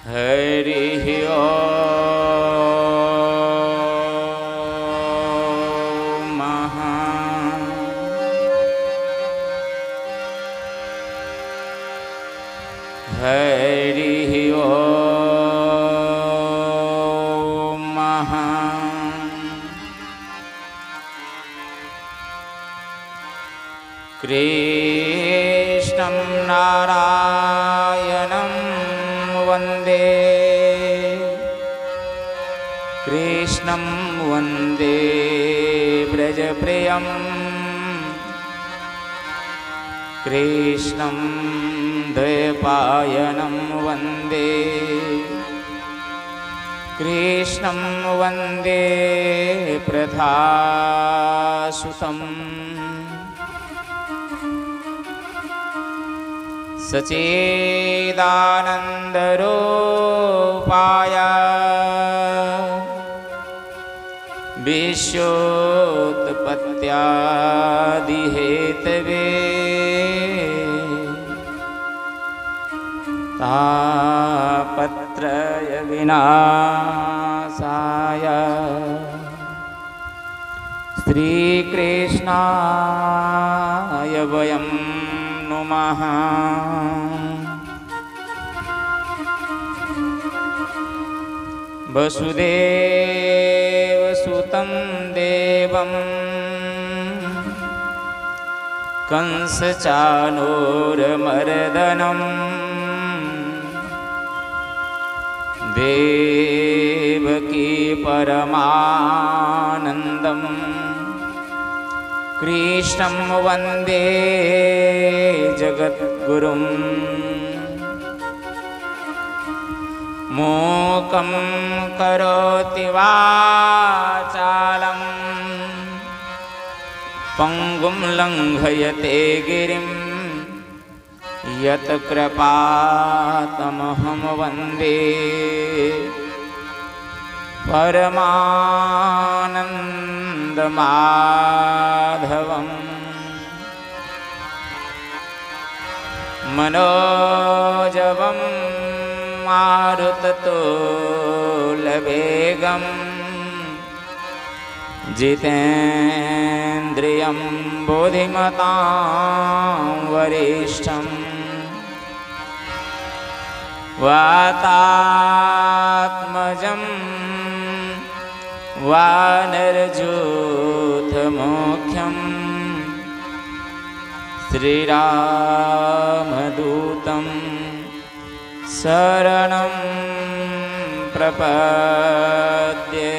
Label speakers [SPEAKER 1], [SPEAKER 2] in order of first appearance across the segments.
[SPEAKER 1] हरि ओम। हरि ओम। कृष्णं नारायणं वन्दे, कृष्णं वन्दे व्रजप्रियं, कृष्णं द्वैपायनं वन्दे, कृष्णं वन्दे प्रथासुतम्। सच्चिदानन्दरूपाय विश्वोत्पत्त्यादिहेतवे तापत्रय विनाशाय श्रीकृष्णाय वयं नुमः। वसुदेवसुतं देवं कंसचाणूरमर्दनं देवकी परमानन्दं कृष्णं वन्दे जगद्गुरुम्। मूकं करोति वाचालं पङ्गुं लङ्घयते गिरिं यत्कृपातमहं वन्दे परमानन्दमाधवम्। मनोजवं मारुततुल्यवेगं जितेन्द्रियं बुद्धिमतां वरिष्ठं वातात्मजं वानरयूथमुख्यं श्रीरामदूतं शरणं प्रपद्ये।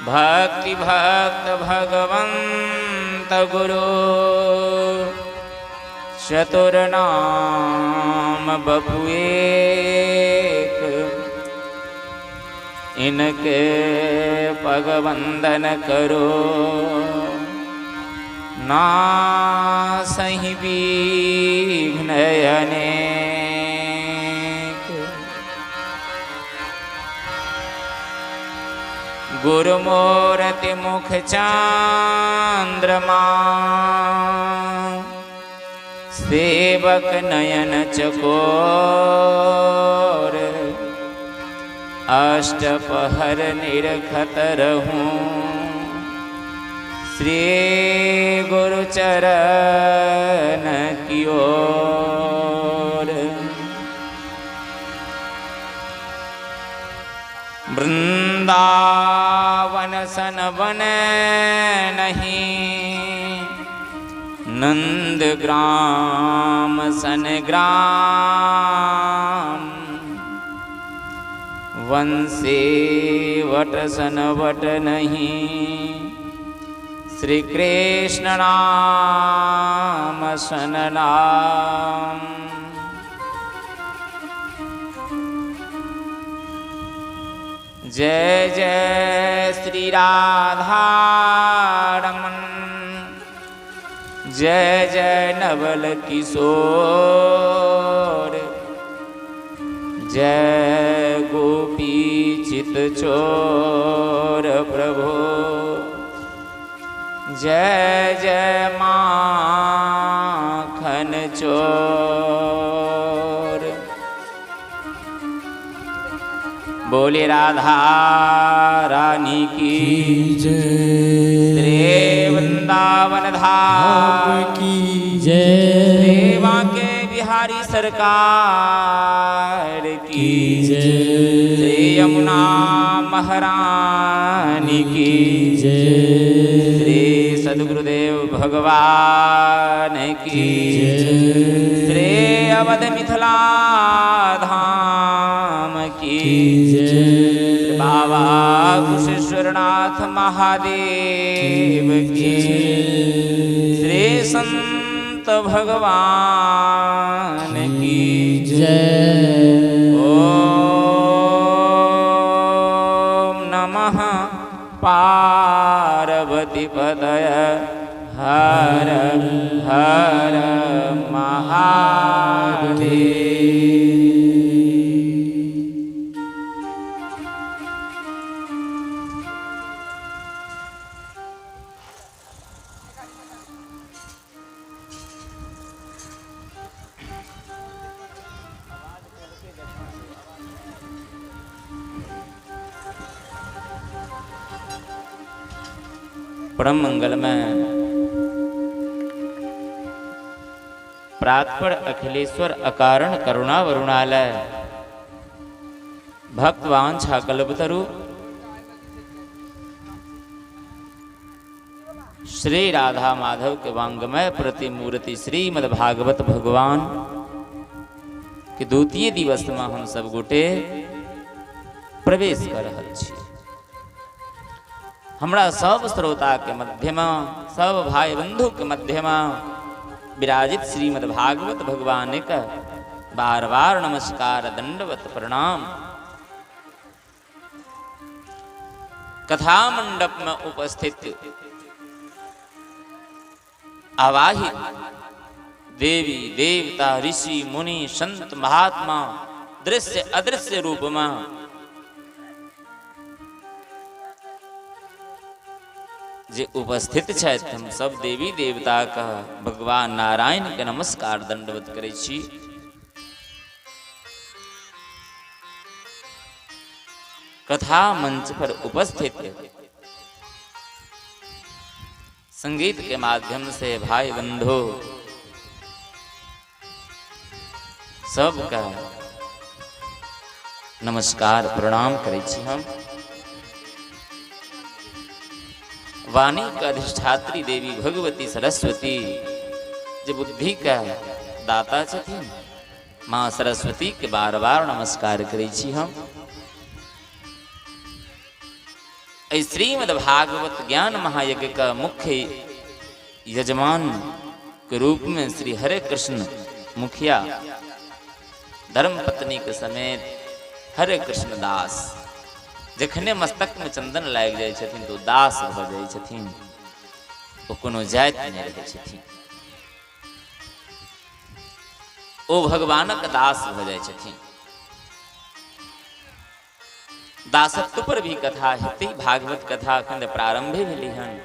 [SPEAKER 1] भक्तिभक्त भगवन्त गुरु चतुर्नाम बपुएक, इनके पग वंदन करो नासहि विघ्न अनेक। गुरुमूर्ति मुख चंद्रमा, सेवक नयन चकोर, अष्टपहर निरखत रहूं श्री गुरु चरण की ओर। वृंदावन सन वन नहीं, नंद ग्राम सन ग्राम, वंशे वट सन वट नहीं, श्री कृष्ण नाम सन नाम। जय जय श्री राधा रमन, जय जय नवल किशोर, जय गोपी चित चोर प्रभु, जय जय माखन चोर। बोले राधा रानी की
[SPEAKER 2] जय,
[SPEAKER 1] श्री वृंदावन धाम
[SPEAKER 2] की जय,
[SPEAKER 1] देवा के बिहारी सरकार की
[SPEAKER 2] जय,
[SPEAKER 1] श्री यमुना महारानी की
[SPEAKER 2] जय,
[SPEAKER 1] श्री सद्गुरुदेव भगवान की श्री अवध मिथिला धाम की
[SPEAKER 2] जय,
[SPEAKER 1] बाबा कुशेश्वरनाथ महादेव की श्री संत भगवान की
[SPEAKER 2] जय।
[SPEAKER 1] ओम नमः पार्वती पतय हर हर महादेव। परम मंगल में प्रातपर अखिलेश्वर अकारण करुणा वरुणालय भक्तवान छाकल्पतरु श्री राधा माधव के वांगमय प्रतिमूर्ति श्रीमद्भागवत भगवान के द्वितीय दिवस में हम सब गोटे प्रवेश कर रहल छी। हमरा सब श्रोता के मध्य में सब भाई बंधु के मध्य में विराजित श्रीमद्भागवत भगवान का बार बार नमस्कार दंडवत प्रणाम। कथा मंडप में उपस्थित आवाहित देवी देवता ऋषि मुनि संत महात्मा दृश्य अदृश्य रूप में जे उपस्थित छथि हम सब देवी देवता का भगवान नारायण के नमस्कार दंडवत करै छी। कथा मंच पर उपस्थित संगीत के माध्यम से भाई बंधु सबका नमस्कार प्रणाम करै छी। हम वाणी का अधिष्ठात्री देवी भगवती सरस्वती जो बुद्धि का दाता छथिन माँ सरस्वती के बार बार नमस्कार करै छी। हम श्रीमद्भागवत ज्ञान महायज्ञ का मुख्य यजमान के रूप में श्री हरे कृष्ण मुखिया धर्मपत्नी के समेत हरे कृष्ण दास जखने मस्तक में चंदन लाग जाय छथिन तो दास भ जाय छथिन, ओ कोनो जाति नहीं रहे छथिन, ओ भगवानक दास भ जाय छथिन। दासत्व पर भी कथा हेतै। भागवत कथा अखन प्रारंभे भेलै हन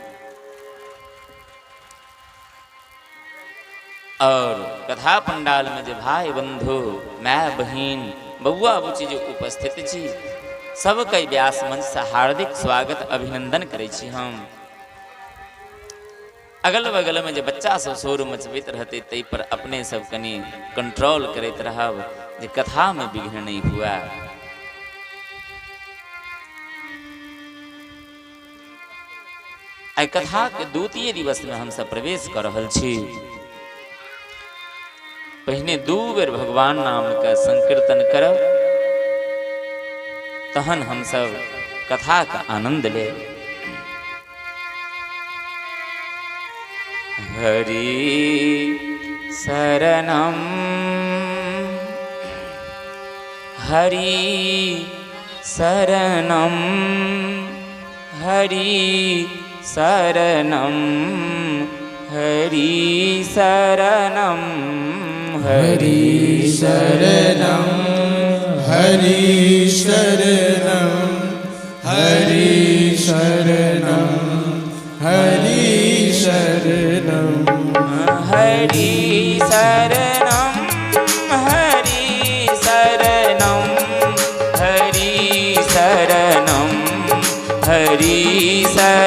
[SPEAKER 1] और कथा पंडाल में जो भाई बंधु माय बहिन बउआ बुची जो उपस्थित छी सबके व्यास मंच से हार्दिक स्वागत अभिनंदन करै छी। हम अगल बगल में जो बच्चा सब शोर मचबैत रहते तै पर अपने सब कनी कंट्रोल करैत रहब जे कथा में विघ्न नहीं हुआ। आई कथा के द्वितीय दिवस में हम सब प्रवेश कर रहल छी। पहिने दू बेर भगवान नाम का संकीर्तन करब तहन हम सब कथा का आनंद ले। हरि शरणम हरि शरणम हरि शरणम हरि शरणम
[SPEAKER 2] हरि शरणं हरि शरणं हरि शरणं हरि शरणं
[SPEAKER 1] हरि शरणम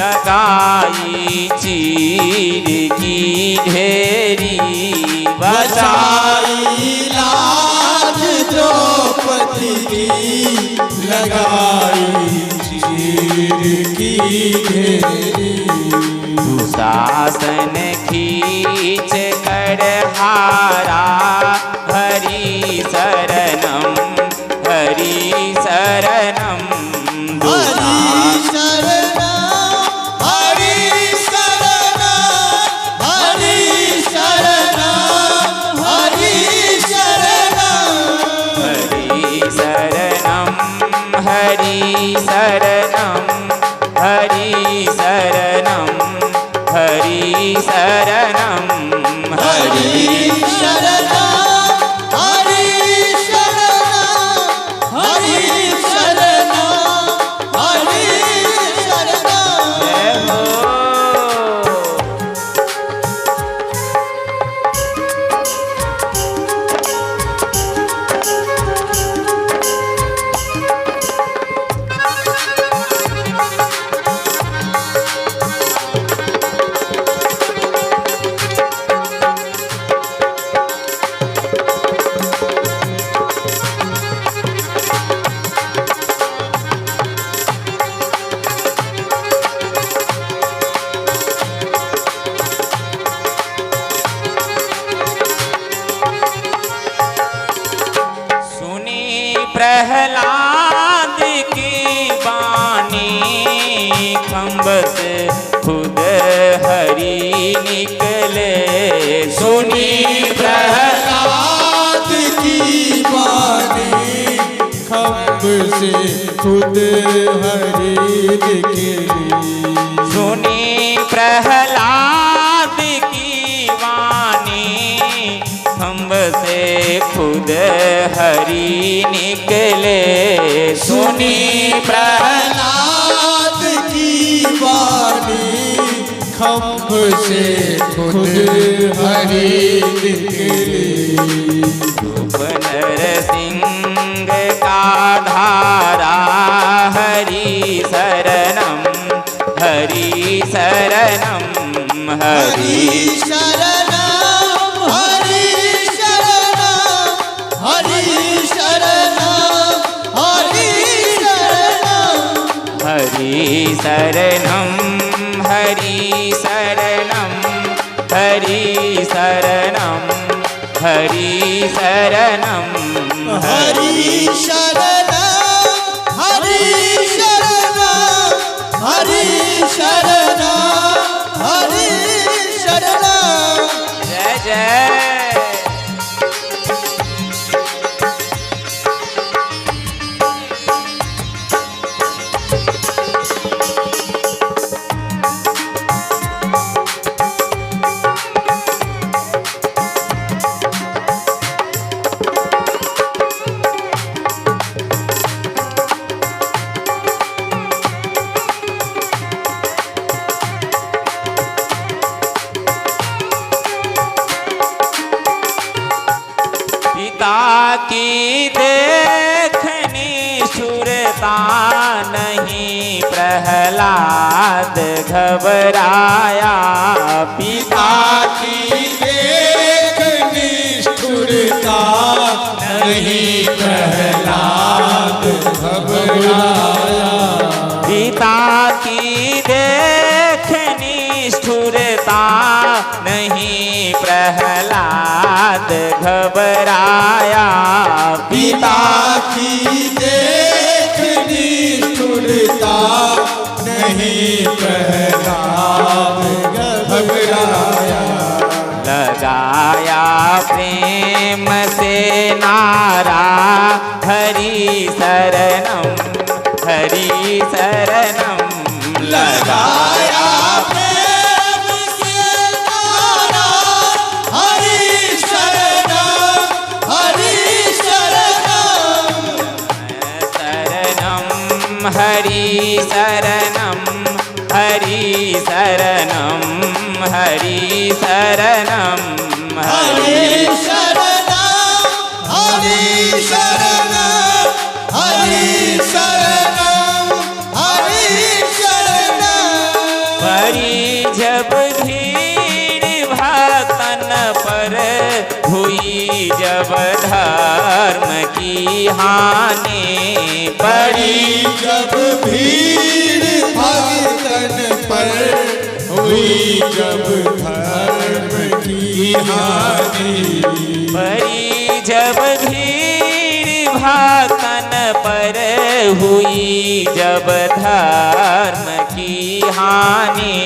[SPEAKER 1] लगाई चीर की ढेरी
[SPEAKER 2] बचाई लाज द्रौपदी की लगाई चीर की घेरी
[SPEAKER 1] दुशासन खींच कर हारा हरि शरणम हरि शरणम
[SPEAKER 2] हरि शरणम हरि शरणम हरि शरणम हरि शरणम
[SPEAKER 1] हरि शरणम हरि शरणम हरि शरणम हरि शरणम
[SPEAKER 2] हरि शरणम हरि शरणम हरि शरणम
[SPEAKER 1] जय हो। प्रहलाद की बानी खम्भ से खुद हरि निकले सुनी
[SPEAKER 2] प्रहलाद की बानी खम्भ से खुद हरि निकली
[SPEAKER 1] सुनी प्रहलाद की वाणी खम्भ से खुद हरि निकले सुनी
[SPEAKER 2] प्रहलाद की बानी खम्भ से खुद हरि निकली
[SPEAKER 1] रूप नरसिंह का धारा हरि शरणम हरि शरणम हरि
[SPEAKER 2] शरणम हरि शरणम हरि शरणम हरि शरणम
[SPEAKER 1] हरि शरणम हरि शरणम हरि शरणम हरि शरणम
[SPEAKER 2] हरि शरणम हरि शरणम हरि शरणम हरि शरणम
[SPEAKER 1] जय जय। पिता की देखनी सुरता नहीं प्रहलाद घबराया पिता
[SPEAKER 2] की देख निष्ठुरता नहीं प्रहलाद घबराया
[SPEAKER 1] पिता की देखनी निष्ठुरता नहीं प्रहलाद घबराया
[SPEAKER 2] पिता की देख निष्ठुरता नहीं प्रहलाद घबराया
[SPEAKER 1] लगाया प्रेम से नारा हरि शरणम हरि शरणम
[SPEAKER 2] लगाया प्रेम से नारा हरि शरणम हरि शरणम
[SPEAKER 1] शरणम हरि शरणम हरि शरणम हरि शरणम
[SPEAKER 2] हरि शरणम हरि शरणम हरि शरणम हरि शरणम
[SPEAKER 1] जब धर्म की हानि पड़ी,
[SPEAKER 2] जब भीड़ भक्तन पर हुई, जब धर्म की हानि
[SPEAKER 1] पड़ी, जब भीड़ भक्तन पर हुई, जब धर्म की हानि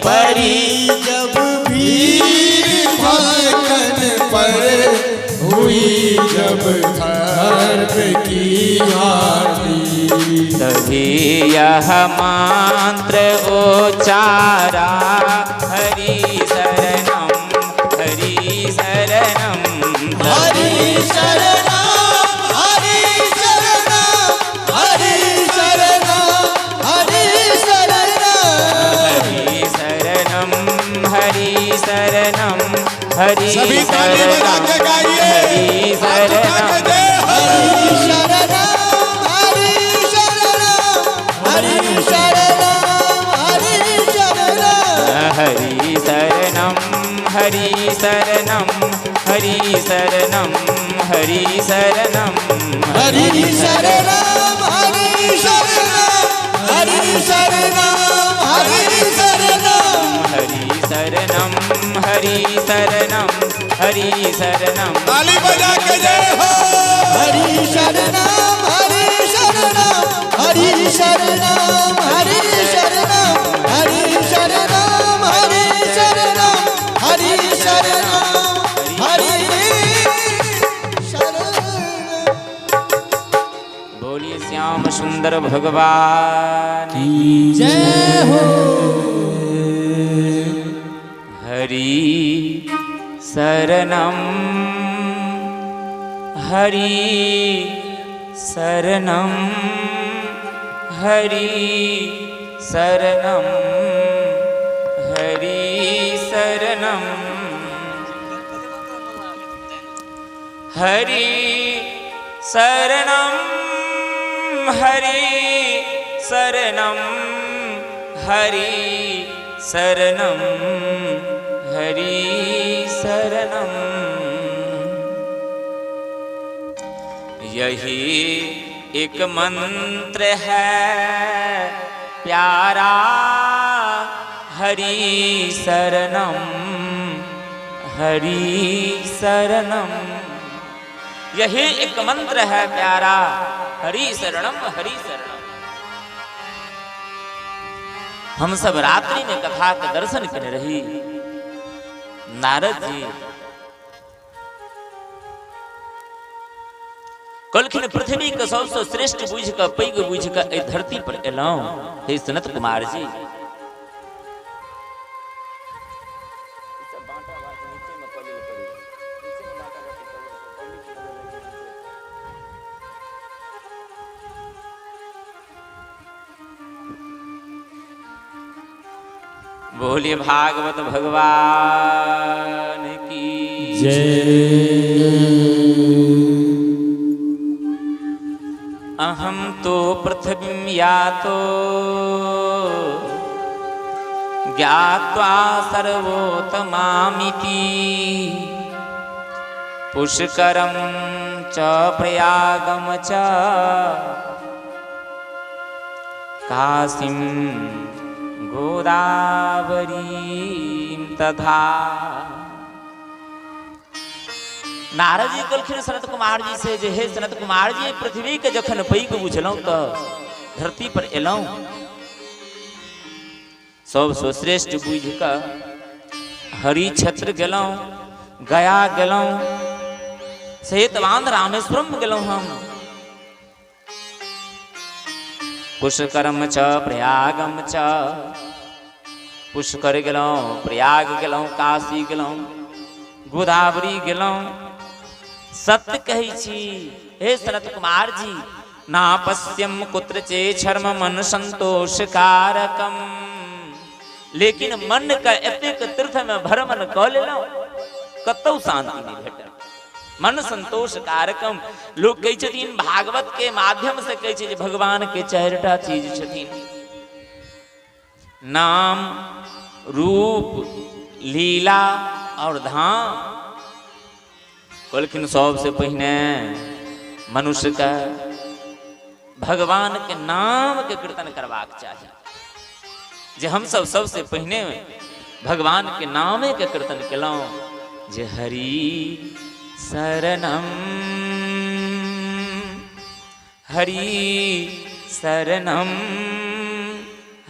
[SPEAKER 1] पड़ी,
[SPEAKER 2] जब भीड़ भक्तन पर हुई, जब धर्म की हानि
[SPEAKER 1] तभी यह मंत्र उच्चारा, हरि शरणम हरि शरणम,
[SPEAKER 2] हरि शरणम हरि शरणम हरि शरणम हरि शरणम
[SPEAKER 1] हरि शरणम हरि
[SPEAKER 2] सभी ताली बजा के गाइए।
[SPEAKER 1] हरि शरणम
[SPEAKER 2] हरि शरणम हरि शरणम हरि शरणम हरि शरणम
[SPEAKER 1] हरि शरणम हरि शरणम हरि शरणम हरि शरणम
[SPEAKER 2] हरि शरणम हरि शरणम हरि शरणम हरि शरणम
[SPEAKER 1] हरि शरणम हरि शरणम हरि शरणम।
[SPEAKER 2] ताली बजा के जय हो। हरि शरणम हरि शरणम हरि शरणम हरि शरणम हरि शरणम हरि शरणम हरि शरणम हरि शरणम।
[SPEAKER 1] बोलिए श्याम सुंदर भगवान की
[SPEAKER 2] जय हो।
[SPEAKER 1] हरि शरणम हरि शरणम हरि शरणम हरि शरणम हरि शरणम हरि शरणम हरि शरणम हरि शरणम। यही एक मंत्र है प्यारा, हरि शरणम हरि शरणम। यही एक मंत्र है प्यारा, हरि शरणम हरि शरणम। हम सब रात्रि में कथा के दर्शन कर रही। नारद जी कलखिन पृथ्वी के सबसे श्रेष्ठ बुझ का पैघ बुझ का ए धरती पर एलौं। हे सनत कुमार जी, बोलिए भागवत भगवान की अहम तो पृथ्वीं यातो ज्ञात्वा सर्वोत्तमामिति, पुष्करं च प्रयागं च काशीं गोदावरीं तथा। नारद जी कहलखिन सनत कुमार जी से जे हे सनत कुमार जी, पृथ्वी के जखन पैघ बुझलौं तो धरती पर एलौं। सबसे श्रेष्ठ बुझ कऽ हरि क्षेत्र गेलौं, गया गेलौं, सहितवान रामेश्वरम गेलौं हम। पुष्करम च प्रयागम च, पुष्कर गेलौं, प्रयाग गेलौं, काशी गेलौं, गोदावरी गेलौं। सत्य कहै छी हे सनत कुमार जी, ना पश्यम कुत्रचे छर्म मन संतोष कारकम। लेकिन मन का एतेक तीर्थ में भ्रमण कऽ लेलौं, कतौ शांति नहीं भेटल। मन संतोष कारकम। लोग कहै छथिन भागवत के माध्यम से कहै छै जे भगवान के चारिटा चीज छथिन, नाम, रूप, लीला और धाम। कहलखिन सबसे पहिने मनुष्य का भगवान के नाम के कीर्तन करबाक चाहिए। जे हम सब सबसे पहिने भगवान के नामे के कीर्तन केलौं, जे हरि शरणम हरि शरणम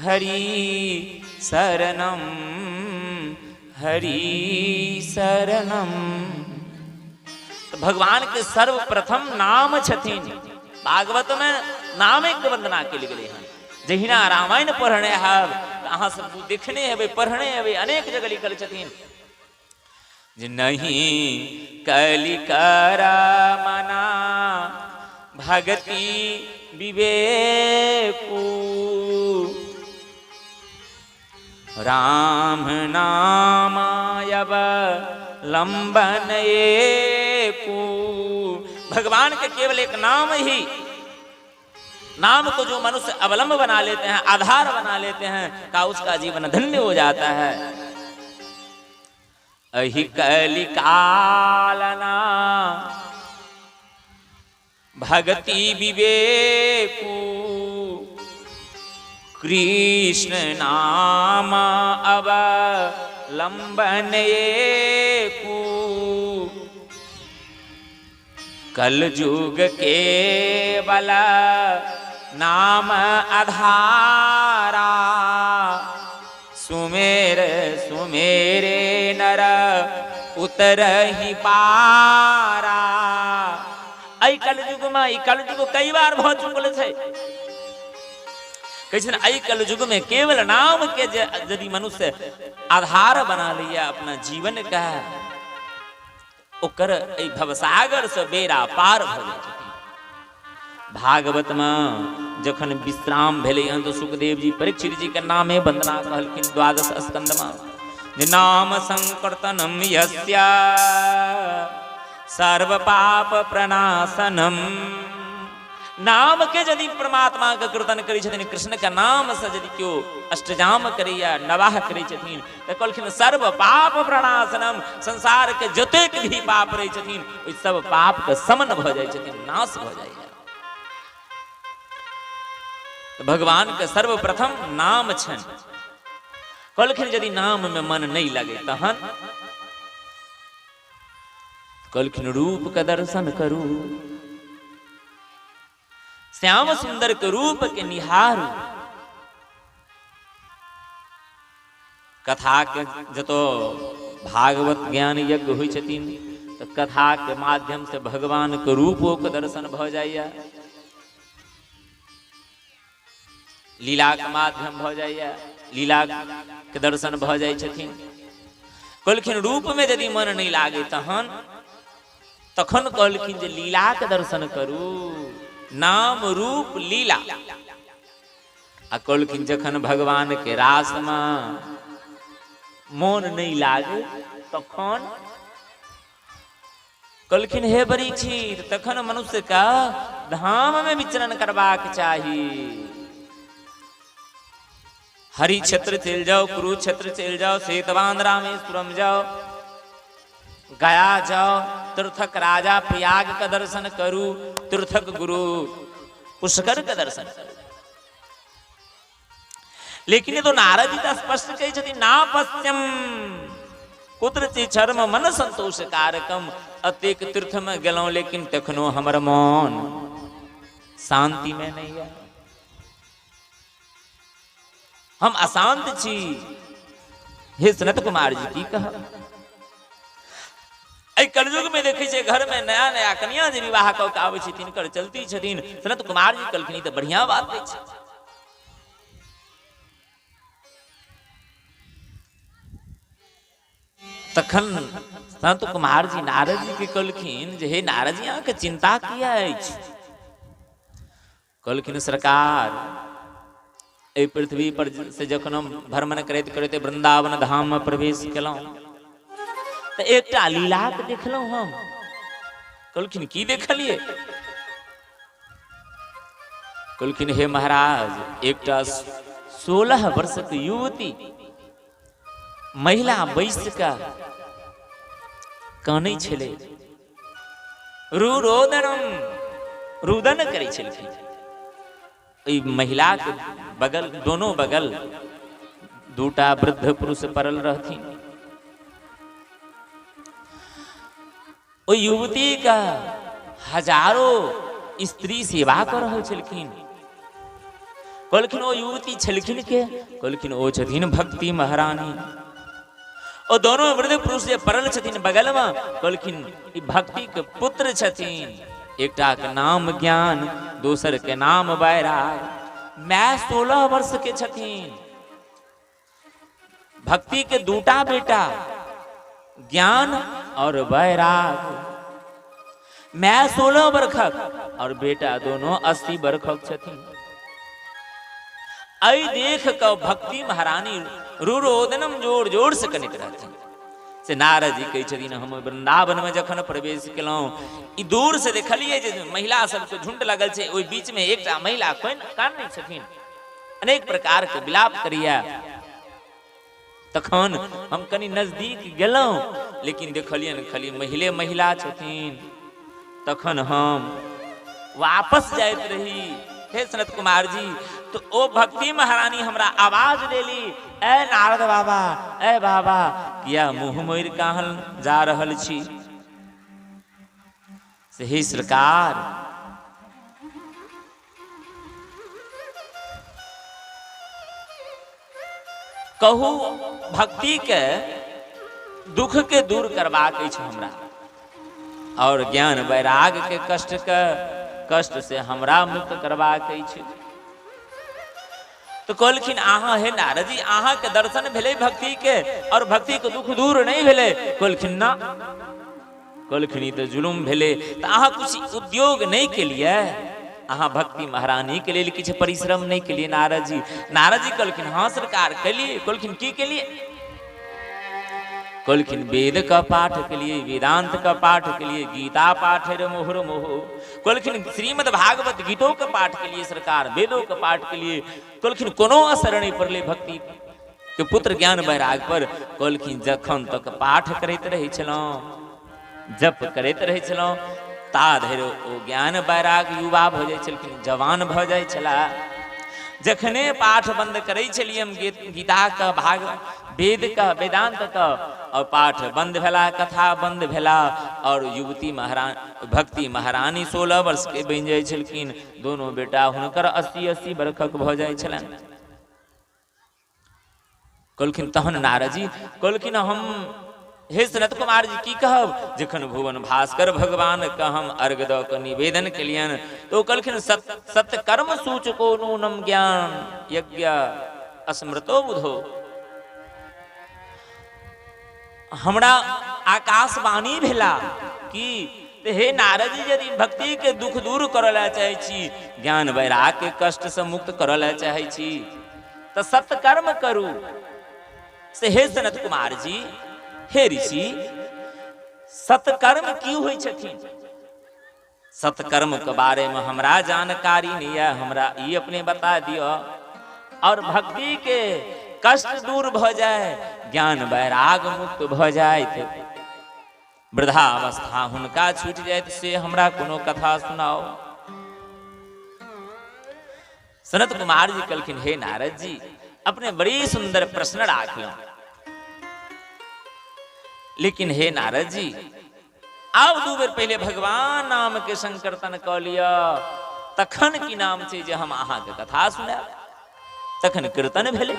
[SPEAKER 1] हरि शरणम हरि शरणम। तो भगवान के सर्वप्रथम नाम छथिन। भागवत में नामे के वंदना के लिए हैं। जहिना रामायण पढ़ने हब अहाँ सब देखने हेबै पढ़ने हेबै अनेक जगह लिखल छथिन जे नहीं कलिकरा मना भगति विवेकु राम नामायब लंबन एकु। भगवान के केवल एक नाम ही, नाम को जो मनुष्य अवलंब बना लेते हैं, आधार बना लेते हैं, का उसका जीवन धन्य हो जाता है। अहि कलिकालना भगति विवेकु कृष्ण नाम अवलंबन एकु। कल युग केवल नाम आधारा सुमेर सुमेरे नर उतर ही पारा। आई कलयुग में ई कलयुग कई बार भ चुकल है। कैसे आई कलयुग में केवल नाम के यदि मनुष्य आधार बना लिया अपना जीवन का, ओकर भवसागर से बेड़ा पार भ जाए। भागवत में जखन विश्राम भेले तो सुखदेव जी परीक्षित जी के नामे वंदना कहलखिन 12 स्कंद में। नाम संकीर्तनम यस्य सर्व पाप प्रणाशनम। नाम के यदि परमात्मा के कीर्तन करी छथिन, कृष्ण के नाम से यदि क्यों अष्टजाम करिया नवाह करी छथिन तो कहलखिन सर्व पाप प्रणाशनम। संसार के जतेक भी पाप रही छथिन ओइ सब पाप के समन भ जाय छथिन, नाश भ जाय। तो भगवान के सर्वप्रथम नाम छन। कहलखिन यदि नाम में मन नहीं लगे तहन कहलखिन रूप का दर्शन करू, श्याम सुंदर के रूप के निहारू। कथा के जतो भागवत ज्ञान यज्ञ हुई छथिन तो कथा के माध्यम से भगवान के रूपों के दर्शन भ जाइया, लीला के माध्यम भ जाइया, लीला के दर्शन भ जाय छथिन। कहलखिन रूप में यदि मन नहीं लागे तखन कहलखिन जे लीला के दर्शन करू, नाम रूप लीला। आ कहलखिन जखन भगवान के रास में मन नहीं लागे तखन कहलखिन हे परीक्षित तखन मनुष्य का धाम में विचरण करबाक चाहिए। हरि क्षेत्र चल जाओ, कुरुक्षेत्र चल जाओ, श्वेतवान रामेश्वरम जाओ, गया जाओ, तीर्थक राजा प्रयाग का दर्शन करूं, तीर्थक गुरु पुष्कर का दर्शन करूं। लेकिन ये तो नारद जी तो स्पष्ट कही छथि ना पश्यम कुत्रचि चर्म मन संतोष कारकम। अतेक तीर्थ में गेलौं लेकिन तखनो हमर मन शांति में नहीं है, हम अशांत छी। हे सनत कुमार जी की कहा कलयुग में देखे छे घर में नया नया कन्या जे विवाह क के आबै छी तिनकर चलती छथिन। सनत कुमार जी कहलखिन तो बढ़िया बात है। तखन संत कुमार जी नारद जी के कहलखिन जे हे नारद जी अहाँ के चिंता किया अछि। कहलखिन सरकार ए पृथ्वी पर से जखन हम भ्रमण करते करते वृंदावन धाम में प्रवेश केलौं तो एकटा लीला के देखलौं हम। कहलखिन की देखलिए। कहलखिन हे महाराज एकटा 16 वर्षक युवती महिला बैस का कानै छलै रुरोदनम रुदन करै छलखिन। ओइ महिला के बगल दोनों बगल दूटा वृद्ध पुरुष पड़ल रहथिन। ओ युवती का हजारों स्त्री सेवा कर रहल छलखिन। कहलखिन ओ युवती छलखिन के? कहलखिन ओ छथिन भक्ति महारानी। ओ दोनों वृद्ध पुरुष जे पड़ल छथिन बगल में, कहलखिन ई भक्ति के पुत्र छथिन। एकटा के नाम ज्ञान, दोसर के नाम वैराग। मैं 16 वर्ष के छथिन। भक्ति के दूटा बेटा ज्ञान और वैराग। मैं 16 वर्षक और बेटा दोनों 80 वर्षक छथिन। आई देख क भक्ति महारानी रुरोदनम जोर जोर से कनित रहथिन। से नारद जी कहै छथिन हम वृंदावन में जखन प्रवेश केलहुं, ई दूर से देखलिए जे महिला सबके झुंड लगल छै। ओहि बीच में एकटा महिला कानै छथिन, अनेक प्रकार के विलाप करिया। तखन हम कनि नजदीक गेलहुं, लेकिन देखलियन खाली महिले महिला छथिन। तखन हम वापस जाइत रही। हे सनत कुमार जी, तो ओ भक्ति महारानी हमरा आवाज देली, ए नारद बाबा, ए बाबा, किया मुंह मोड़ कहल जा रहल छी? से हे सरकार, कहू भक्ति के दुख के दूर करबाक अछि हमरा, और ज्ञान वैराग के कष्ट से हमरा मुक्त करबाक अछि। तो कहलखिन अहाँ हे नारद जी, अहाँ के दर्शन भेले भक्ति के और भक्ति के दुख दूर नहीं भेले? कहलखिन ना। कहलखिन ई तो जुलुम भेले। तो अहाँ कुछ उद्योग नहीं के लिए, अहाँ भक्ति महारानी के लिए किछ परिश्रम नहीं के लिए नारद जी? नारद जी कहलखिन हाँ सरकार के लिए। कहलखिन की के लिए? कहलखिन वेद का पाठ के लिए, वेदांत का पाठ के लिए, गीता पाठ रे मोहर मोह। कहलखिन श्रीमद् भागवत गीतों के पाठ के लिए सरकार, वेदों के पाठ के लिए। कहलखिन कोनो असर नहीं पड़ले भक्ति के पुत्र ज्ञान वैराग पर। कहलखिन जखन तक पाठ करैत रहै छलहुं, जप करैत रहै छलहुं, ता धरि ओ ज्ञान वैराग युवा भ जाइ छलखिन, जवान भ जाइ छला। जखने पाठ बंद करै छलियै हम गीता का भाग, वेद का, वेदांत का, और पाठ बंद भेला, कथा बंद भेला, और युवती महारानी भक्ति महारानी 16 वर्ष के बनि जाइ छलखिन। दोनों बेटा हुनकर 80-80 वर्षक भ जाइ छलनि। कहलखिन तहन नारद जी, कहलखिन हम हे सनत कुमार जी की कहब? जखन भुवन भास्कर भगवान का हम अर्घ द क निवेदन केलियन, तो कहलखिन सत्य कर्म सूचको नूनम ज्ञान यज्ञ अस्मृतो बुधो। हमरा आकाशवाणी भेला कि हे नारद जी, यदि भक्ति के दुख दूर करला चाहे छी, ज्ञान वैराग के कष्ट से मुक्त करला चाहे छी, तो सत्य कर्म करू। से हे सनत कुमार जी, हे ऋषि, सत्कर्म की होइ छथिन? सत्कर्म के बारे में हमरा जानकारी नहीं है, हमरा ये अपने बता दियो। और भक्ति के कष्ट दूर भ जाए, ज्ञान वैराग मुक्त भ जाए, वृद्धावस्था हुनका छूट जाए, से हमरा कोनो कथा सुनाओ। सनत कुमार जी कहलखिन हे नारद जी, अपने बड़ी सुंदर प्रश्न राखलहुं, लेकिन हे नारद जी, आब 2 बेर पहले भगवान नाम के संकीर्तन क लिया, तखन की नाम छै जे हम अहाँ के कथा सुनाब। तखन कीर्तन भेले।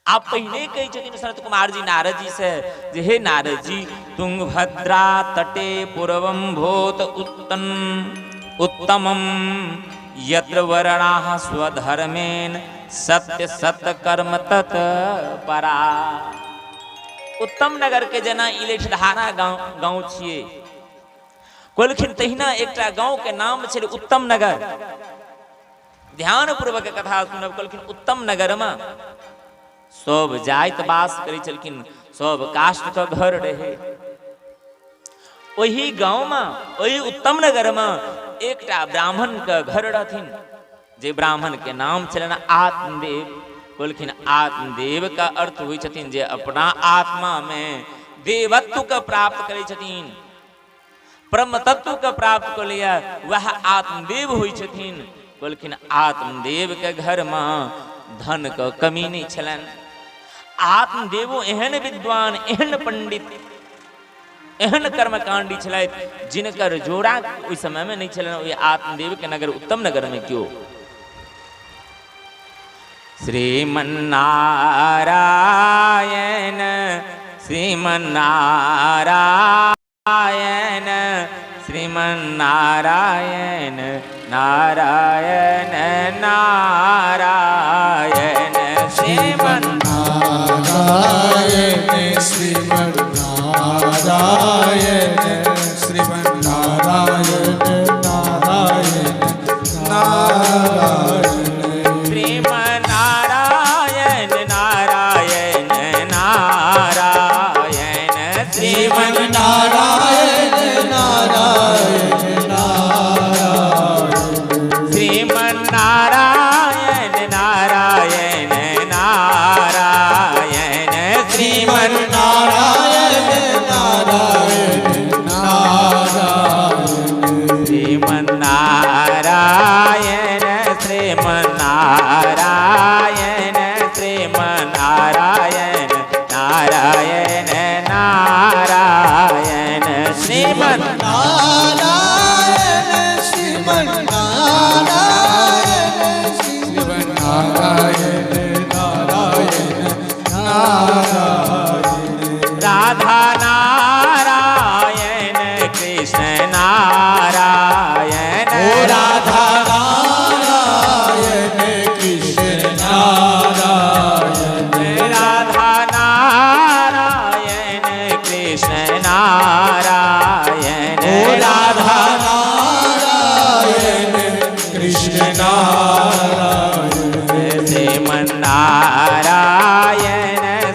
[SPEAKER 1] आप पहले कही छथिन सनत कुमार जी नारद जी से जे हे नारद जी, तुंगभद्रा तटे पूर्वम भूत उत्तमम यत्र वर्णाः स्वधर्मेन सत्य सत्कर्म तत्परा। उत्तम नगर के जना इलेठधारा गांव छिए। कहलखिन तहिना एकटा गांव के नाम छल उत्तम नगर। ध्यान पूर्वक कथा सुनब। कहलखिन उत्तम नगर में सब जाति वास करै छलखिन, सब कास्ट का घर रहे। वही गांव में, वही उत्तम नगर में एकटा ब्राह्मण का घर रहथिन, जे ब्राह्मण के नाम छलन आत्मदेव। बोलखिन आत्मदेव का अर्थ हुई छथिन जे अपना आत्मा में देवत्व का प्राप्त करे छथिन। परम तत्व के प्राप्त कर लिया वह आत्मदेव हुई छथिन। कहलखिन आत्मदेव के घर में धन के कमी नहीं छलन। आत्मदेवो एहन विद्वान, एहन पंडित, एहन कर्मकांडी छलथि जिनकर जोड़ा उस समय में नहीं छलन। ओहि आत्मदेव के नगर उत्तम नगर में क्यों? श्रीमन्नारायण श्रीमन्नारायण श्रीमन्नारायण नारायण नारायण
[SPEAKER 2] श्रीमन्नारायण श्रीमन्नारायण श्रीमन्नारायण नारायण नारायण
[SPEAKER 1] श्रीमन्नारायण नारायण नारायण
[SPEAKER 2] श्रीमन्नारायण नारायण नारायण
[SPEAKER 1] श्रीमन्नारायण नारायण नारायण
[SPEAKER 2] श्रीमन्नारायण नारायण नारायण
[SPEAKER 1] श्रीमन्नारायण श्रीमन्नारायण श्रीमन्नारायण नारायण नारायण
[SPEAKER 2] श्रीमन्नारायण श्रीमन्नारायण श्रीमन्नारायण नारायण नारायण
[SPEAKER 1] राधा नारायण कृष्ण नारायण
[SPEAKER 2] ओ राधा नारायण कृष्ण नारायण
[SPEAKER 1] राधा नारायण कृष्ण नारायण
[SPEAKER 2] ओ राधा नारायण कृष्ण नारायण
[SPEAKER 1] श्रीमन्नारायण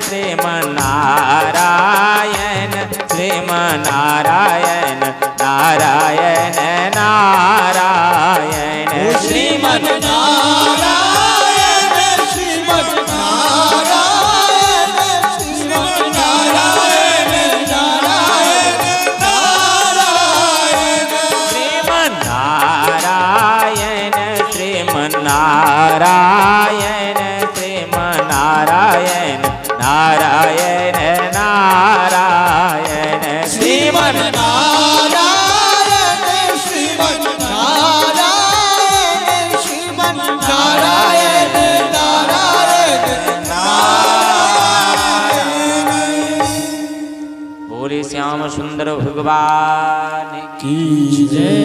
[SPEAKER 1] श्रीमन्नारायण श्रीमन्नारायण नारायण नारायण
[SPEAKER 2] श्रीमन्नारायण श्रीमन्नारायण श्रीमन्नारायण नारायण नारायण
[SPEAKER 1] श्रीमन्नारायण श्रीमन्नारायण श्रीमन्नारायण नारायण नारायण
[SPEAKER 2] श्रीमन्नारायण श्रीमन्नारायण श्रीमन्नारायण नारायण नारायण
[SPEAKER 1] बोले श्याम सुंदर भगवान
[SPEAKER 2] की जय।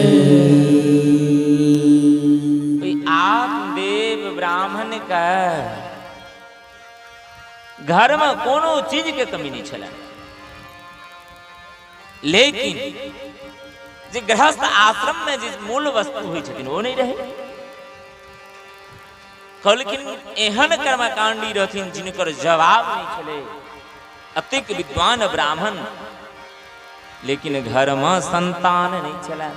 [SPEAKER 1] आत्मदेव ब्राह्मण का घर में कोनो चीज के कमी नहीं छला, लेकिन जे गृहस्थ आश्रम में जिस मूल वस्तु हुई छथिन वो नहीं रहे। लेकिन एहन कर्मकांडी रहथिन जिनकर जवाब नहीं छले, अतिक विद्वान ब्राह्मण, लेकिन घर में संतान नहीं छला।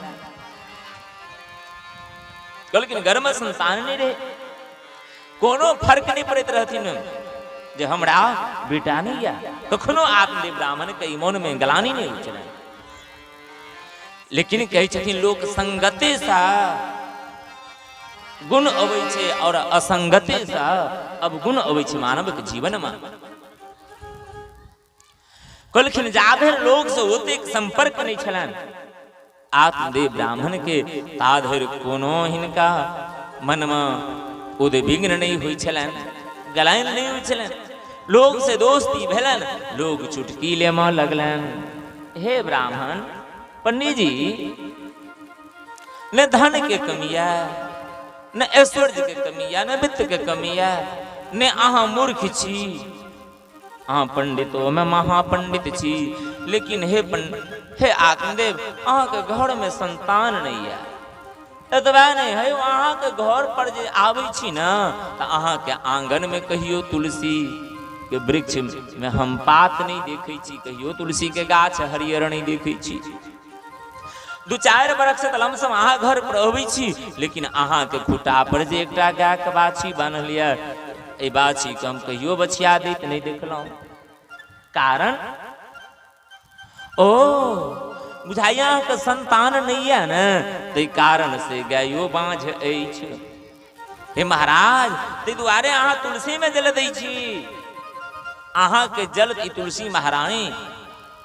[SPEAKER 1] लेकिन घर में संतान नहीं रहे, कोनो फर्क नहीं पड़त रहथिन जे हमरा बेटा नहीं या कखनो आत्मदेव ब्राह्मण के मन में गलानी नहीं होइ छलै। लेकिन कहै छथिन लोक संगते सा गुण अबै छै और असंगते सा अब गुण अबै छै मानव के जीवन में। कहलखिन जाधर लोग से होते संपर्क नहीं छलन आत्मदेव ब्राह्मण के ताधर कोनो हिनका मन में उद्विग्न नहीं हुई छलन, गलायन नहीं हुई छलन। लोग से दोस्ती भेलन, लोग चुटकीले में लगलन। हे ब्राह्मण पंडित जी, न धन के कमिया, न ऐश्वर्य के कमिया, न वित्त के कमिया, न अहाँ मूर्ख छी, अहाँ पंडितो में महापंडित छी। लेकिन हे आत्मदेव, अहाँ के घर में संतान नहीं है, एतबा नहीं है, अहाँ के घर पर जे आबै छी न त अहाँ के आंगन में कहियो तुलसी के वृक्ष में हम पात नहीं देखे छी, कहियो तुलसी के गाछ हरियर नहीं देखे छी। 2-4 बरख से लमसम अहाँ घर पर अबै छी, लेकिन अहाँ के खुटा पर जे एकटा गाय के बाछी बान्हल ये, ए बाछी के हम कहियो बछिया दैत नहीं देखलहुँ। कारण ओ बुझाइया के संतान नहीं है न तै कारण से गायो बाँझ अछि। हे महाराज तै दुआरे अहाँ तुलसी में जल दै छी, अहाँ के जल ई तुलसी महारानी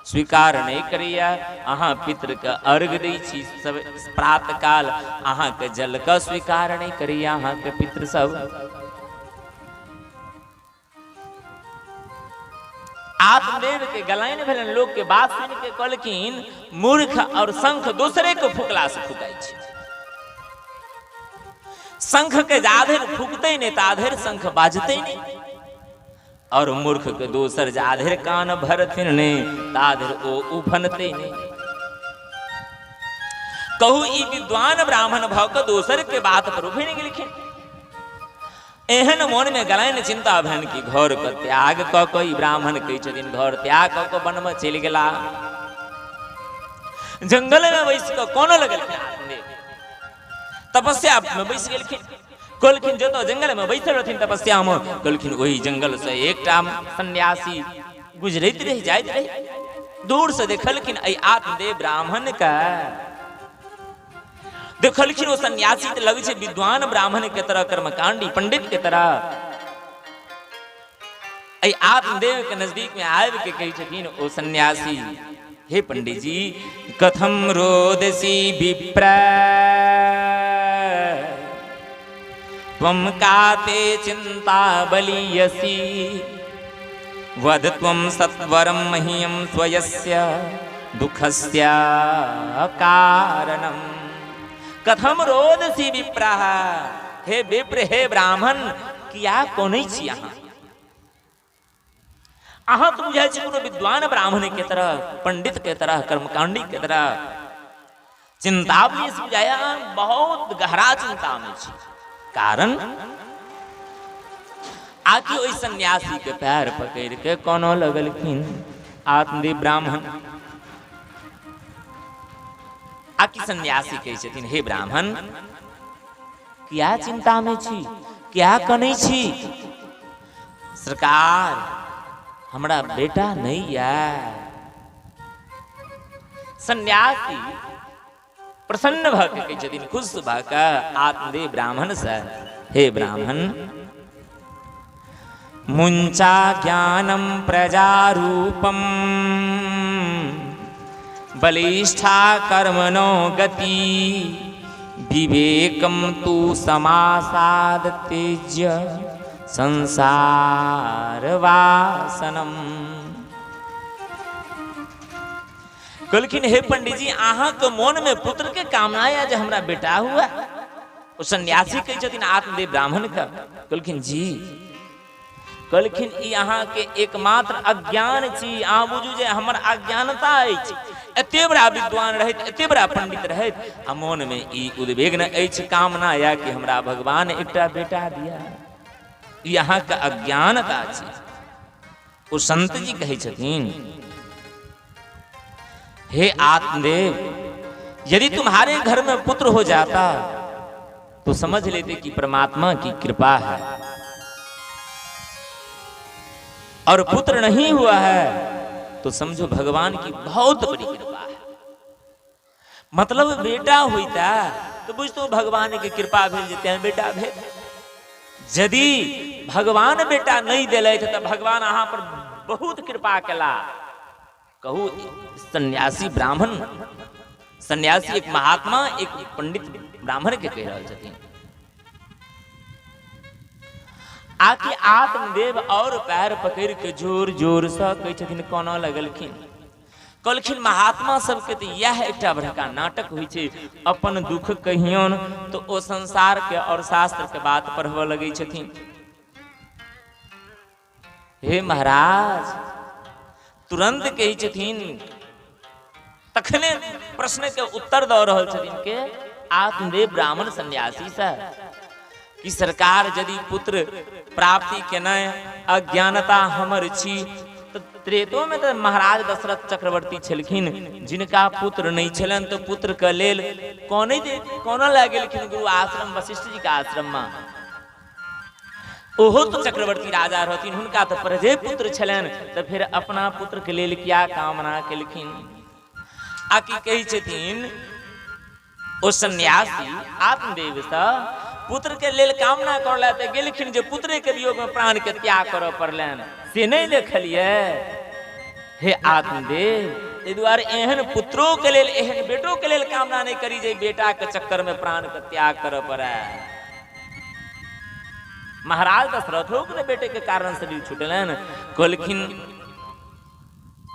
[SPEAKER 1] स्वीकार नहीं करिया। अहाँ पितर के अर्घ दै छी सब प्रातः काल, अहाँ के जल का स्वीकार नहीं करिया अहाँ के पितर सब। आत्मदेव के गलाइन भेलन, लोग के बात सुन के कहलखिन मूर्ख और शंख दूसरे को फुकला से फुकाई छै। शंख के जाधेर फूकते नहीं ताधेर शंख बाजते नहीं, और मूर्ख के दोसर जाधेर कान भरथिन ने ताधेर ओ उभनते नहीं। कहू ई विद्वान ब्राह्मण भव के दोसर के बात पर उभन गेलखिन। एहन मन में गलाइन चिंता भन की घर के त्याग क के ई ब्राह्मण कहे छथिन घर त्याग क के वन में चलि गेला। जंगल में बैस के कोन लगलखिन आत्मदेव, तपस्या में बैस गेलखिन। कहलखिन जो तो जंगल में बैठल रहथिन तपस्या में, कहलखिन वही जंगल से एकटा सन्यासी गुजरैत रह जाइत रहे। दूर से देखलखिन ऐ आत्मदेव ब्राह्मण का, देखलखिन वो सन्यासी तो लगे छे विद्वान ब्राह्मण के तरह, कर्मकांडी पंडित के तरह। ऐ आत्मदेव के नजदीक में आब के कहे छथिन ओ सन्यासी, हे पंडित जी कथम रोदसी विप्र त्वं काते चिंता बलियसी, वद त्वं सत्वरं मह्यं स्वयस्य दुःखस्य कारणम्। कथम रोदसी विप्रः, हे विप्र हे ब्राह्मण किया कोनै छी अहाँ? अहाँ तो बुझाय छी कोनो विद्वान ब्राह्मण के तरह, पंडित के तरह, कर्मकांडी के तरह चिंता भी बुझाया, बहुत गहरा चिंता में छी। कारण आकि ओइ सन्यासी के पैर पकड़ के कोनो लगलखिन आत्मदेव ब्राह्मण। आकि सन्यासी कहे छथिन हे ब्राह्मण क्या चिंता में छी, क्या कनै छी? सरकार हमरा बेटा नहीं है। सन्यासी प्रसन्न भ के कहे छथिन, खुश भ के आत्मदेव ब्राह्मण से, हे ब्राह्मण मुंचा ज्ञानम प्रजारूपम बलिष्ठा कर्मणो गति, विवेकम तु समासाद त्यज्य संसार वासनम। कहलखिन हे पंडित जी अहाँ के मन में पुत्र के कामना है जो हमरा बेटा हुआ? वो सन्यासी कहे छथिन आत्मदेव ब्राह्मण का। कहलखिन जी, कहलखिन ई अहाँ के एकमात्र अज्ञान छी। अहाँ बुझू जे हमर अज्ञानता अछि। एते बड़ा विद्वान रहत, एते बड़ा पंडित रहत, आ मन में ई उद्वेग न अछि, कामना या कि हमरा भगवान एकटा बेटा दिया। ई अहाँ के अज्ञानता छी। वो संत जी कहे छथिन हे आत्मदेव यदि तुम्हारे घर में पुत्र हो जाता तो समझ लेते कि परमात्मा की कृपा है, और पुत्र नहीं हुआ है तो समझो भगवान की बहुत बड़ी कृपा है। मतलब बेटा होता तो बुझतो भगवान की कृपा भेल जेते हैं बेटा भेल। यदि भगवान बेटा नहीं दिले तो भगवान अहाँ पर बहुत कृपा केला। कहू सन्यासी ब्राह्मण, सन्यासी एक महात्मा एक पंडित ब्राह्मण के कह रहे छथिन। आकि आत्मदेव और पैर पकड़ के जोर जोर से कहे छथिन कोना लगलखिन। कहलखिन महात्मा सबके तो यह एकटा बड़का नाटक होइ छै, अपन दुख कहियन तो ओ संसार के और शास्त्र के बात पढ़बऽ लगे छथिन। हे महाराज तुरंत कही छथिन, तखने प्रश्न के उत्तर दऽ रहल छथिन के आत्मदेव ब्राह्मण सन्यासी से कि सरकार यदि पुत्र प्राप्ति केना अज्ञानता हमर छी तो त्रेतो में तो महाराज दशरथ चक्रवर्ती छलखिन जिनका पुत्र नहीं छलन तो पुत्र के लेल कोना लए गेलखिन गुरु आश्रम वशिष्ठ जी के आश्रम में। ओहो तो चक्रवर्ती राजा रहथिन, हुनका तो प्रजे पुत्र छलन, तो फिर अपना पुत्र के लेल क्या कामना केलखिन। आकि कही छथिन ओ सन्यासी आत्मदेव सा पुत्र के लेल कामना करला त गेलखिन जे पुत्रे के वियोग में प्राण के त्याग करऽ पड़लनि से नहीं देखलिए। हे आत्मदेव ताहि दुआरे एहन पुत्रों के लेल एहन बेटों के लेल कामना नहीं करी जे बेटा के चक्कर में प्राण के त्याग करऽ पड़े। महाराज दशरथों के बेटे के कारण शरीर छूटलन। कहलखिन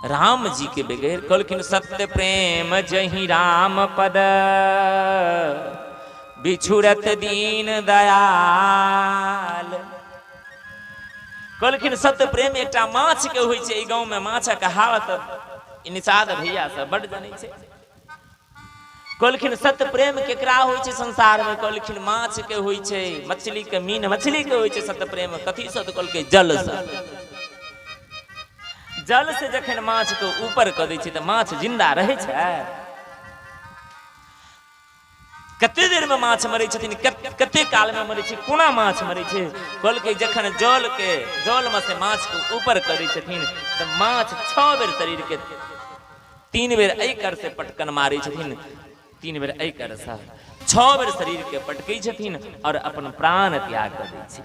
[SPEAKER 1] राम जी के बगैर, कहलखिन सत्य प्रेम जहि राम पद बिछुड़त दीन दयाल। कहलखिन सत्य प्रेम एकटा माछ के होइ छै। गांव में माछक कहावत निषाद भैया सब बड़ जनै छै। कहलखिन सत्य प्रेम केकरा होइ छै संसार में? कहलखिन माछ के होइ छै, मछली के, मीन मछली के होइ छै सत्य प्रेम। कथी से? तो कहलकै जल से। जल से जखन माछ के ऊपर क दै छै त माछ जिंदा रहै छै। कते देर में माछ मरे छथिन, कते काल में मरे छै, कोना माछ मरे छै? कहलकै जखन जल में से माछ के ऊपर क दै छथिन त माछ 6 बेर शरीर के 3 बेर एकर से पटकन मारे छथिन, 3 बेर एकर से 6 बेर शरीर के पटकै छथिन और अपन प्राण त्याग कर दै छै।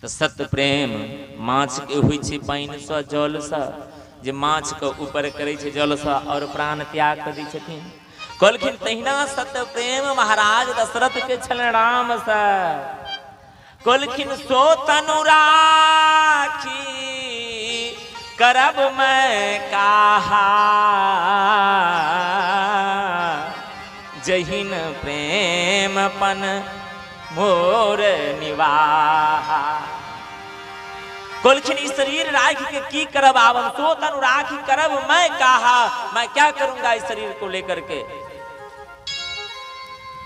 [SPEAKER 1] तो सत्य प्रेम माछ के होइ छै पानि से, जल से, जे माछ के ऊपर करे छै जल से और प्राण त्याग कर दै छथिन। कहलखिन तहिना सत्य प्रेम महाराज दशरथ के छल राम से। कहलखिन सो तनु राखी करब मैं काहा जहिन प्रेमपन मोर निवाहा। कहलखिन इस शरीर राखी के की करब आवम? तो तनु राखी करब मैं काहा, मैं क्या करूंगा इस शरीर को लेकर के?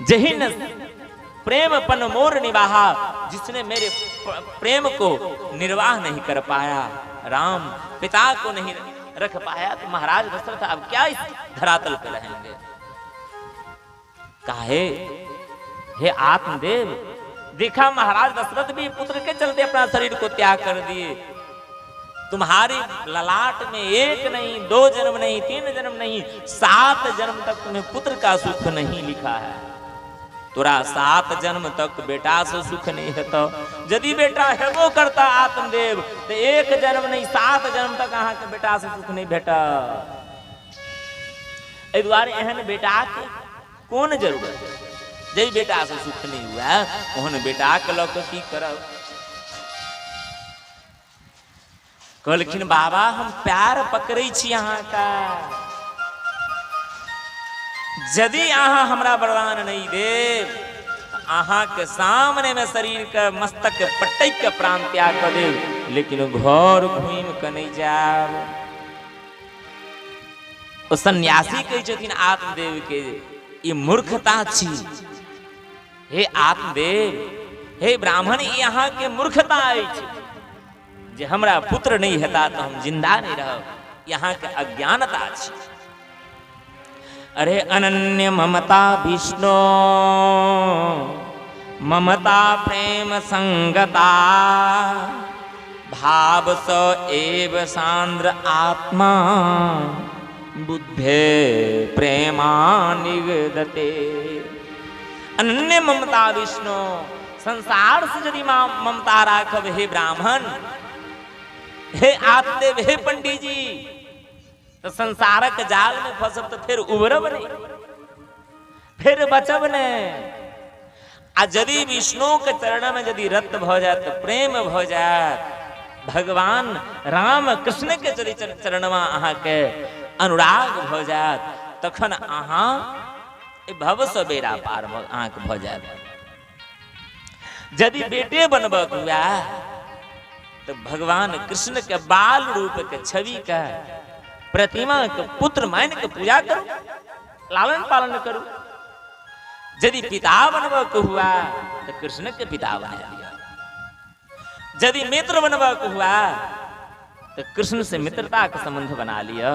[SPEAKER 1] जहिन प्रेमपन मोर निवाहा, जिसने मेरे प्रेम को निर्वाह नहीं कर पाया, राम पिता को नहीं रख पाया, तो महाराज दशरथ अब क्या इस धरातल पे रहेंगे? काहे? हे आत्मदेव, देखा महाराज दशरथ भी पुत्र के चलते अपना शरीर को त्याग कर दिए। तुम्हारी ललाट में 1 नहीं, 2 जन्म नहीं, 3 जन्म नहीं, 7 जन्म तक तुम्हें पुत्र का सुख नहीं लिखा है। तोरा 7 जन्म तक बेटा से सुख नहीं है। तो यदि बेटा हेबो करता आत्मदेव तो 1 जन्म नहीं 7 जन्म तक अहाँ के बेटा से सुख नहीं भेटा। एहि दुआरे एहन बेटा के कौन जरूरत है? जै बेटा से सुख नहीं हुआ ओहन बेटा के लऽ कऽ की करब? कहलखिन बाबा हम प्यार पकड़ै छी अहाँ का, यदि अहाँ हमरा वरदान नहीं देव अहाँ के सामने में शरीर के मस्तक पटक के प्राण त्याग कर देव, लेकिन घर घूम के नहीं जाब। ओ सन्यासी कहै छथिन आत्मदेव के ई मूर्खता छी। हे आत्मदेव, हे ब्राह्मण, ई अहाँ के मूर्खता अछि जे हमरा पुत्र नहीं हेता तो हम जिंदा नहीं रहब। यहाँ के अज्ञानता छी। अरे अनन्य ममता विष्णु ममता प्रेम संगता भाव स एव सांद्र आत्मा बुद्धे प्रेमा निगदते। अनन्य ममता विष्णु, संसार से यदि ममता राखब हे ब्राह्मण, हे आत्मदेव, हे पंडित जी, तो संसारक जाल में फंसब तो फिर उबरब नहीं, फिर बचब नहीं। आ यदि विष्णु के चरण में यदि रत भ जाए तो प्रेम भ जाए, भगवान राम कृष्ण के चरण में अहाँ के अनुराग भ जाए, तखन अहाँ भव से बेड़ा पार अहाँ के भ जाए। यदि बेटे बनबक हुआ तो भगवान कृष्ण के बाल रूप के छवि का प्रतिमा के पुत्र मान के पूजा करो, लालन पालन करो। यदि पिता बनबक हुआ तो कृष्ण के पिता बना लिया, यदि मित्र बनबक हुआ तो कृष्ण से मित्रता का संबंध बना लिया।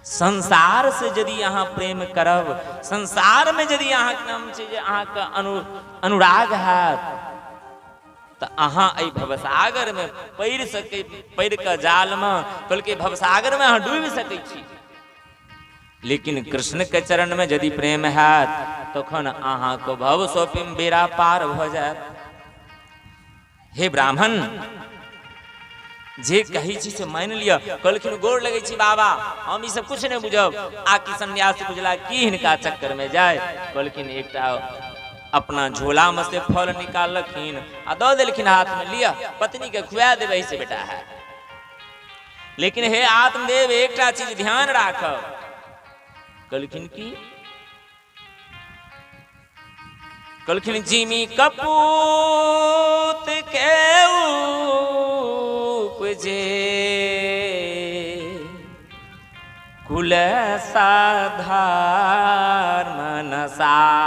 [SPEAKER 1] संसार से यदि यहाँ प्रेम करब, संसार में यदि यहाँ के नाम से यहाँ का अनुराग है, तो अहाँ अई भवसागर में पैर सके, पैर का जाल में कल के भवसागर में अहाँ डूब सकै छी। लेकिन कृष्ण के चरण में यदि प्रेम हैत तखन अहाँ को भव सोपिम बेरा पार भ जायत। हे ब्राह्मण, जे कही छी से मान लिया। कहलखिन गोर लगे छी बाबा, हम ई सब कुछ नहीं बुझब। आकि सन्यासी बुझला की हिनका चक्कर में जाए। कहलखिन एकटा अपना झोला में से फल निकालखिन आ दो देलखिन हाथ में, लिया पत्नी के खुआ देवे से बेटा है। लेकिन हे आत्मदेव एकटा चीज ध्यान राखब। कहलखिन की? कहलखिन जिमी कपूत के उपजे कुल साधार मनसाई।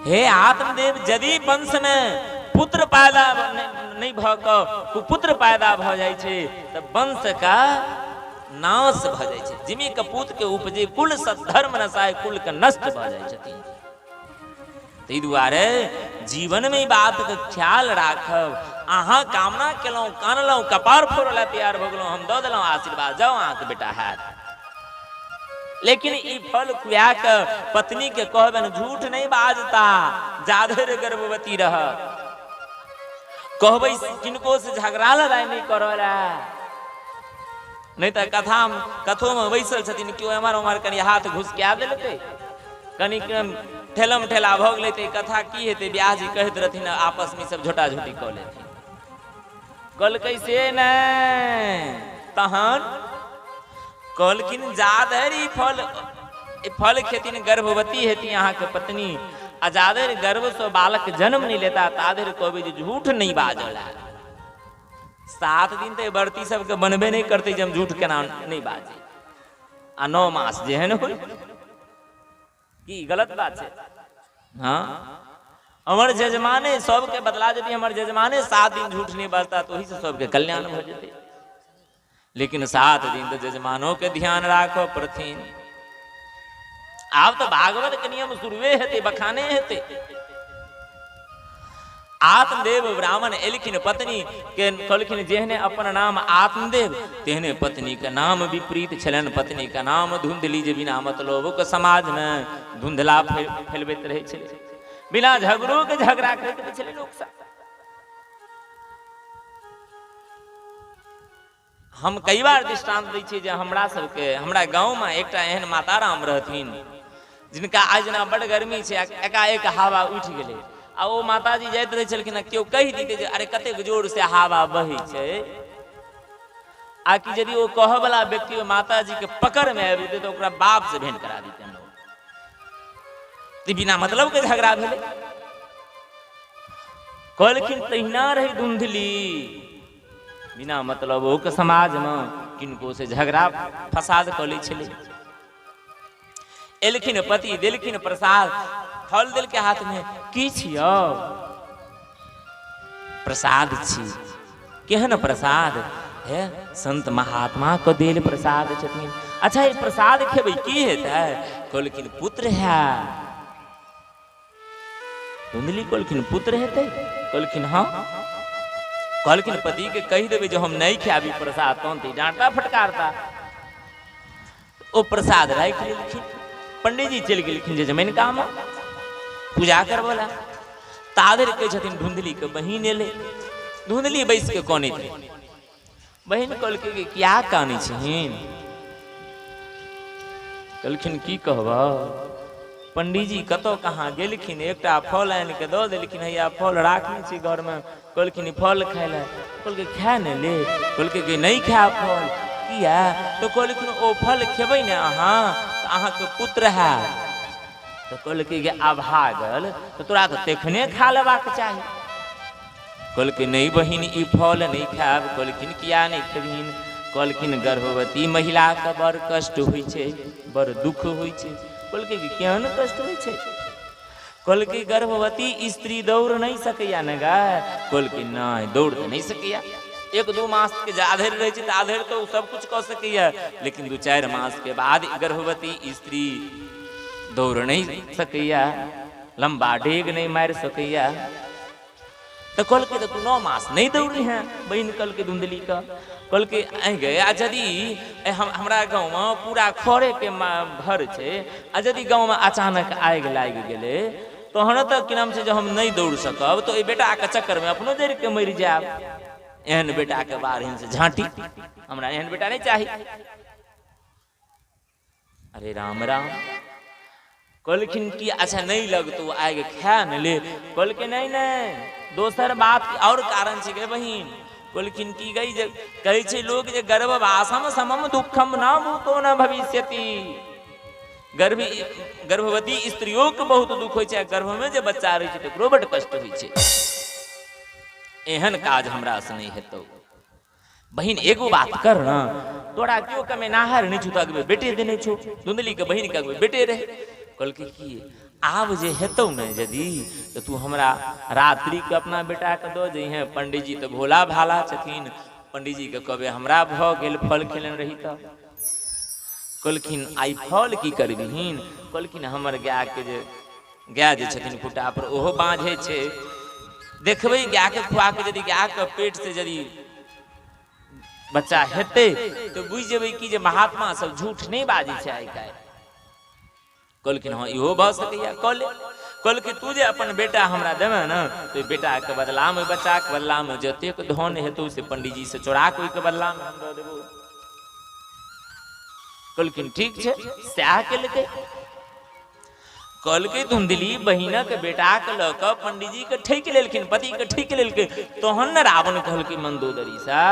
[SPEAKER 1] हे आत्मदेव, यदि वंश में पुत्र पैदा नहीं भ कुपुत्र पैदा भ जाय छे त वंश का नाश भ जाय छे। जिमी कपूत के उपजे कुल सद्धर्म नसाय, कुल के नष्ट भ जाय छथिन। तै दुआरे जीवन में बात के ख्याल राखब। अहाँ कामना केलौं, कानलौं, कपार फोड़ला तैयार भ गेलौं, हम दऽ देलौं आशीर्वाद, जाओ अहाँ के बेटा हैत। लेकिन ई फल खुआ के पत्नी के कहबन झूठ नहीं बाजता, जाधर गर्भवती रहत। कहबै किनको से झगड़ा लड़ाई नहीं करला, नहीं तो कथो में बैसल छथिन, क्यों एमर उमर कनी हाथ घुसका देलकै, कनी ठेलम ठेला भ गेलै। कथा की हेतै, ब्याह जी कहैत रहथिन आपस में सब झोटा झोटी कऽ लेथिन। कहलकै से नहीं, तहन कहलखिन जाधरी फल खेतिन गर्भवती हेती अहाँ के पत्नी, आ जाधर गर्भ से बालक जन्म नहीं लेता ताधर कहबै जे झूठ नहीं बाजल है। 7 दिन तो बर्ती सबके बनबे नहीं करते जब झूठ केना नहीं बाजे। आ 9 मास जेहन हो की गलत बात है। हाँ, हमर जजमाने सबके बदला यदि हमर जजमाने 7 दिन झूठ नहीं बाजता तो ही से सबके कल्याण हो जते। लेकिन 7 दिन तो जजमानों के ध्यान राखो पड़थिन। आब तो भागवत के नियम शुरुए हेते, बखाने हेते। आत्मदेव ब्राह्मण एलखिन पत्नी के कहलखिन जेहने अपन नाम आत्मदेव तेहने पत्नी के नाम विपरीत छलन। पत्नी का नाम धुंधली, जे बिना मतलब के समाज में धुंधला फैलबैत रहे छले, बिना झगड़ो के झगड़ा करैत रहे छले लोक सब। हम कई बार दृष्टांत दै छी जे हमरा गांव में एकटा एहन माताराम रहथिन जिनका आज जेना बड़ गर्मी छै, एकाएक हवा उठि गेलै आ ओ माताजी जाइत रहे छलखिन, केओ कहि दिते जे अरे कतेक जोर से हवा बहै छै, आ कि यदि ओ कहऽ वाला व्यक्ति माताजी के पकड़ में आबि जेतै तो ओकरा बाप से भेंट करा देतै। बिना मतलब के झगड़ा भेलै। कहलखिन तहिना रही धुंधली, बिना मतलब के समाज में किनको से झगड़ा फसाद कऽ लै छलै। एलखिन पति, देलखिन प्रसाद, फल देल के हाथ में, की छियौ? प्रसाद छी। केहन प्रसाद? है संत महात्मा को देल प्रसाद छथिन। अच्छा ये प्रसाद खेबै की हेतै? कहलखिन पुत्र है। धुंधली कहलखिन पुत्र हेतै? कहलखिन हाँ। कहलखिन पति के कहि देबै जो हम नहीं खाबी प्रसाद, तहन तो डांटा फटकारता। ओ प्रसाद राखि लेलखिन। पंडित जी चलि गेलखिन जे जमीन काम पूजा करबोला। ताधर के छथिन धुंधली के बहिन एले। धुंधली बैस के कानैत रही। बहिन कहलकै कि क्या कानै छहिन? कहलखिन की कहबा? पंडित जी कतौ कहाँ गेलखिन, एकटा फल आनि के दऽ देलखिन, हैया फल राखने छी घर में। कहलखिन फल खाय ले। कहलकै खाय ने ले। कहलकै कि नहीं खाय फल। किया? तो कहलखिन ओ फल खेबै ने अहाँ तऽ अहाँके पुत्र हैत। तो कहलकै कि अभागल, तो तोरा तो तखने खा लेबाक चाही। कहलकै नहीं बहिन ई फल नहीं खायब। कहलखिन किया नहीं खेबहिन? कहलखिन गर्भवती महिला के बड़ कष्ट होइ छै, बड़ दुख होइ छै। कहलकै कि केहन कष्ट होइ छै? कहलकै गर्भवती स्त्री दौड़ नहीं सकैया ने गाय। कहलकै नहीं दौड़ तो नहीं सकैया। 1-2 मास के जाधर रहे छै, ताधर तो सब कुछ कऽ सकैया, लेकिन 2-4 मास के बाद गर्भवती स्त्री दौड़ नहीं सकैया। लंबा डेग नहीं मार सकैया। तो कल के तो तू 9 मास नहीं दौड़ी है बहन, कल के धुंधली का कल के आई गए। आ यदि हमरा गाँव में पूरा खड़े के भर छे, आ यदि गाँव में अचानक आग लाग गए तो हम तक कि नाम से जब हम नहीं दौड़ सकब तो बेटा के चक्कर में अपनो जड़ के मर जाब। एहन बेटा के बार से झांटी, हमरा एहन बेटा नहीं चाहिए। अरे राम राम, कहलखिन कि अच्छा नहीं लगतो आगे खा न ले। कहल के नहीं नहीं दोसर बात और कारण छे गे बहिन। कहलखिन की गई जे कहै छै लोग जे गर्भवासम समम दुखम न भूतो न भविष्यति। गर्भवती स्त्रियों के बहुत दुख होय छै, गर्भ में जे बच्चा रहे छै तकरो बड कष्ट होय छै। एहन काज हमरा से नहीं हेतौ। बहिन एगो बात कर ना, तोरा क्यों कमे नाहर नहीं छूता बेटे देने छो, धुंधली के बहिन के बेटे रहे। कल के की आब जे हेतौ न यदि तो तू हमरा रात्रि के अपना बेटा के दो जइहे। पंडित जी तो भोला भाला छथिन, पंडित जी के कहबे हमरा भ गेल फल खेलन रही त। कहलखिन आई फल की करबिहीन। कहलखिन हमर गाय के जे छथिन खुटा पर ओहो बाँझे छै, देखबै गाय के खुआ के यदि गाय के पेट से यदि बच्चा हेते तो बुझ जेबै कि जे महात्मा सब झूठ नहीं बाजी छै आइ काल्हि। कहलखिन हाँ इहो भ सकैया कल। कहल कि तू जे अपन बेटा हमरा देवे न तो बेटा के बदला में बच्चा के बदला में जतेक धन हेतौ से पंडित जी से चोरा के के बदला में हम दे देबो। कहलखिन ठीक छै सएह केलकै। कहलकै धुंधली बहिना के बेटा के लऽ कऽ पंडित जी के ठैक लेलखिन, पति के ठैक लेलकै। तोहन न रावण कहलकै मंदोदरी सा,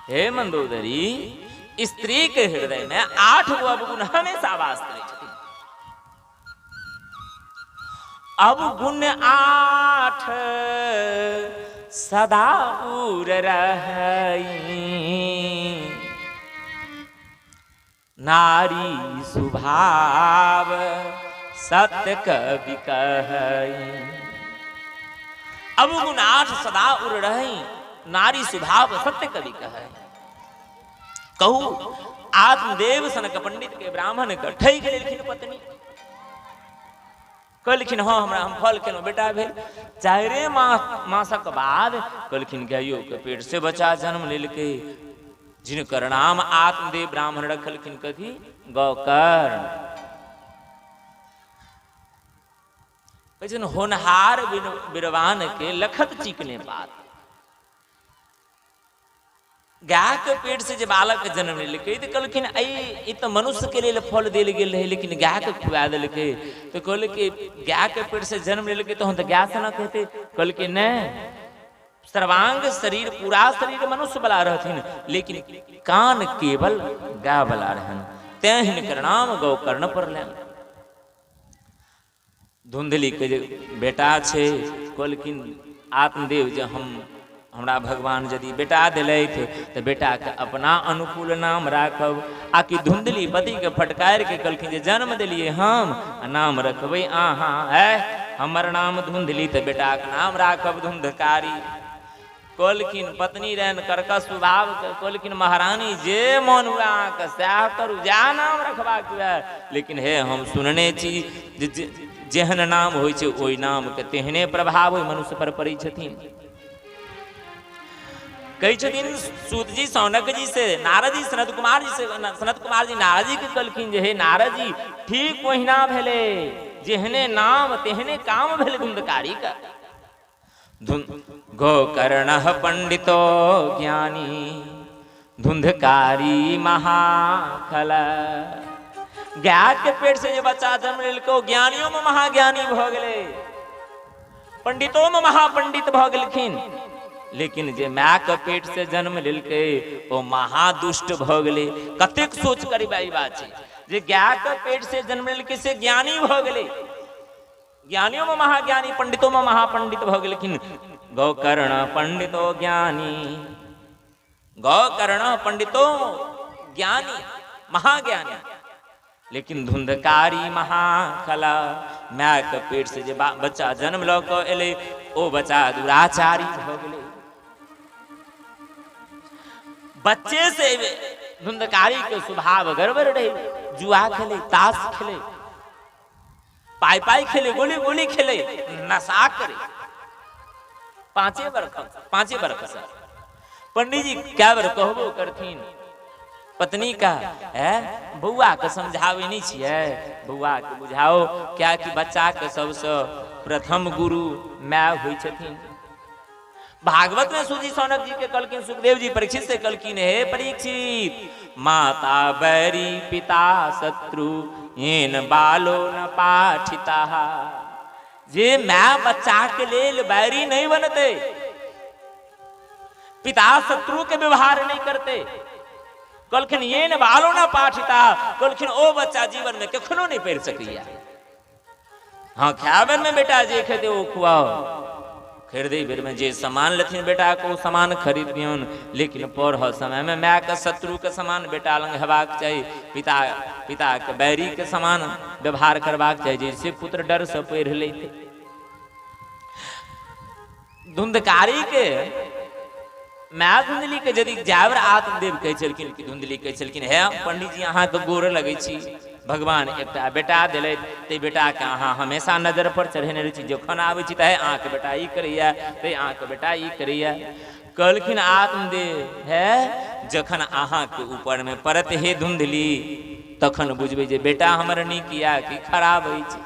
[SPEAKER 1] हे मंदोदरी स्त्री के हृदय में 8 गो अवगुण हमेशा वास करै छथिन। अवगुण 8 सदा उर रहई, नारी स्वभाव सत्य कवि कहई। अवगुण 8 सदा उर रहई, नारी स्वभाव सत्य कवि कहई। कहू आत्मदेव सनक पंडित के ब्राह्मण के ठैक लेलखिन पत्नी। कहलखिन हाँ हमरा हम फल केलहुँ बेटा भेल। 4 मासक बाद कहलखिन गाइयो के पेट से बच्चा जन्म लेलकै, जिनकर नाम आत्मदेव ब्राह्मण रखलखिन कथी गौकर्ण। कहै होनहार बिरवान के लखत चिकने बात। गाय के पेट से जब बालक के जन्म लेलकै तो कहलखिन ई तो मनुष्य के लिए फल देल गेल रहे लेकिन गाय के खुआ देलकै। तो कहलकै गाय के पेट से जन्म लेलकै तो हम तो गाय से ना कहते। कहलकै नहीं, सर्वांग शरीर पूरा शरीर मनुष्य वाला रहथिन लेकिन कान केवल गाय वाला रहन, तैं हिनकर नाम गौकर्ण पड़लनि। धुंधली के जे बेटा छै कहलखिन आत्मदेव जे हमरा भगवान यदि बेटा दिलथि तो बेटा के अपना अनुकूल नाम राखब। आकि धुंधली पति के फटकार के कहलखिन जे जन्म दिलिए हम नाम रखबै अहाँ। है हमर नाम धुंधली तो बेटा के नाम राखब धुंधकारी। कहलखिन पत्नी रहन कर्कश स्वभाव के, कहलखिन महारानी जे मन हुआ अहाँके सएह करू, जा नाम रखबाक हुए। लेकिन हे हम सुनने छी जेहन नाम होइ छै ओहि नाम के तेहने प्रभाव ओहि मनुष्य पर पड़ै छथिन। कई छथिन सूत जी सौनक जी से, नारद जी सनत कुमार जी से, सनत कुमार जी नारद जी के कहलखिन जे हे नारद जी ठीक ओहिना भेले, जेहने नाम तेहने काम भेले धुंधकारी का। गोकर्ण पंडितो ज्ञानी धुंधकारी महाखल। गाय के पेट से जे बच्चा जन्म लेलको ज्ञानियों में महाज्ञानी भ गेले, पंडितों में महापंडित भ गेलखिन। लेकिन जे माय के पेट से जन्म लेलकै ओ महादुष्ट भ गेलै। कतेक सोच करी बात छै जे गाय के पेट से जन्म लेलकै से ज्ञानी भ गेलै, ज्ञानियों में महाज्ञानी पंडितों में महापंडित भ गेलखिन। गौकर्ण पंडितो ज्ञानी, गौकर्ण पंडितों ज्ञानी महाज्ञानी, लेकिन धुंधकारी महाखला। माय के पेट से जे बच्चा जन्म ल के एले ओ बच्चा दुराचारी भ गेलै। बच्चे से धुंधकारी के स्वभाव गड़बड़ रहे, जुआ खेले, ताश खेले, पाई पाई खेले, गोली गोली खेले, नशा करे। 5 बरख से पंडित जी क्या बार कहबो करथिन पत्नी का है बउआ के समझावे नहीं छिए, बउआ के बुझाओ क्या कि बच्चा के सबसे प्रथम गुरु माय होई छथिन। भागवत में सूजी सौनक जी के कलकिन, सुखदेव जी परीक्षित से कलकिन, हे परीक्षित माता बैरी पिता शत्रु येन बालो न पाठिता। जे माय बच्चा के लेल बैरी नहीं बनते, पिता शत्रु के व्यवहार नहीं करते। कलखिन ये न बालो ना पाठिता, कलखिन ओ बच्चा जीवन में कखनो नहीं पढ़ सकिया। हाँ खावन में बेटा जे खेते वो खुआओ, खरीदे बेर में जे सामान लेथिन बेटा को सामान खरीद दियौन, लेकिन पढ़ समय में माय के शत्रु के समान बेटा लंग हेबाक चाहिए, पिता के बैरी के समान व्यवहार करबाक चाहिए, जैसे पुत्र डर से पढ़ लेते। धुंधकारी के माय धुंधली के यदि जावर आत्मदेव कहे छलखिन कि धुंधली कहे छलखिन, हे पंडित जी अहाँ के गोर लगे छी, भगवान एकटा बेटा दिले, ते बेटा के अहाँ हमेशा नजर पर चढ़ेने रही छी, जखन आबै छी तहे अहाँ के बेटा ई करैया, ते अहाँ के बेटा ई करैया। कहलखिन आत्मदेव है जखन अहाँ के ऊपर में परत हे धुंधली, तखन बुझबै जे बेटा हमर नीक या कि खराब होइ छै।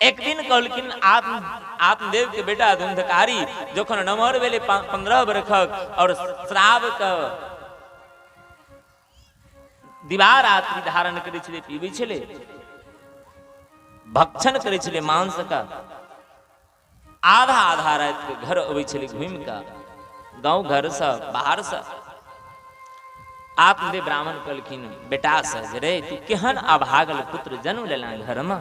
[SPEAKER 1] एक दिन कहलखिन आत्मदेव के बेटा धुंधकारी जखन नमहर भेले 15 वर्षक और श्राव के दिवारात्रि धारण करे छले, पीबे छले, भक्षण करे छले मांस का, आधा रात के घर अबै छले घूम का, गांव घर से बाहर से। आत्मदेव ब्राह्मण कहलखिन बेटा से रे तू केहन अभागल पुत्र जन्म लेला घर में,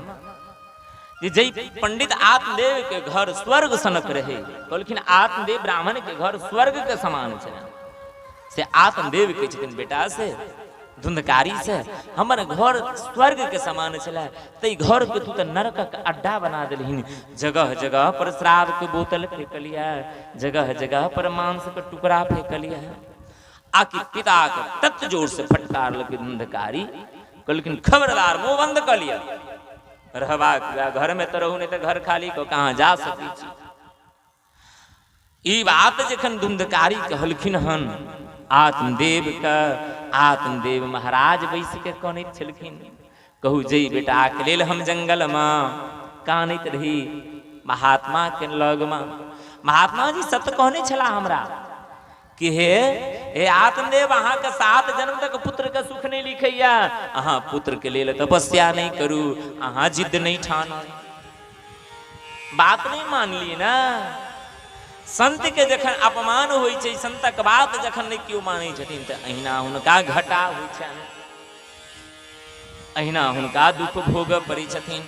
[SPEAKER 1] जय पंडित आत्मदेव के घर स्वर्ग सनक रहे। कहलखिन आत्मदेव ब्राह्मण के घर स्वर्ग के समान छे, से आत्मदेव के छथिन बेटा से धुंधकारी से हमर घर स्वर्ग के समान छला, ते घर के तू तो नरक का अड्डा बना देलहिन। जगह जगह पर श्राव के बोतल फेंकलिया, जगह जगह पर मांस के टुकड़ा फेंकलिया। आकि पिता के तत जोर से फटकार लगे धुंधकारी, कहलखिन खबरदार मुंह बंद कर लिया, रहबा घर में तो रहू नहीं तो घर खाली को कहाँ जा सकी छी। ई बात जखन धुंधकारी कहलखिन हन आत्मदेव का, आत्मदेव महाराज बैस के कहैत छलखिन, कहू जई बेटा के लेल हम जंगल में कानैत रही महात्मा के लग में। महात्मा जी सत्य कहने छला हमरा कि हे आत्मदेव अहाँ के 7 जन्म तक पुत्र के सुख नहीं लिखैया, अहाँ पुत्र के लेल तपस्या नहीं करू, अहाँ जिद नहीं ठानू, बात नहीं मान ली ना। संत के जखन अपमान होइ छै, संतक बात जखन नहीं केओ मानै छथिन तऽ अहिना हुनका घाटा होइ छनि, अहिना हुनका दुख भोगऽ पड़ै छथिन।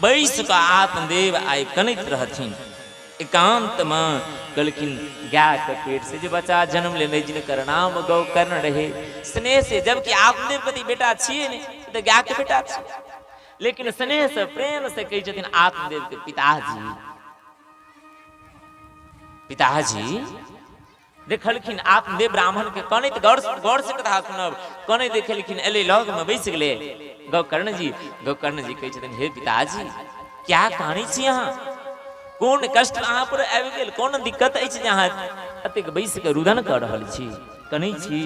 [SPEAKER 1] बैस कऽ आत्मदेव आइ कनैत रहथिन एकांत में। कहलखिन गाय के पेट से जो बच्चा जन्म लेने जिनकर नाम गौकर्ण रहे, स्नेह से, जबकि आत्मदेव पति बेटा छिए नहीं तो गाय के बेटा छिए, लेकिन स्नेह से प्रेम से कही छथिन आत्मदेव के पिताजी। पिताजी देखलखिन आत्मदेव ब्राह्मण के कनैत, गौर से कथा सुनब, कनैत देखलखिन एले लग में बैस गेले गौकर्ण जी। गौकर्ण जी कहे छथिन हे पिताजी क्या कानै छी अहाँ, कोन कष्ट अहाँ पर आबि गेल, कोन दिक्कत अछि जे अहाँ अतेक बैस के रुदन कर रहल छी, कनै छी।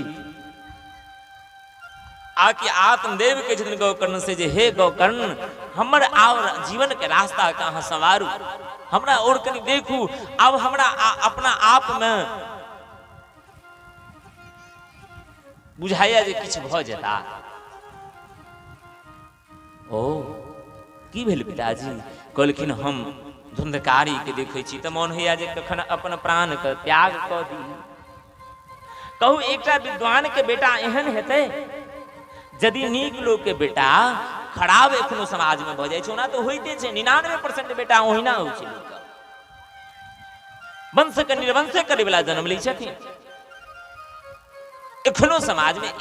[SPEAKER 1] आकि आत्मदेव के छथिन गौकर्ण से जे हे गौकर्ण हमर और जीवन के रास्ता के अहाँ संवारू, हमरा और कनी देखू, अब हमरा अपना आप में बुझाइया जे किछ भ जेता। ओ की भेल पिताजी? कहलखिन हम धुंधकारी के देखे छी तऽ मन होइया जे कखन अपन प्राण के त्याग कऽ दी। कहू एकटा विद्वान के बेटा एहन हेतै, यदि नीक लोग के बेटा खराब एखनो समाज में भऽ जाइ छै, ओना तऽ होइते छै, 99% बेटा ओहिना होइ छै, वंश के निर्वंश करे वाला जन्म लै छथिन। एखनो समाज में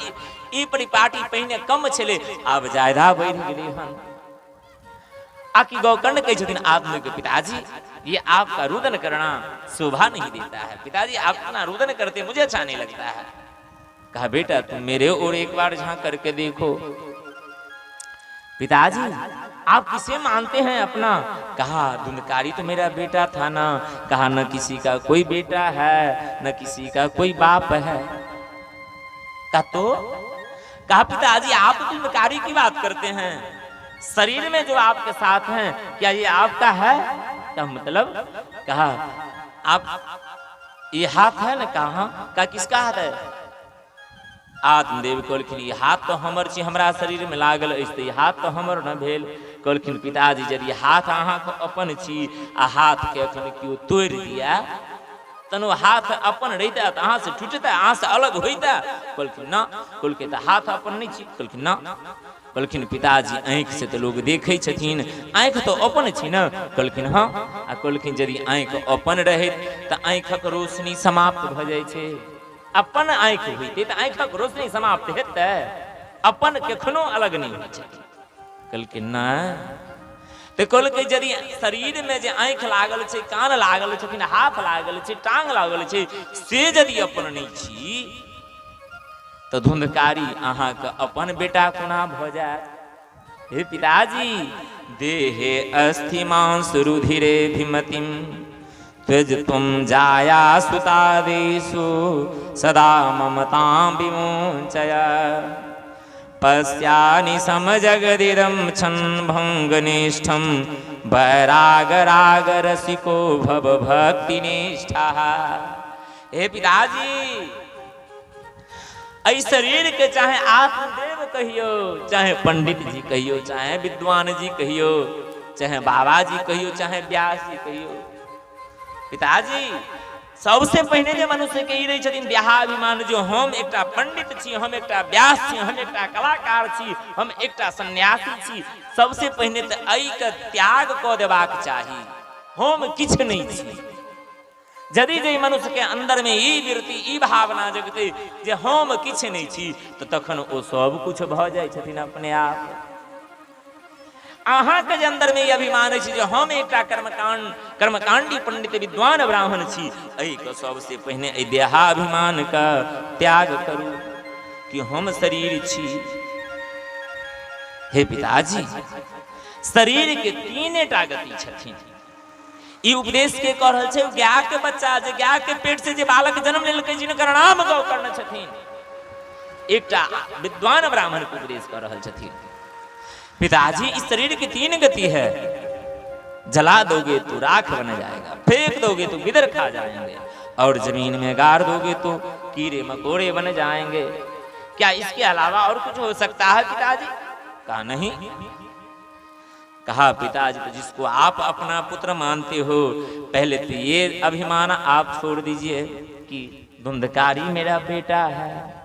[SPEAKER 1] ई परिपाटी पहिने कम छले, आब ज्यादा बढ़ि गेलै हन। आकि गौकर्ण कहे छथिन आत्मदेव के पिताजी ये आपका रुदन करना शोभा नहीं देता है, पिताजी आप अपना रुदन करते मुझे अच्छा नहीं लगता है। कहा बेटा तुम मेरे और एक बार झांक करके देखो। पिताजी आप किसे मानते हैं अपना? कहा धुंधकारी तो मेरा बेटा था ना। कहा न किसी का कोई बेटा है न किसी का कोई बाप है। कहा तो? कहा पिताजी आप तो धुंधकारी की बात करते हैं, शरीर में जो आपके साथ हैं क्या ये आपका है? क्या मतलब? कहा आप ये हाथ है ना? कहा किसका हाथ है? आत्मदेव कहलखिन हाथ तो हमर छी, हमरा शरीर में लागल अछि, हाथ तो हमर न भेल। कहलखिन पिताजी यदि हाथ अहाँके अपन छी आ हाथ के अखन केओ तोड़ि दिया तनो हाथ अपन रहिता तऽ अहाँ से टूटता, अहाँ से अलग होइता? कहलखिन ना। कहलखिन हाथ अपन नहीं छी? कहलखिन ना। कहलखिन पिताजी आँखि से तो लोग देखे छथिन, आँखि तो अपन छी न? कहलखिन हाँ। आ कहलखिन यदि आँखि अपन रहे तऽ आँखिक रोशनी समाप्त भ जाइ छै। अपन आँखि होइते तऽ आँखिक रोशनी समाप्त हेतै, अपन कखनो अलग नहीं होइ छै। कहलखिन ना। तो कहलकै यदि शरीर में जे आँखि लागल छै, कान लागल छथिन, हाथ लागल छै, टांग लागल छै, से यदि अपन नहीं छी तो धुंधकारी अहाँके अपन बेटा कोना भ जायत? हे पिताजी देहे अस्थि मांस रुधिरे भिमतिम त्वज तुम जाया सुतादेशु सदा ममतां विमोचय पश्यानि समजगदिरं छन्भंगनिष्ठं वैराग राग रसिको भव भक्ति निष्ठा। हे पिताजी ऐ शरीर के चाहे आत्मदेव कहियो, चाहे पंडित जी कहियो, चाहे विद्वान जी कहियो, चाहे बाबा जी कहियो, चाहे व्यास जी कहियो, पिताजी सबसे पहले जे मनुष्य के ई रही छथिन देहाभिमान, जो हम एकटा पंडित छी, हम एकटा व्यास छी, हम एकटा कलाकार छी, हम एकटा सन्यासी छी। सबसे पहले तो एहि के त्याग क देबाक चाही। हम किछ नहीं छी। यदि जे मनुष्य के अंदर में ई वृत्ति, ई भावना जगते जे हम किछ नहीं छी, तो तखन ओ सब कुछ भ जाइ छथिन अपने आप। अहाँ के अंदर में ये अभिमान है जो हम एक कर्मकांडी पंडित विद्वान ब्राह्मण छी, एहि के सबसे पहले एहि देहाभिमान का त्याग करू कि हम शरीर छी। हे पिताजी शरीर के तीने टा गति छथिन। ई उपदेश के कह रहल छै गाय के बच्चा, जे गाय के पेट से जे बालक जन्म लेलकै, जिनकर नाम गौ कर्ण छथिन, एकटा विद्वान ब्राह्मण के उपदेश कर रहल छथिन। पिताजी इस शरीर की तीन गति है, जला दोगे तो राख बन जाएगा, फेंक दोगे तो गिदर खा जाएंगे, और जमीन में गाड़ दोगे तो कीड़े मकोड़े बन जाएंगे। क्या इसके अलावा और कुछ हो सकता है पिताजी? कहा नहीं। कहा पिताजी तो जिसको आप अपना पुत्र मानते हो, पहले तो ये अभिमान आप छोड़ दीजिए कि धुंधकारी मेरा बेटा है।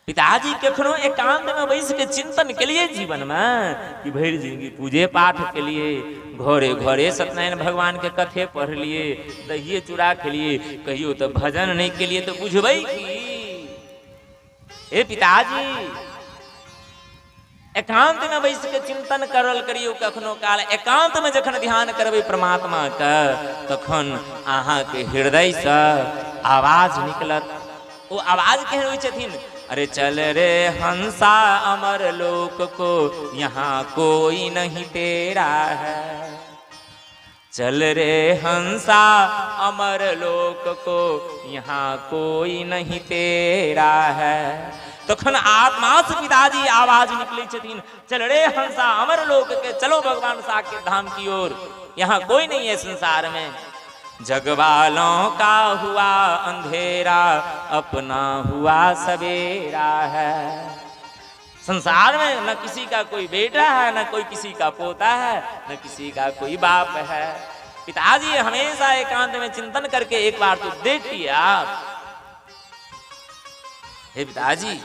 [SPEAKER 1] पिताजी कखनो एकांत में बैस के चिंतन के लिए जीवन में कि भर जिंदगी पूजे पाठ के लिए, घरे घरे सत्यनारायण भगवान के कथे पढ़ लिए, दहिए चूड़ा के लिए, कहियो तो भजन नहीं के लिए, तो बुझबै की? हे पिताजी एकांत में बैस के चिंतन करल करियो। कखनो काल एकांत में जखन ध्यान करबै परमात्मा का, तखन अहाँ के हृदय से आवाज निकलत। वो आवाज केहन होइ छथिन? अरे चल रे हंसा अमर लोक को, यहाँ कोई नहीं तेरा है। चल रे हंसा अमर लोक को, यहाँ कोई नहीं तेरा है। तखन आत्मा से पिताजी आवाज निकली छथिन, चल रे हंसा अमर लोक के, चलो भगवान साकेत धाम की ओर, यहाँ कोई नहीं है संसार में। जग वालों का हुआ अंधेरा, अपना हुआ सवेरा है। संसार में न किसी का कोई बेटा है, न कोई किसी का पोता है, न किसी का कोई बाप है। पिताजी हमेशा एकांत में चिंतन करके एक बार तो देखिए आप। हे पिताजी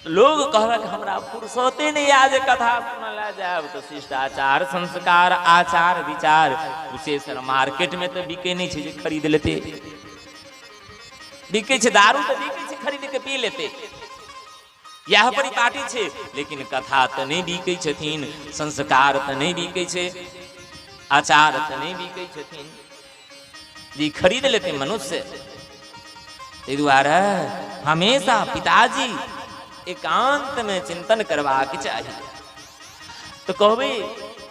[SPEAKER 1] लोग कहलक हमरा फुर्सते नहीं आज कथा सुनला जाब, तो शिष्टाचार संस्कार आचार विचार विशेष मार्केट में तो बिके नहीं छे, खरीद लेते। बिके छे दारू तो बिके छे, खरीद के पी लेते। यह परिपाटी छे, लेकिन कथा तो नहीं बिके छथिन, संस्कार तो नहीं बिके छे, आचार तो नहीं बिके छथिन, जी खरीद लेते मनुष्य। ते द्वारा हमेशा पिताजी एकांत में चिंतन करवाक चाहिए। तो कहबे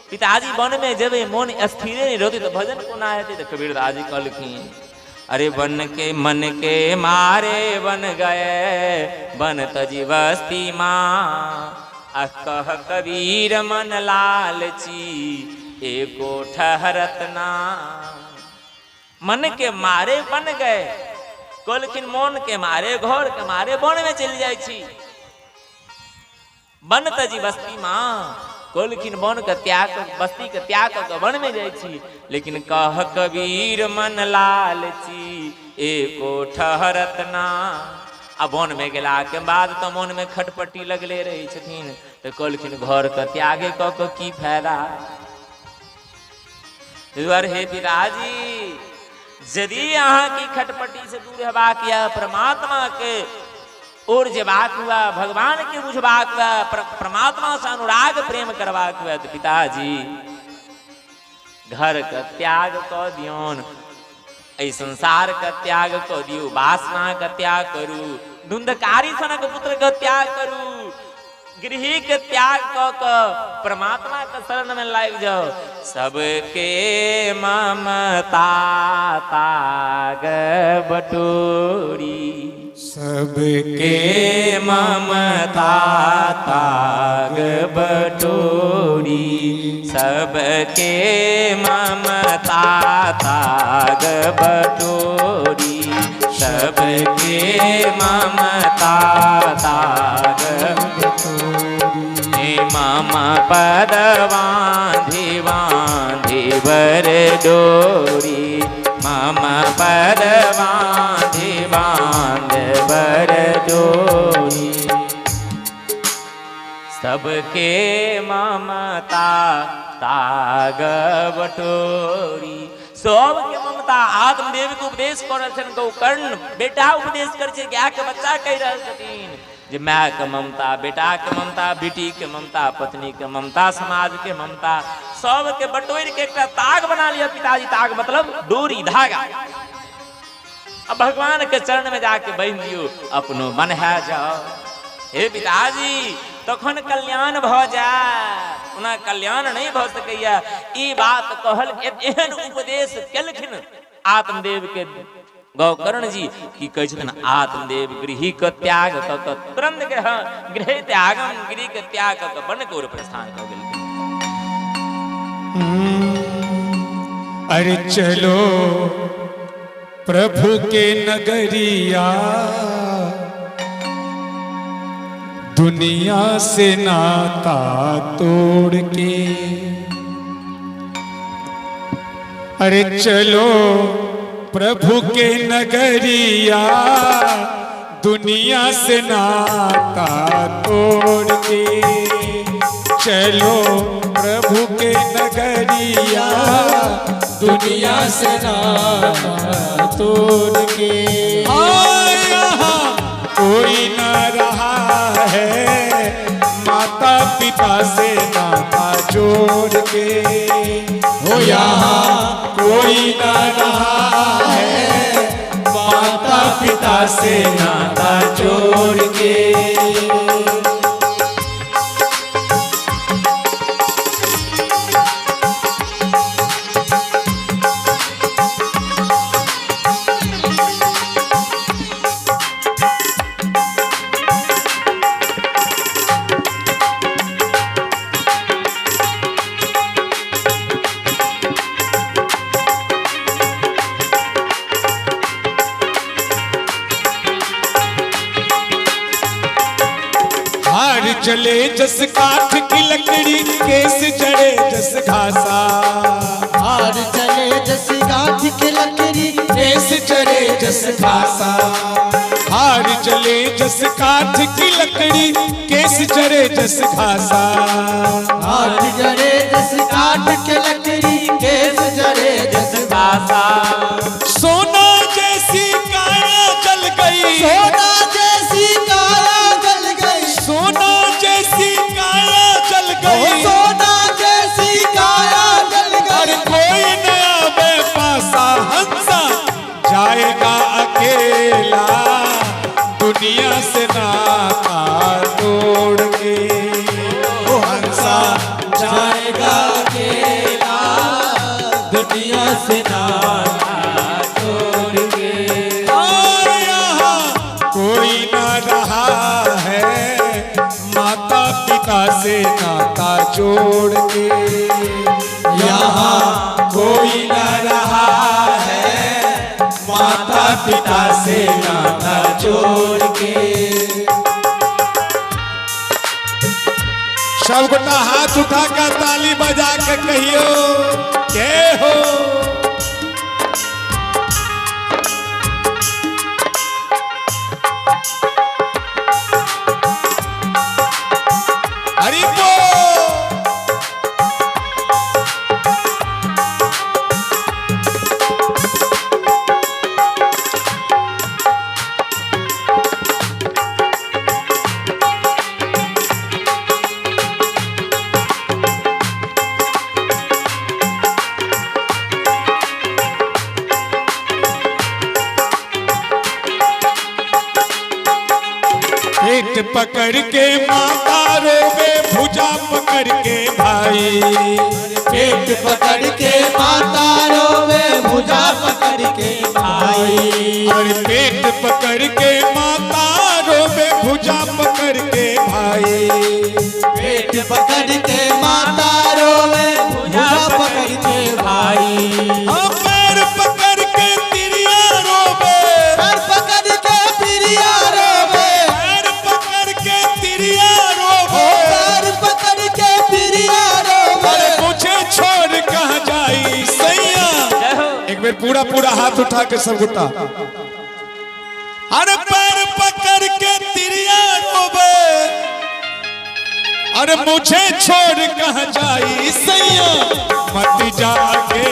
[SPEAKER 1] पिताजी वन में जब मन स्थिर नहीं रहती तो भजन को ना आते। तो कबीरदास जी कहलखिन अरे वन के मन के मारे बन गए बन तजी बस्ती माँ। कह कबीर मन लालची एको ठहरत ना। मन के मारे बन गए कहलखिन मन के मारे घर के मारे वन में चल जाय छी। बन तजी बस्ती माँ कहलखिन वन के त्याग बस्ती के त्याग के वन में जाय छी। लेकिन कह कबीर मन लालची एको ठहरत ना। अब वन में गेला के बाद तो मन में खटपटी लगले रही छथिन। तो कहलखिन घर के त्यागे क के की फायदा। हे पिताजी यदि अहाँ की खटपटी से दूर हेबाक या परमात्मा के और जेबाक हुआ भगवान के बुझबाक हुआ परमात्मा से अनुराग प्रेम करवाक हुआ तो पिताजी घर का त्याग क दियोन। ऐ संसार का त्याग क दियो वासना का त्याग करू धुंधकारी सनक पुत्र का त्याग करू गृही के त्याग क परमात्मा के शरण में लाग जाओ। सबके ममता ताग बटोरी
[SPEAKER 2] सबके
[SPEAKER 1] ममता ताग बटोरी सबके ममता ताग बटोरी सबके ममता ताग बटोरी। मम पद बांधि बांधि बर डोरी मम पद बांधि बांध बर डोरी। सबके ममता ताग बटोरी। सबके ममता आत्मदेव के उपदेश कर कर्ण बेटा उपदेश कर गाय के बच्चा कह रहे जे माय के ममता बेटा के ममता बेटी के ममता पत्नी के ममता समाज के ममता सबके बटोर के एक ताग बना लिया पिताजी। ताग मतलब डोरी धागा। अब भगवान के चरण में जाके बन दियो अपनो मन है जाओ। हे पिताजी तखन कल्याण भ जाए उना कल्याण नहीं भ सकैया। ई बात कहल एहन उपदेश केलखिन आत्मदेव के गौकर्ण जी की कहै छथिन आत्मदेव गृही के त्याग क के तुरंत गृह त्यागम गृह के त्याग क के वन को प्रस्थान कर गेलखिन।
[SPEAKER 2] अरे चलो प्रभु के नगरिया दुनिया से नाता तोड़ के। अरे चलो प्रभु के नगरिया दुनिया से नाता तोड़ के। चलो प्रभु के नगरिया दुनिया से नाता तोड़ के। यहाँ कोई न रहा है माता पिता से नाता जोड़ के। हो यहाँ कोई न रहा है माता पिता से नाता जोड़ के। चले जस काठ की लकड़ी केस जड़े जस घासा।
[SPEAKER 3] हार चले जस काठ की लकड़ी
[SPEAKER 2] केस जड़े जस घासा। हार चले जस काठ की लकड़ी केस जड़े जस घासा।
[SPEAKER 3] हार जड़े जस काठ की लकड़ी केस जड़े जस घासा।
[SPEAKER 2] सोना जैसी काया जल गई
[SPEAKER 3] सोना जैसी काया जल गई
[SPEAKER 2] सोना जैसी काया जल गई
[SPEAKER 3] सोना जैसी काया जल गई।
[SPEAKER 2] कोई नया बेपासा हंसा जाएगा अकेला दुनिया से नाता
[SPEAKER 3] जाएगा अकेला दुनिया से नाता जोड़ के।
[SPEAKER 2] और यहाँ कोई न रहा है माता पिता से नाता जोड़ के।
[SPEAKER 3] यहाँ कोई न रहा है माता पिता से नाता जोड़ के।
[SPEAKER 2] सब गोटा हाथ उठा कर ताली बजा के कहियो के हो। हरि बोल। पेट पकड़ के माता रोवे भुजा पकड़ के भाई।
[SPEAKER 3] पेट पकड़ के माता रोवे भुजा पकड़ के भाई।
[SPEAKER 2] और पेट पकड़ के माता रोवे भुजा पकड़ के भाई।
[SPEAKER 3] पेट पकड़ के माता रोवे भुजा पकड़ के भाई।
[SPEAKER 2] हाँ, पैर पकड़ के तिरिया रोवे।
[SPEAKER 3] पैर पकड़ के तिरिया रोवे।
[SPEAKER 2] पैर पकड़ के तिरिया रोवे।
[SPEAKER 3] पैर पकड़ के तिरिया रोवे।
[SPEAKER 2] अरे मुझे छोड़ कहाँ जाई सैया। एक बार पूरा पूरा हाथ उठा के सब गुटा। अरे पैर पकड़ के तिरिया रोवे। अरे मुझे छोड़ कहाँ जाई सैया। मत जाके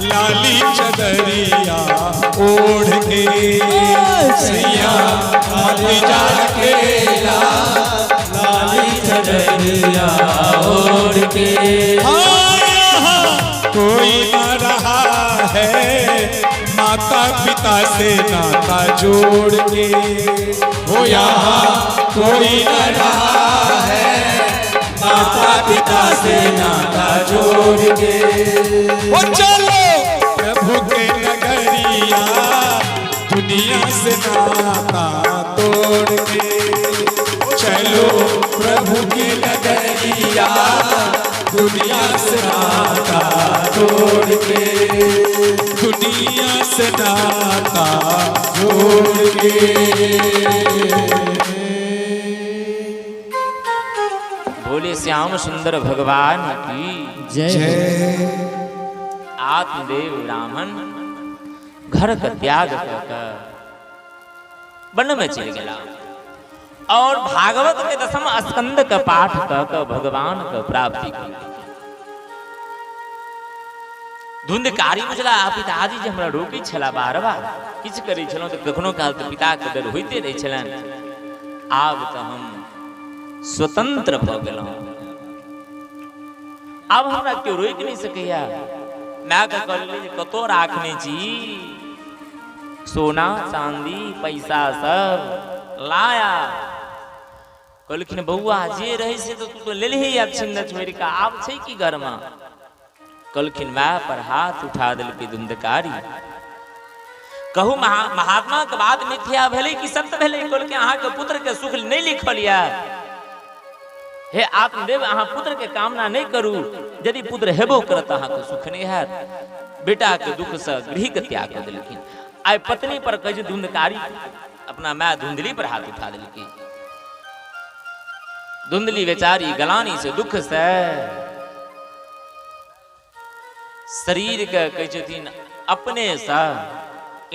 [SPEAKER 2] लाली चदरिया ओढ़ के सैया। मत जाके
[SPEAKER 3] लाली चदरिया ओढ़ के।
[SPEAKER 2] हाँ, यहाँ कोई न रहा है माता पिता से नाता जोड़ के। हो यहाँ कोई न रहा है
[SPEAKER 3] माता पिता से नाता जोड़ के।
[SPEAKER 2] वो चलो प्रभु के नगरिया दुनिया से नाता तोड़ के। चलो प्रभु के नगरिया दुनिया से नाता तोड़ के। दुनिया से नाता जोड़ के।
[SPEAKER 1] बोले श्याम सुंदर भगवान की
[SPEAKER 2] जय।
[SPEAKER 1] आत्मदेव ब्राह्मण घर का त्याग कर वन में चल गया और भागवत के 10म स्कंद का पाठ कर भगवान का प्राप्ति की। धुंधकारी बुझला पिताजी जे हमरा रोकी छला बार बार किछ करै छलौ त कखनो काल त पिता के डर होइते रहै छलन। आब त हम स्वतंत्र भ गेलौ। अब हमरा क्यों रोक नहीं सकैया। मैं कहलिए कतो राखने छी सोना चांदी पैसा सब लाया। कहलखिन बउआ जे रहे से तो तू तो ले ही अब छिन्न छोड़ के आब छै की घर में। कहलखिन माँ पर हाथ उठा दिलकै धुंधकारी। कहू महात्मा के बात मिथ्या भेलै कि सत्य भेलै। कहलकै अहाँ के पुत्र के सुख नहीं लिखल या। हे आत्मदेव अहाँ पुत्र के कामना नहीं करू। यदि पुत्र हेबो करत अहाँ के सुख नहीं हैत। बेटा के दुख से गृह के त्याग कर दिलखिन। आइ पत्नी पर कहे धुंधकारी अपना माँ धुंधली पर हाथ उठा दिलखिन। धुंधली बेचारी गलानी से दुख से शरीर के कहे अपने से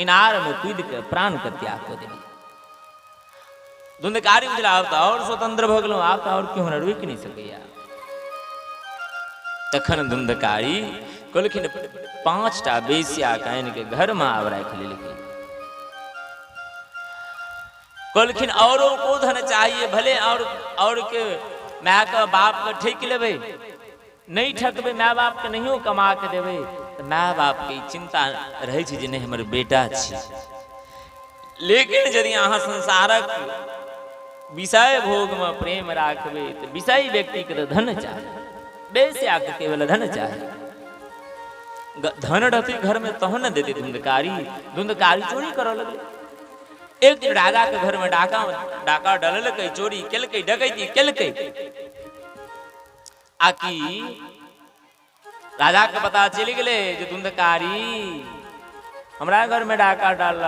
[SPEAKER 1] इनार में कूद के प्राण के त्याग कर दिली। धुंधकारी बुझला आब तो और स्वतंत्र भ गेलौ। आब तो और क्यों हमरा रोक नहीं सकैया। तखन धुंधकारी कहलखिन 5टा बेसिया कान के घर में आब राख लेलखिन। कहलखिन औरो को धन चाहिए भले और के माय के बाप के ठेक लेबै नहीं ठकबै माय बाप के नहियो कमा के देबै तो माय बाप के चिंता रहे छै जे नहीं हमर बेटा छी। लेकिन यदि अहाँ संसारक विषय भोग में प्रेम राखबै तो विषय व्यक्ति के धन चाही। बेस्या के केवल धन चाहे। धन रहते घर में तहन न देते धुंधकारी, धुंधकारी चोरी करो लगे। एक दिन राजा के घर में डाका डलल के चोरी केलकै, डकैती केलकै। आकी राजा के पता चल गए जे धुंधकारी हमरा घर में डाका डाल,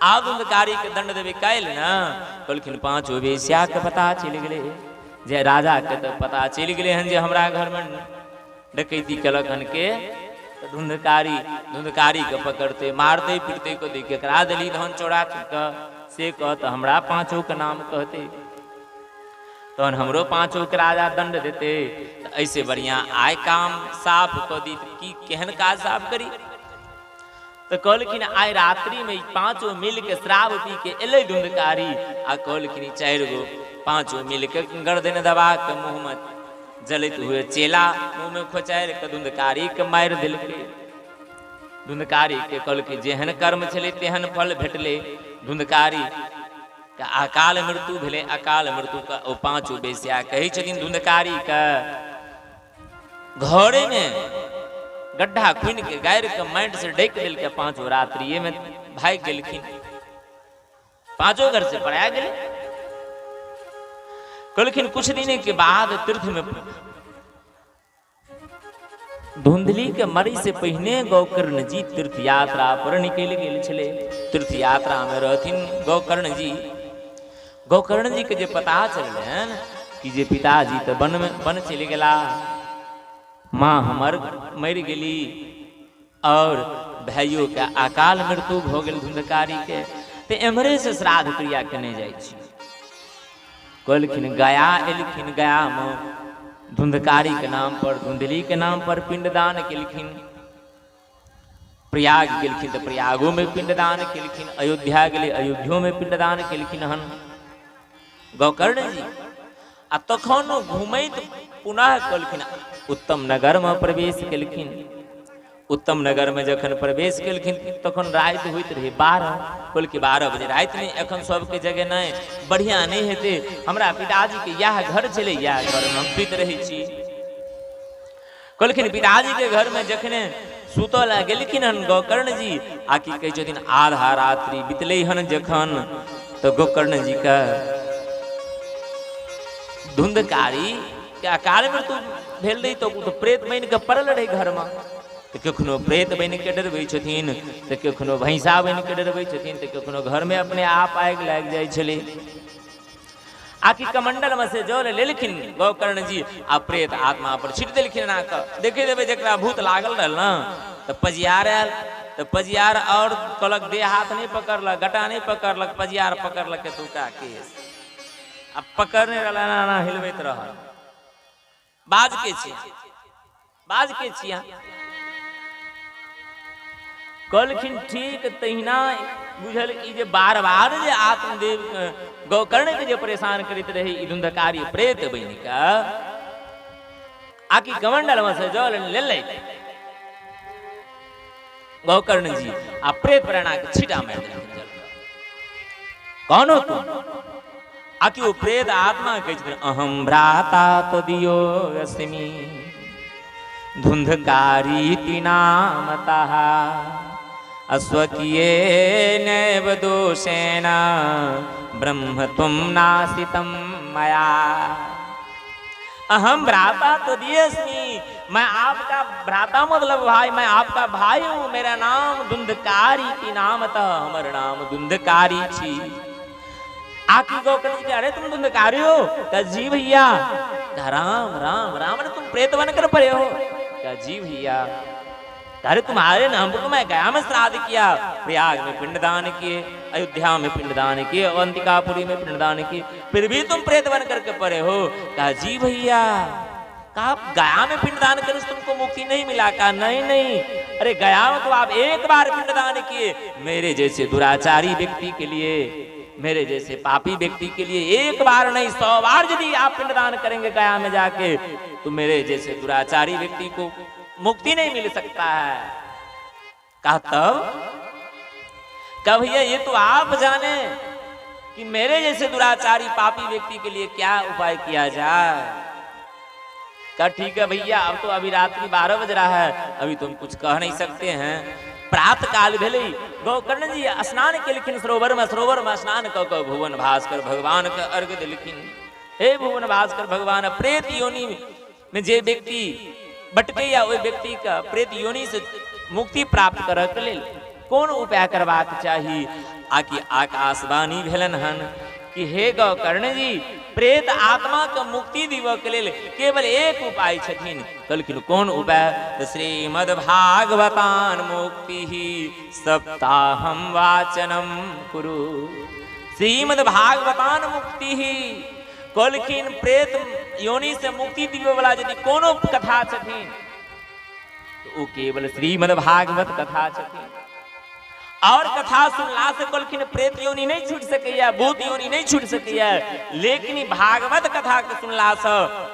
[SPEAKER 1] आ धुंधकारी के दंड देवे कैल न। कहलखिन 5 वेश्या के पता चल गए जे राजा के तो पता चल गए हन जे हमरा घर में डकैती केलक हन के। तो धुंधकारी के पकड़ते मारते पीटते को देख करा दिली धन चोरा से कह तो हमरा 5 के नाम कहते तो हमरो 5 के राजा दंड देते। तो ऐसे बढ़िया आय काम साफ कह दी की केहन काज साफ करी। तो कहलखिन आय रात्रि में 5 मिल के शराब पी के एले धुंधकारी, आ कहलखिन 4 गो 5 मिल के गर्दन दबा के मुंह में जलित हुए चेला मुंह में खोचार के धुंधकारी के मार दिलके। धुंधकारी के कहलकै जेहन कर्म छले तेहन फल भेटले। धुंधकारी के अकाल मृत्यु भेले। अकाल मृत्यु का ओ 5 वेश्या कहै छथिन धुंधकारी का घरे में गड्ढा खुन के गायर के माइंड से ढक दिल के 5 रात्रि में भाग गेलखिन। 5 घर से पड़ा गेले। कहलखिन कुछ दिन के बाद तीर्थ में धुंधली के मरी से पहले गोकर्ण जी तीर्थ यात्रा पर निकल गेल छले। तीर्थ यात्रा में रहथिन गोकर्ण जी। गोकर्ण जी के जे पता चलन कि जे पिताजी तो वन चले गेला, माँ हमर मर गेली और भाइयों के अकाल मृत्यु भ गेल धुंधकारी के। ते एम्हरे से श्राद्ध क्रिया केने जाइ छी। कहलखिन गया एलखिन, गया में धुंधकारी के नाम पर धुंधली के नाम पर पिंडदान केलखिन। प्रयाग गेलखिन तो प्रयागो में पिंडदान केलखिन। अयोध्या गेले अयोध्या में पिंडदान केलखिन हन गोकर्ण जी। आ तखन घुमैत पुनः कहलखिन उत्तम नगर में प्रवेश केलखिन। उत्तम नगर में जखन प्रवेश केलखिन तखन रात होइत रहे 12। कहलकै 12 बजे रात में एखन सबके जगह नहीं बढ़िया नहीं हेते। हमरा पिताजी के यह घर चले, यह घर में हम पीत रहे छी। कहलखिन पिताजी के घर में जखने सुतल गेलखिन हन गोकर्ण जी, आकि कहै छथिन आधा रात्रि बितले हन जखन तो गोकर्ण जी का धुंधकारी के अकाल मृत्यु भेल रही। तो प्रेत बन के पड़ल रहे घर में। तो कखनो प्रेत बन के डरबै छथिन, तो कखनो भैंसा बन के डरबै छथिन, तो कखनो घर में अपने आप आग लाग जाय छले। आकि कमंडल में से जल लेलखिन गोकर्ण जी आ प्रेत आत्मा पर छिट देलखिन। ना के देखे देवे जकरा भूत लागल रहल ना तो पजियार आयल। तो पजियार और कहलक देह हाथ नहीं पकड़लक, गटा नहीं पकड़लक, पजियार पकड़लक के तुका केस। अब पकड़ने रहला ना हिलबैत रहल। बाज के छी, बाज के छिया। कहलखिन ठीक तहिना बुझल ई जे बार बार जे आत्मदेव गोकर्ण के जे परेशान करैत रहे ई धुंधकारी प्रेत बनि के आकि कमंडल में से जल लेले गोकर्ण जी आ प्रेत प्रेरणा के छिटा मार देलखिन। कौन हो तुम? आकि वो प्रेत आत्मा कहै छथिन अहम भ्राता तदियो अस्मि धुंधकारी नामतः अस्वकीये नैव दोषेण ब्रह्म तुम नासितम मया। अहम भ्राता तदियस्मि, मैं आपका भ्राता मतलब भाई, मैं आपका भाई हूँ। मेरा नाम धुंधकारी की नामतः, हमर नाम धुंधकारी छी। आकी गोकर्ण जी अरे तुम धुंधकारी हो? क्या जी भैया? राम राम राम, तुम प्रेत बनकर पड़े हो? क्या जी भैया? अरे तुम्हारे नाम पर तो मैं गया में श्राद्ध किया, प्रयाग में पिंडदान किए, अयोध्या में पिंडदान किए, अवंतिकापुरी में पिंडदान किए, फिर भी तुम प्रेत बन करके पड़े हो? कहा जी भैया। कहा गया में पिंडदान करने से तुमको मुक्ति नहीं मिला? कहा नहीं नहीं, अरे गया में तो आप एक बार पिंडदान किए, मेरे जैसे दुराचारी व्यक्ति के लिए, मेरे जैसे पापी व्यक्ति के लिए एक बार नहीं 100 बार यदि आप पिंडदान करेंगे गया में जाके तो मेरे जैसे दुराचारी व्यक्ति को मुक्ति नहीं मिल सकता है। कहा तब? कहा भैया ये तो आप जाने कि मेरे जैसे दुराचारी पापी व्यक्ति के लिए क्या उपाय किया जाए। कहा ठीक है भैया, अब तो अभी रात्रि 12 बज रहा है, अभी तुम कुछ कह नहीं सकते हैं। प्रात काल भेले गोकर्ण जी स्नान के लिखिन सरोवर में स्नान क भुवन भास्कर भगवान का अर्घ दिलखिन। हे भुवन भास्कर भगवान, प्रेत योनि में जे व्यक्ति बटके या ओहि व्यक्ति का प्रेत योनि से मुक्ति प्राप्त करऽ के लेल कौन उपाय करबाक चाही? आकि आकाशवाणी भेलन हन कि हे गोकर्ण जी, प्रेत आत्मा के मुक्ति दिवऽ के लेल केवल एक उपाय छथिन। कहलखिन कौन उपाय? तो श्रीमद् भागवतान मुक्ति सप्ताहम वाचनम कुरु। श्रीमद् भागवतान मुक्ति कहलखिन प्रेत योनि से मुक्ति दिवऽ वाला यदि कोनो कथा छथिन तो वो केवल श्रीमद् भागवत कथा छथिन। और कथा सुनला से कहलखिन प्रेत योनि नहीं छूट सकैया, भूत योनि नहीं छूट सकैया, लेकिन भागवत कथा के सुनला से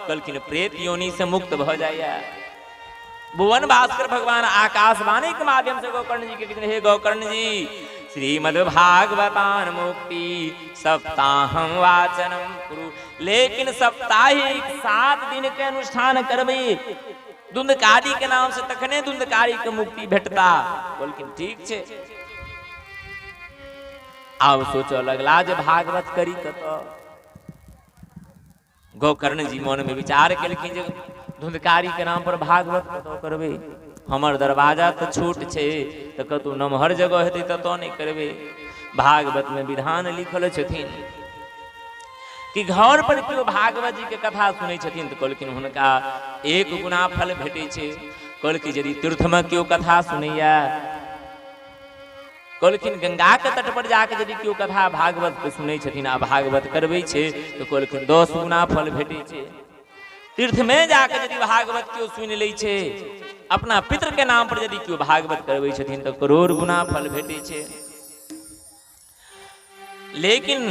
[SPEAKER 1] कहलखिन प्रेत योनि से मुक्त भ जाइया। भुवन भास्कर भगवान आकाशवाणी के माध्यम से गोकर्ण जी के कहते हैं, हे गोकर्ण जी, श्रीमद् भागवतान मुक्ति सप्ताहम वाचनम कुरु। लेकिन साप्ताहिक 7 दिन के अनुष्ठान करबे धुंधकारी के नाम से, तखने धुंधकारी के मुक्ति भेटता। बोलखिन ठीक छे। आब सोचो लगला जे भागवत करी कतऽ। गोकर्ण जी मन में विचार केलखिन जे धुंधकारी के नाम पर भागवत कतऽ करबे, हमर दरवाजा तो छोट छे, तो कतौ नमहर जगह हेतै ततऽ नहीं करबे। भागवत में विधान लिखल छथिन कि घर पर केओ भागवत जी के कथा सुनै छथिन तो कहलखिन हुनका 1 गुना फल भेटै छै। कहलखिन यदि तीर्थ में केओ कथा सुनैया, कहलखिन गंगा के तट पर जाके यदि केओ कथा भागवत के सुनै छथिन आ भागवत करबै छै तो कहलखिन 10 गुना फल भेटै छै। तीर्थ में जाके यदि भागवत केओ सुनि लै छै, अपना पितर के नाम पर यदि केओ भागवत करबै छथिन तो करोड़ गुना फल भेटै छै। लेकिन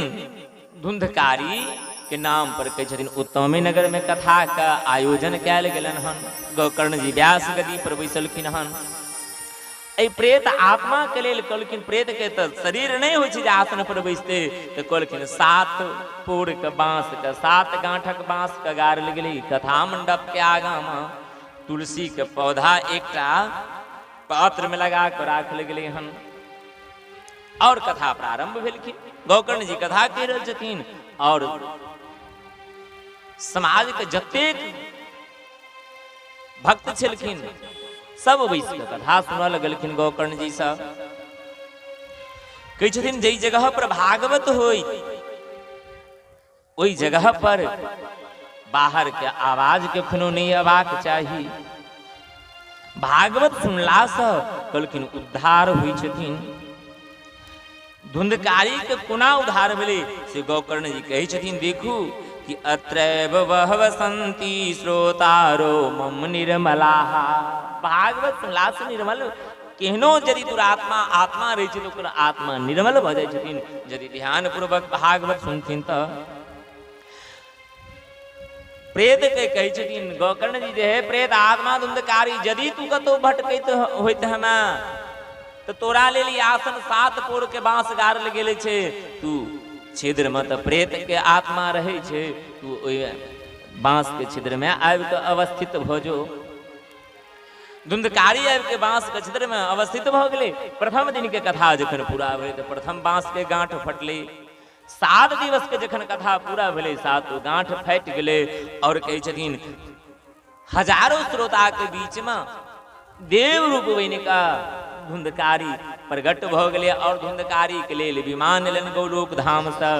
[SPEAKER 1] धुंधकारी के नाम पर कहै छथिन उत्तमी नगर में कथा का आयोजन कैल गेलन हन। गोकर्ण जी व्यास गद्दी पर बैसलखिन हन। ए प्रेत आत्मा के लेल कहलखिन प्रेत के तो शरीर नहीं होइ छै जे आसन पर बैसते, तो कहलखिन 7 पोर के बांस के 7 गांठक बांस के गाड़ल गेलै। कथा मंडप के आगा में तुलसी के पौधा एकटा पात्र में लगा कर राखल गेलै हन। और कथा प्रारंभ भेलखिन। गोकर्ण जी कथा कहि रहल छथिन और समाज के जतेक भक्त छलखिन सब बैस के कथा सुनऽ लगलखिन। गोकर्ण जी सब कहै छथिन जई जगह पर भागवत होई ओई जगह पर बाहर के आवाज के खनो नहीं अबाक चाही। भागवत सुनला से कहलखिन उद्धार हुई छथिन। धुंधकारी के कोना उद्धार भेलै से गोकर्ण जी कहै छथिन, देखू कि अत्रैव बहव सन्ति श्रोतारो मम निर्मलाः। भागवत सुनला से निर्मल केहनो यदि दुरात्मा आत्मा रहै छै तो ओकर आत्मा निर्मल भ जाइ छथिन यदि ध्यान पूर्वक भागवत सुनथिन तऽ। प्रेत के कहै छथिन गोकर्ण जी जे हे प्रेत आत्मा धुंधकारी, यदि तू कतौ भटकैत होइत हमे तो तोरा लेल ई आसन 7 पोर के बांस गाड़ल गेले छै। तू छिद्र में तो प्रेत के आत्मा रहे छै, तू ओइ बांस के छिद्र में आबि के अवस्थित भ जो। धुंधकारी आबि के बांस के छिद्र में अवस्थित भ गेलै। प्रथम दिन के कथा जखन पूरा भेलै तो प्रथम बांस के गांठ फटलै। 7 दिवस के जखन कथा पूरा भेलै 7 गांठ फटि गेलै। और कहै छथिन हजारों श्रोता के बीच में देव रूप बनि का धुंधकारी प्रगट भ गेलै। और धुंधकारी के लेल विमान लेलन गोलोक धाम से।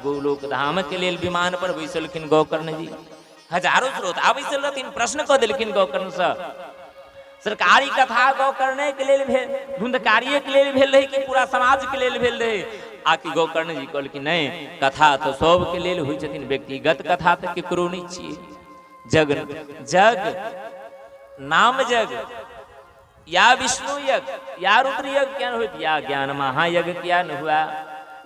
[SPEAKER 1] गोलोक धाम के लेल विमान पर बैसलखिन गोकर्ण जी। हजारों श्रोता बैसल रहथिन, प्रश्न कऽ देलखिन गोकर्ण से। सरकारी कथा गोकर्ण के लेल भेल, धुंधकारिये के लेल भेल रहे कि पूरा समाज के लेल भेल रहे? आकि गोकर्ण जी कहलखिन नहीं, कथा तो सब के लेल होइ छथिन, व्यक्तिगत कथा तो केकरो नहीं छियै। जग नाम जग या विष्णु यज्ञ या रुद्र यज्ञ क्या हुआ, या ज्ञान महायज्ञ क्या न हुआ।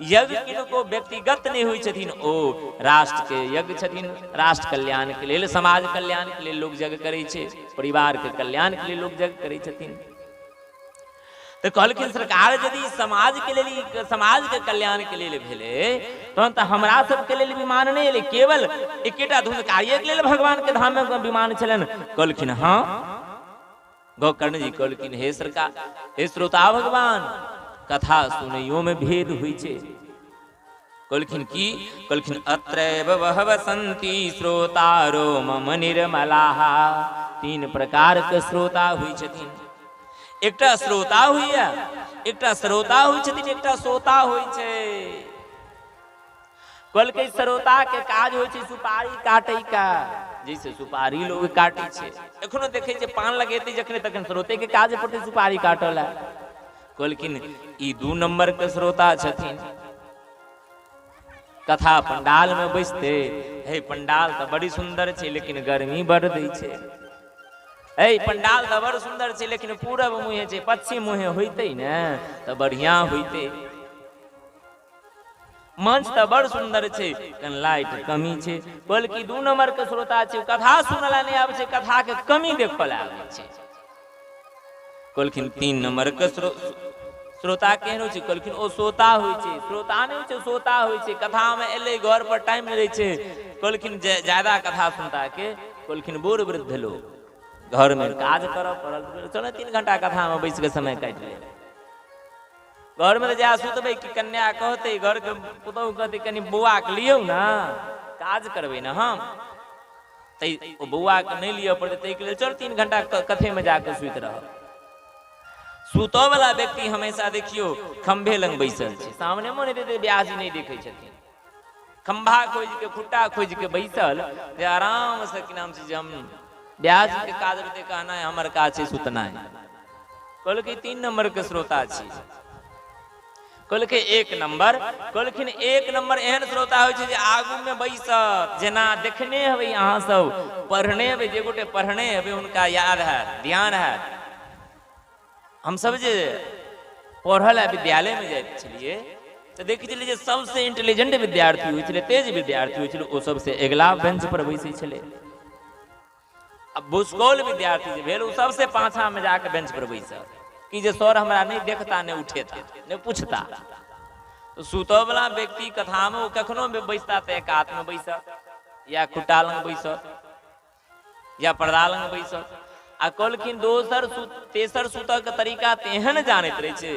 [SPEAKER 1] यज्ञ किनको व्यक्तिगत नहीं हुई छथिन, ओ राष्ट्र के यज्ञ छथिन। राष्ट्र कल्याण के लेल, समाज कल्याण के लेल लोग यज्ञ करै छै, परिवार के कल्याण के लिए लोग यज्ञ करै छथिन। तो कहलखिन सरकार यदि समाज के लिए, समाज के कल्याण के लिए भेले तो हमरा सबके लिए विमान नहीं एले, केवल एकेटा धुनकारिये के लिए भगवान के धाम में विमान चलन। कहलखिन हाँ। गोकर्ण जी कहलखिन हे सरकार, हे श्रोता भगवान, कथा सुनैयो में भेद हुई छे। कहलखिन की? कहलखिन अत्रैव बहव सन्ति श्रोतारो मम निर्मलाः। 3 प्रकार के श्रोता हुई छथिन। एकटा श्रोता हुई, एकटा श्रोता हुई छथिन, एकटा श्रोता हुई छे। कहलकै श्रोता के काज होय छै सुपारी काटै का, जैसे सुपारी लोग काटै छै, एखनो देखै छै पान लगेतै जखने तखन श्रोते के काज पड़तै सुपारी काटला। कहलखिन ई 2 नंबर के श्रोता छथिन। कथा पंडाल में बैसते, हे पंडाल तो बड़ी सुंदर छै लेकिन गर्मी बड़ दै छै, ए पंडाल तो बड़ सुंदर छै लेकिन पूरब मुहे छै, पश्चिम मुहे होइते ने तो बढ़िया होइते। मंच तो बड़ सुंदर छै, कन लाइट कमी छै। बोल की 2 नंबर के श्रोता छै, कथा सुनला नहीं आबै छै, कथा के कमी देखल आबै छै। कहलखिन 3 नंबर के श्रोता केहन होइ छै? कहलखिन ओ श्रोता होइ छै, श्रोता नहीं होइ छै, श्रोता होइ छै। कथा में एले, घर पर टाइम नहीं रहै छै। कहलखिन ज्यादा कथा सुनता के? कहलखिन बूढ़ वृद्ध लोग घर में काज करऽ पड़ल, चलो 3 घंटा कथा में बैस के समय काट ले। घर में जा सुतबै कि कन्या कहते, घर के पुतहु कहते कनी बौआ के लियौ ना, काज करबै ना हम, तै ओ बौआ के नहीं लियऽ पड़तै, तै के लेल चल 3 घंटा कथे में जाके सुत रह। सुतो वाला व्यक्ति हमेशा देखियो खंभे लंग बैसल छै, सामने में नहीं ब्याजी नहीं देखे छथिन, खंभा खोज के खुट्टा खोज के बैसल, जे आराम से कि नाम से हम ब्याज के काज रहते, कहना है हमर काज छै सुतना है। कहलकै 3 नंबर के श्रोता छी। कहलकै 1 नंबर। कहलखिन 1 नंबर एहन श्रोता होइ छै जे आगू में बैसत, जेना देखने हेबै अहाँ सब, पढ़ने हेबै, जे गोटे पढ़ने हेबै हुनका याद है, ध्यान है। हम सब जे पढ़ल विद्यालय में जाइत छलिए तो देखै छलिए जे सबसे इंटेलिजेंट विद्यार्थी होइ छलै, तेज विद्यार्थी होइ छलै, ओ सबसे अगला बेंच पर बैसै छलै। अब भूसकोल विद्यार्थी जे भेल, ओ सबसे पाछा में जाके बेंच पर बैसल कि जे सर हमरा नहीं देखता, नहीं उठेता, नहीं पूछता। तो सुतो वाला व्यक्ति कथा में वो कखनो भी बैसता तो एक हाथ में बैसत, या खुट्टा लंग बैसत, या पर्दा लंग बैसत। आ कहलखिन तेसर सुतऽ के तरीका तेहन जानैत रहे छै,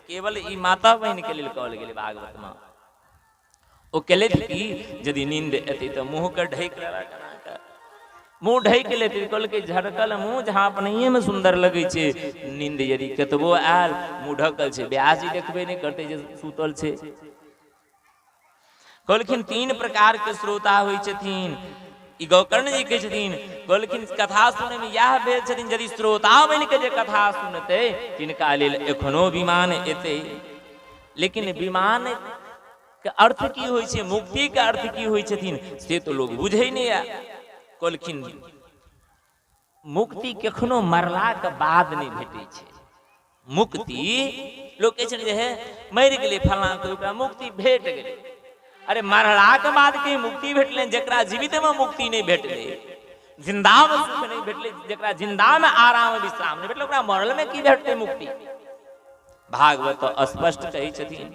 [SPEAKER 1] केवल ई माता बहन के लेल कहल गेलै भागवत में। ओ कहलैथ कि यदि नींद एतै तो मुँह के ढकि लेला, मुँह ढकि लेते। कहलकै झड़कल मुँह झाँपनैये में सुंदर लगे छै, नींद यदि कतबो आयल मुँह ढकल छै, ब्याजी देखबे नहीं करते जे सुतल छै। कहलखिन 3 प्रकार के श्रोता होइ छथिन। ई गोकर्ण जी के छथिन। कहलखिन कथा सुने में यह भेल छथिन, यदि श्रोता बन के जे कथा सुनते तिनका लेल एखनो विमान एते। लेकिन विमान के अर्थ की होइ छै, मुक्ति के अर्थ की होइ छथिन से तो लोग बुझै नहीं है। कहलखिन मुक्ति कखनो मरला के बाद नहीं भेटै छै। मुक्ति लोग कहै छै जे है मरि गेलै फलां तो ओकरा मुक्ति भेट गेलै। अरे मरला के बाद कहीं मुक्ति भेटले, जकरा जीवित में मुक्ति नहीं भेटले, जिंदा में सुख नहीं भेटले, जकरा जिंदा में आराम विश्राम नहीं भेटले, ओकरा मरल में की भेटते मुक्ति। भागवत तो स्पष्ट कहै छथिन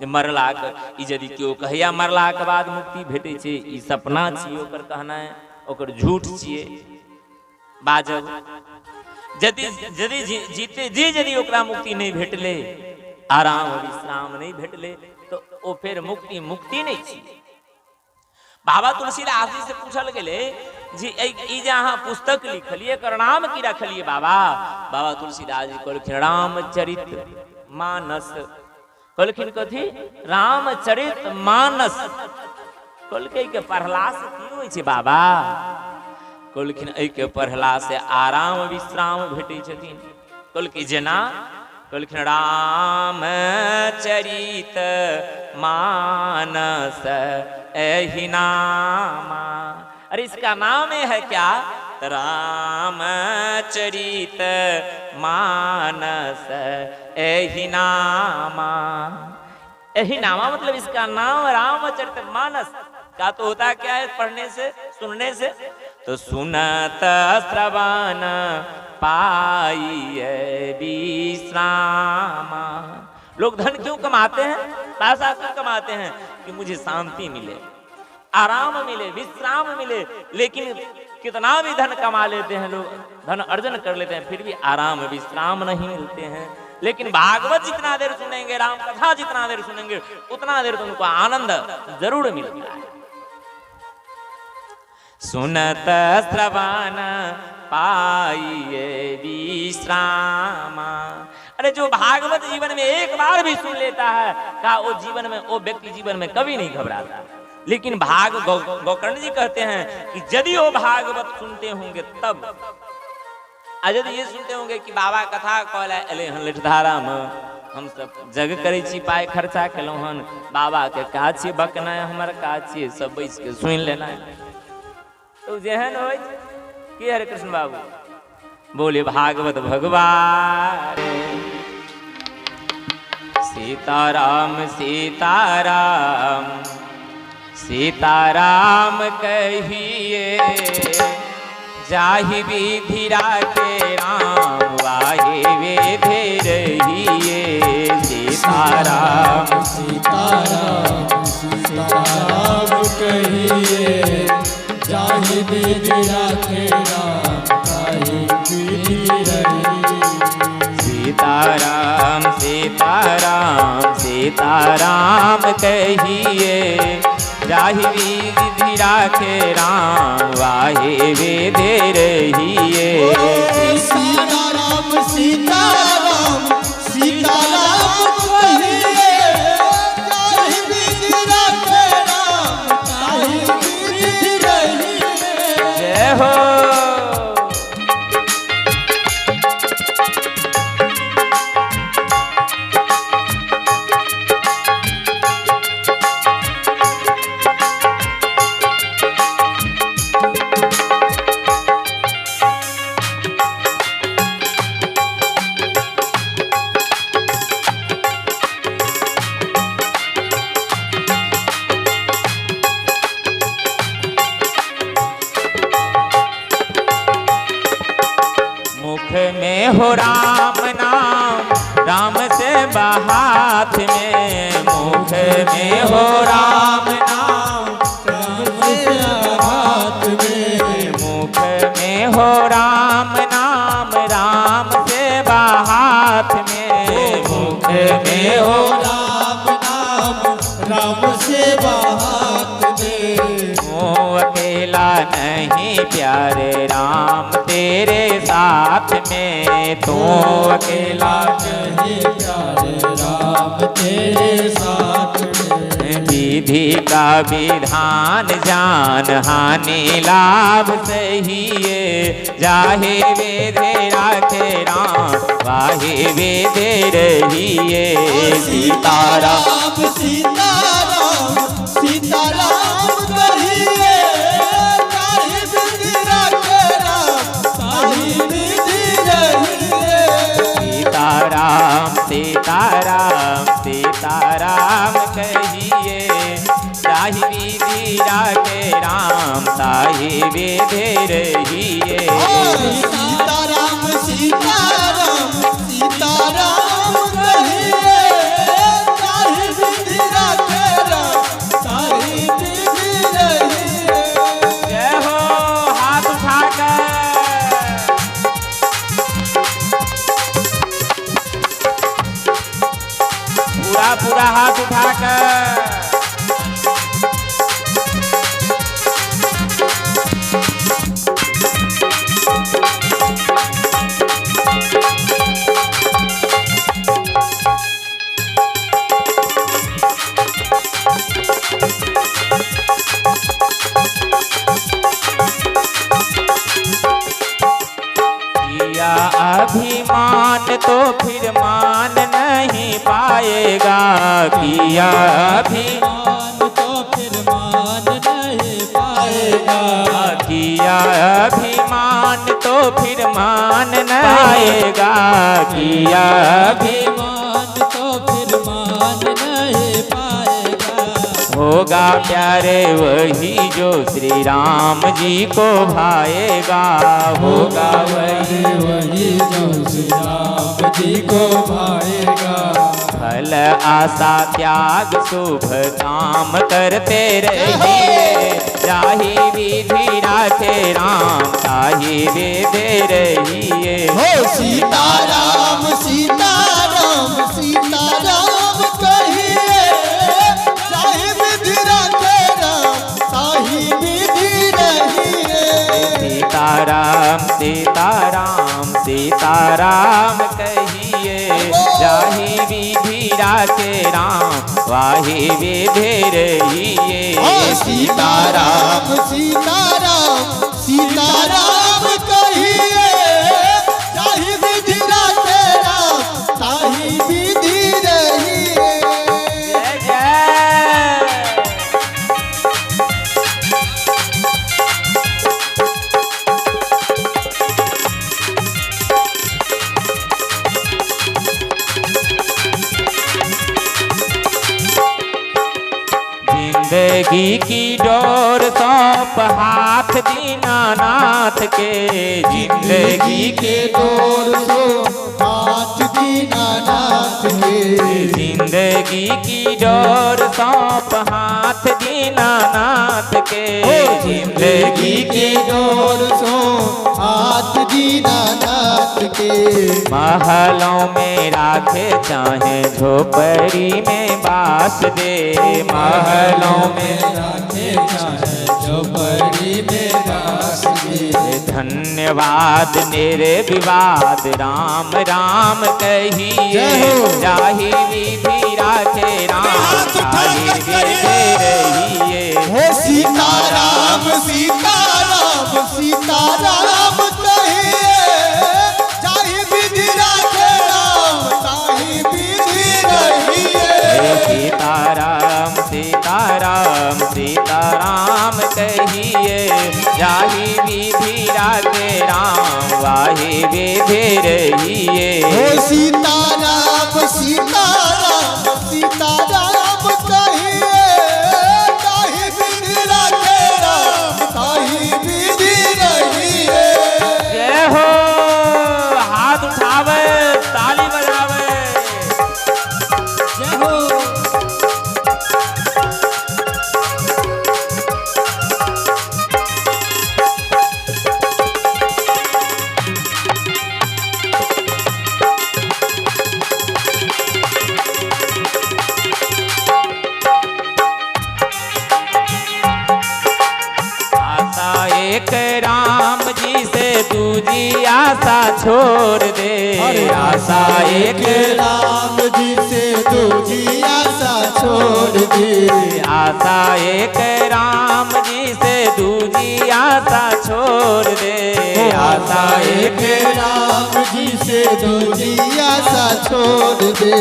[SPEAKER 1] जे मरला के, यदि केओ कहैया मरला के बाद मुक्ति भेटै छै, ई सपना छियै ओकर कहनाइ, ओकर झूठ छियै बाजब। यदि जीते जी यदि ओकरा मुक्ति नहीं भेटले, आराम विश्राम नहीं भेटले, तो ओ फिर मुक्ति नहीं छी। बाबा तुलसीदास जी से पूछल गेले जी ई जे अहाँ पुस्तक लिखलिए एकर नाम की रखलिए बाबा? बाबा तुलसीदास जी कहलखिन रामचरित मानस। कहलखिन कथी? रामचरित मानस। कहलकै के पढ़ला से की होइ छै बाबा? कहलखिन एहि के पढ़ला से आराम विश्राम भेटै छथिन। कहलकै जेना? कहलखिन रामचरित मानस एहि नामा। अरे इसका नाम है क्या? रामचरित मानस एहि नामा। एहि नामा मतलब इसका नाम रामचरित मानस का तो होता क्या है पढ़ने से, सुनने से? तो सुनत श्रवण पाइए विश्रामा। लोग धन क्यों कमाते हैं, पैसा क्यों कमाते हैं? कि मुझे शांति मिले, आराम मिले, विश्राम मिले। लेकिन कितना भी धन कमा लेते हैं लोग, धन अर्जन कर लेते हैं, फिर भी आराम विश्राम नहीं मिलते हैं। लेकिन भागवत जितना देर सुनेंगे, राम कथा जितना देर सुनेंगे, उतना देर तो उनको आनंद जरूर मिलता है। सुनत श्रवण पाइए विश्रामा। अरे जो भागवत जीवन में एक बार भी सुन लेता है, का वो जीवन में, वो व्यक्ति जीवन में कभी नहीं घबराता। लेकिन गोकर्ण जी कहते हैं कि यदि वो भागवत सुनते होंगे तब, यदि ये सुनते होंगे कि बाबा कथा कहले धारा में हम सब जग करे छी, पाए खर्चा केलहुँ हन, बाबा के का छियै बकना है, हमार का छियै, सब बैस के सुन लेना है। तो जेहन हो कि हरे कृष्ण बाबू बोले भागवत भगवान। सीताराम सीताराम सीताराम कहिए, जाहि विधि राखे राम, वाहि विधि रहिए। सीताराम
[SPEAKER 3] सीताराम सीताराम कहिए, जाहि विधि राखे राम, ताहि विधि रहिए।
[SPEAKER 1] सीताराम सीताराम सीताराम कहिए, जाहि विधि राखे राम, वाहि विधि रहिए।
[SPEAKER 3] सीताराम सीताराम सीताराम कहिए, जाहि विधि राखे राम, ताहि विधि रहिए।
[SPEAKER 1] जय हो। हो राम नाम, राम से हाथ में, मुख में हो राम नाम,
[SPEAKER 3] राम से हाथ में।
[SPEAKER 1] मुख में हो राम नाम, राम से हाथ में, मुख में हो
[SPEAKER 3] राम नाम, राम से हाथ में।
[SPEAKER 1] ओ अकेला नहीं प्यारे राम तेरे साथ में, तू अकेला
[SPEAKER 3] नहीं प्यारे राम तेरे साथ में।
[SPEAKER 1] विधि का विधान जान, हानि लाभ सहिए, जाहे विधि राखे राम, वाहे विधि रहिए।
[SPEAKER 3] सीताराम सीताराम सीताराम कहिए, ताहि विधि राखे राम, ताहि विधि रहिए।
[SPEAKER 1] सीताराम सीताराम सीताराम कहिए, ताहि विधि राखे राम, ताहि विधि रहिए।
[SPEAKER 3] सीताराम सीताराम सीताराम कहिए, ताहि विधि राखे राम, ताहि विधि रहिए।
[SPEAKER 1] जय हो। हाथ उठाकर पूरा पूरा हाथ उठाकर किया अभिमान तो फिर मान नहीं पाएगा, किया
[SPEAKER 3] मान तो फिर मान नहीं पाएगा।
[SPEAKER 1] किया अभिमान तो फिर मान नहीं पाएगा, किया
[SPEAKER 3] मान तो फिर मान नहीं पाएगा।
[SPEAKER 1] हो होगा प्यारे वही जो श्री राम जी को भाएगा, होगा वही
[SPEAKER 3] वही जो श्री राम जी को भाएगा।
[SPEAKER 1] फल आशा त्याग शुभ काम करते रहिए, जाहि विधि राखे राम ताहि विधि रहिए।
[SPEAKER 3] हो सीताराम सीताराम सीताराम कहिए, चाहे विधि राखे राम ताहि विधि रहिए।
[SPEAKER 1] सीताराम सीताराम सीताराम कहिए, जाहि विधि राखे राम वाहि विधि रहिए।
[SPEAKER 3] सीताराम सीताराम सीताराम कहिए, चाहे विधि राखे राम ताहि विधि रहिए।
[SPEAKER 1] जय जय। जिंदगी की डोर सौंप हाथ दीनानाथ के, जिंदगी के
[SPEAKER 3] डोर सो हाथ दीनानाथ के।
[SPEAKER 1] जिंदगी की डोर सौंप हाथ दीनानाथ के,
[SPEAKER 3] जिंदगी के डोर सो हाथ दीनानाथ के।
[SPEAKER 1] महलों में राखे चाहे झोपड़ी में बास दे, महलों में
[SPEAKER 3] राखे चाहे झोपड़ी में दास दे।
[SPEAKER 1] धन्यवाद मेरे विवाद राम राम कहिए, जाहि विधि राखे राम ताहि विधि रहिए।
[SPEAKER 3] हो सीताराम सीताराम सीताराम कहिए, चाहे विधि राखे राम ताहि विधि रहिए।
[SPEAKER 1] सीताराम सीताराम सीताराम कहिए, जाहि विधि राखे राम वाहि विधि रहिए।
[SPEAKER 3] हो सीताराम सीताराम सीताराम कहिए, ताहि विधि राखे राम ताहि विधि रहिए।
[SPEAKER 1] जय हो। हाथ उठावे ताली बजावे।
[SPEAKER 3] जय हो।
[SPEAKER 1] आशा एक राम जी से दूजी आशा छोड़ दे, आशा एक
[SPEAKER 3] राम जी से दूजी आशा छोड़ दे।
[SPEAKER 1] आशा एक राम जी से दूजी आशा छोड़ दे, आशा एक
[SPEAKER 3] राम जी से दूजी आशा छोड़ दे।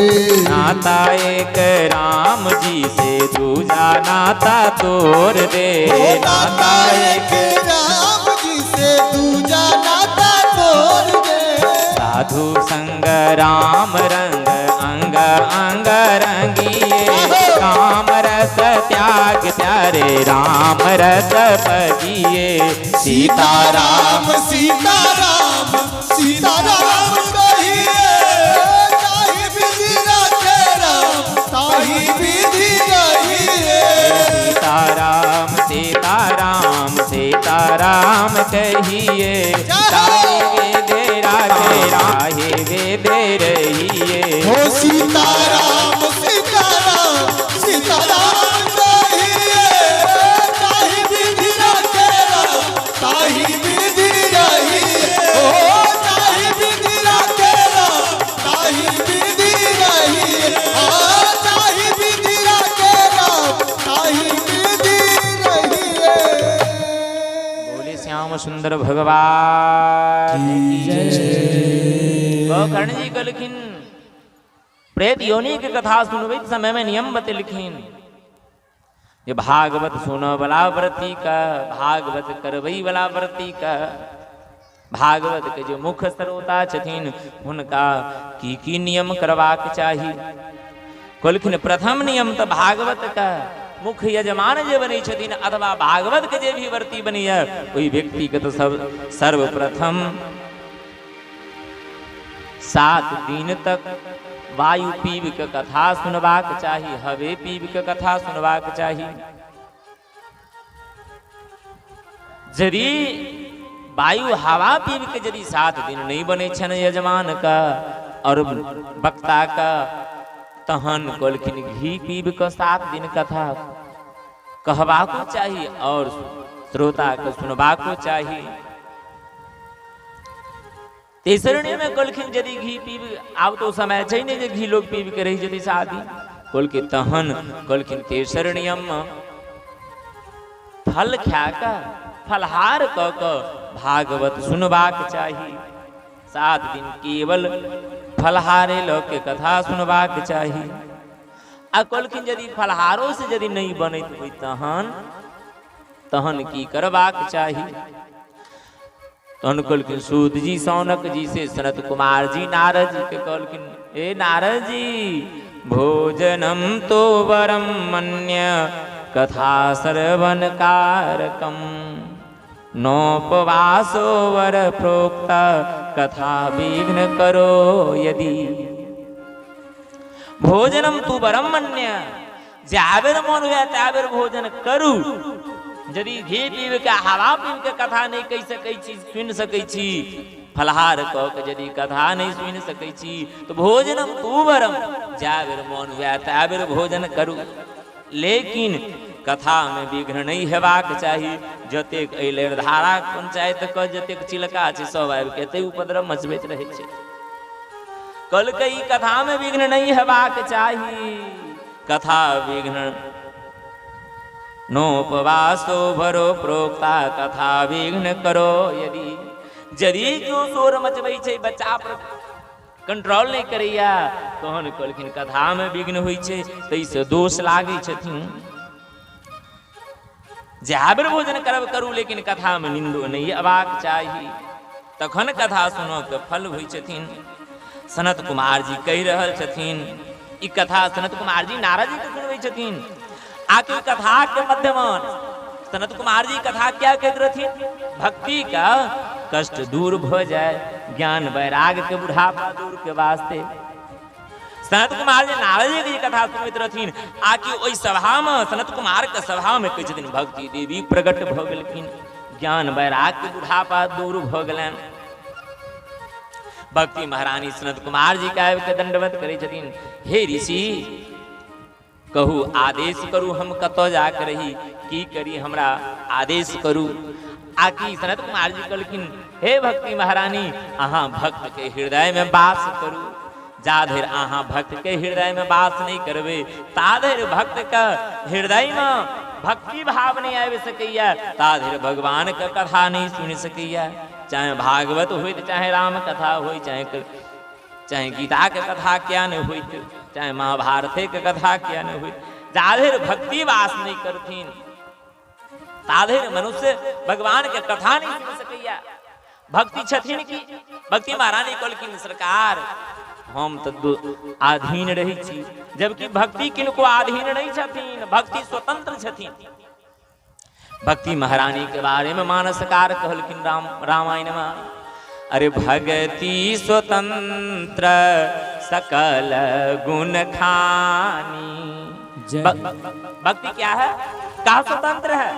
[SPEAKER 1] नाता एक राम जी से दूजा नाता तोड़ दे,
[SPEAKER 3] नाता एक राम जी से दूजा नाता तोड़ दे।
[SPEAKER 1] साधु संग राम रंग अंग अंग रंगिए, काम रस त्याग प्यारे राम रस पजिए।
[SPEAKER 3] सीताराम सीताराम सीताराम कहिए, ताहि विधि राखे राम ताहि विधि रहिए।
[SPEAKER 1] सीताराम सीताराम सीताराम कहिए, ताहि विधि राखे राहि विधि रहिए।
[SPEAKER 3] हो सीताराम सीताराम सीताराम कहिए, ताहि विधि राखे राम ताहि विधि रहिए। हो ताहि विधि राखे राम ताहि विधि रहिए। हो ताहि विधि राखे राम ताहि विधि रहिए।
[SPEAKER 1] बोले श्याम सुंदर भगवान की जय। गोकर्ण जी को लिखिन प्रेत योनि की कथा सुनबे समय में नियम बते लिखिन, ये भागवत सुनो बला व्रती का, भागवत करबई बला व्रती का। भागवत के जो मुख्य श्रोता छथिन हुनका की नियम करवाक चाही। कोलखिन प्रथम नियम तो भागवत का मुख्य यजमान जे बनी छथिन अथवा भागवत के जे भी वर्ती बनी है वही व्यक्ति के तो सब सर्वप्रथम 7 दिन तक वायु पीब के कथा सुनबाक चाही, हवे पीब के कथा सुनबाक चाही। यदि वायु हवा पीब के यदि 7 दिन नहीं बने छन यजमान का और वक्ता का, तहन कहलखिन घी पीब के 7 दिन कथा कहबाको चाहिए और श्रोता के सुनबाको चाहिए। तेसरणी में कहलखिन यदि घी पीब, आब तो समय छै ने जे घी लोग पीब के रही जदि शादी, कहलखिन तहन कहलखिन तेसरणियम फल खा का फलहार क के भागवत सुनबाक चाहिए। 7 दिन केवल फलहारे लो के कथा सुनबाक चाहिए। आ कहलखिन यदि फलहारों से यदि नहीं बनैत होई तहन की करबाक चाहिए। तहन कहलखिन सूत जी सौनक जी से सनत कुमार जी नारद जी के कहलखिन, ए नारद जी भोजनम तो वरम मन्य कथा श्रवण कारकम नोपवासो वर प्रोक्ता कथा विघ्न करो यदि। भोजनम तू वरम मन्य, जाबेर मन हुआ ताबेर भोजन करू। यदि घी पीब के हवा पीब के कथा नहीं कह सकै छी, सुन सकै छी, फलहार क के यदि कथा नहीं सुन सकै छी तो भोजनम तू वरम, जाबेर मन हुआ ताबेर भोजन करू। लेकिन कथा में विघ्न नहीं हेबाक चाही। जतेक अइलेर धारा पंचायत क जतेक चिलका छै सब आबि के एते उपद्रव मचबैत रहै छै। कहलकै ई कथा में विघ्न नहीं हेबाक चाही। कथा विघ्न नोपवासो भरो प्रोक्ता कथा विघ्न करो यदि। यदि जो शोर मचबै छै बच्चा पर कंट्रोल नहीं करैया तहन कहलखिन कथा में विघ्न होइ छै, तैसे दोष लागै छथिन। जाबर भोजन करब करू लेकिन कथा में निंदो नहीं अबाक चाहिए, तखन कथा सुनो के फल होइ छथिन। सनत कुमार जी कहि रहल छथिन, ई कथा सनत कुमार जी नारद जी के सुनबै छथिन। आके कथा के मध्यमान सनत कुमार जी कथा क्या कहते रहथिन, भक्ति का कष्ट दूर हो जाए, ज्ञान वैराग के बुढ़ापा दूर के वास्ते। सनत कुमार जी नारद जी की कथा सुनैत रहथिन। आकि ओहि सभा में सनत कुमार के सभा में कहै छथिन भक्ति देवी प्रकट भ गेलखिन, ज्ञान वैराग के बुढ़ापा दूर भ गेलैन। भक्ति महारानी सनत कुमार जी के आबि के दंडवत करै छथिन, हे ऋषि कहू आदेश करू, हम कतौ जाके रही, की करी हमरा आदेश करू। आकि सनत कुमार जी कहलखिन, हे भक्ति महारानी अहाँ भक्त के हृदय में वास करू। जाधर अहाँ भक्त के हृदय में वास नहीं करबे ताधर भक्त का हृदय में भक्ति भाव नहीं आबि सकैया, ताधर भगवान का कथा नहीं सुन सकैया। चाहे भागवत होइत, चाहे राम कथा होइत, चाहे गीता के कथा क्या न होइत, चाहे महाभारत के कथा क्या न होइत, जाधर भक्ति वास नहीं करथिन ताधर मनुष्य भगवान के कथा नहीं सुन सकैया। भक्ति छथिन की भक्ति महारानी कहलखिन, सरकार हम तो आधीन रही छी, जबकि भक्ति किनको आधीन नहीं छथिन, भक्ति स्वतंत्र छथिन। भक्ति महारानी के बारे में मानसकार कहलखिन रामायण में, अरे भगति स्वतंत्र सकल गुण खानी। भक्ति क्या है, कहा स्वतंत्र है,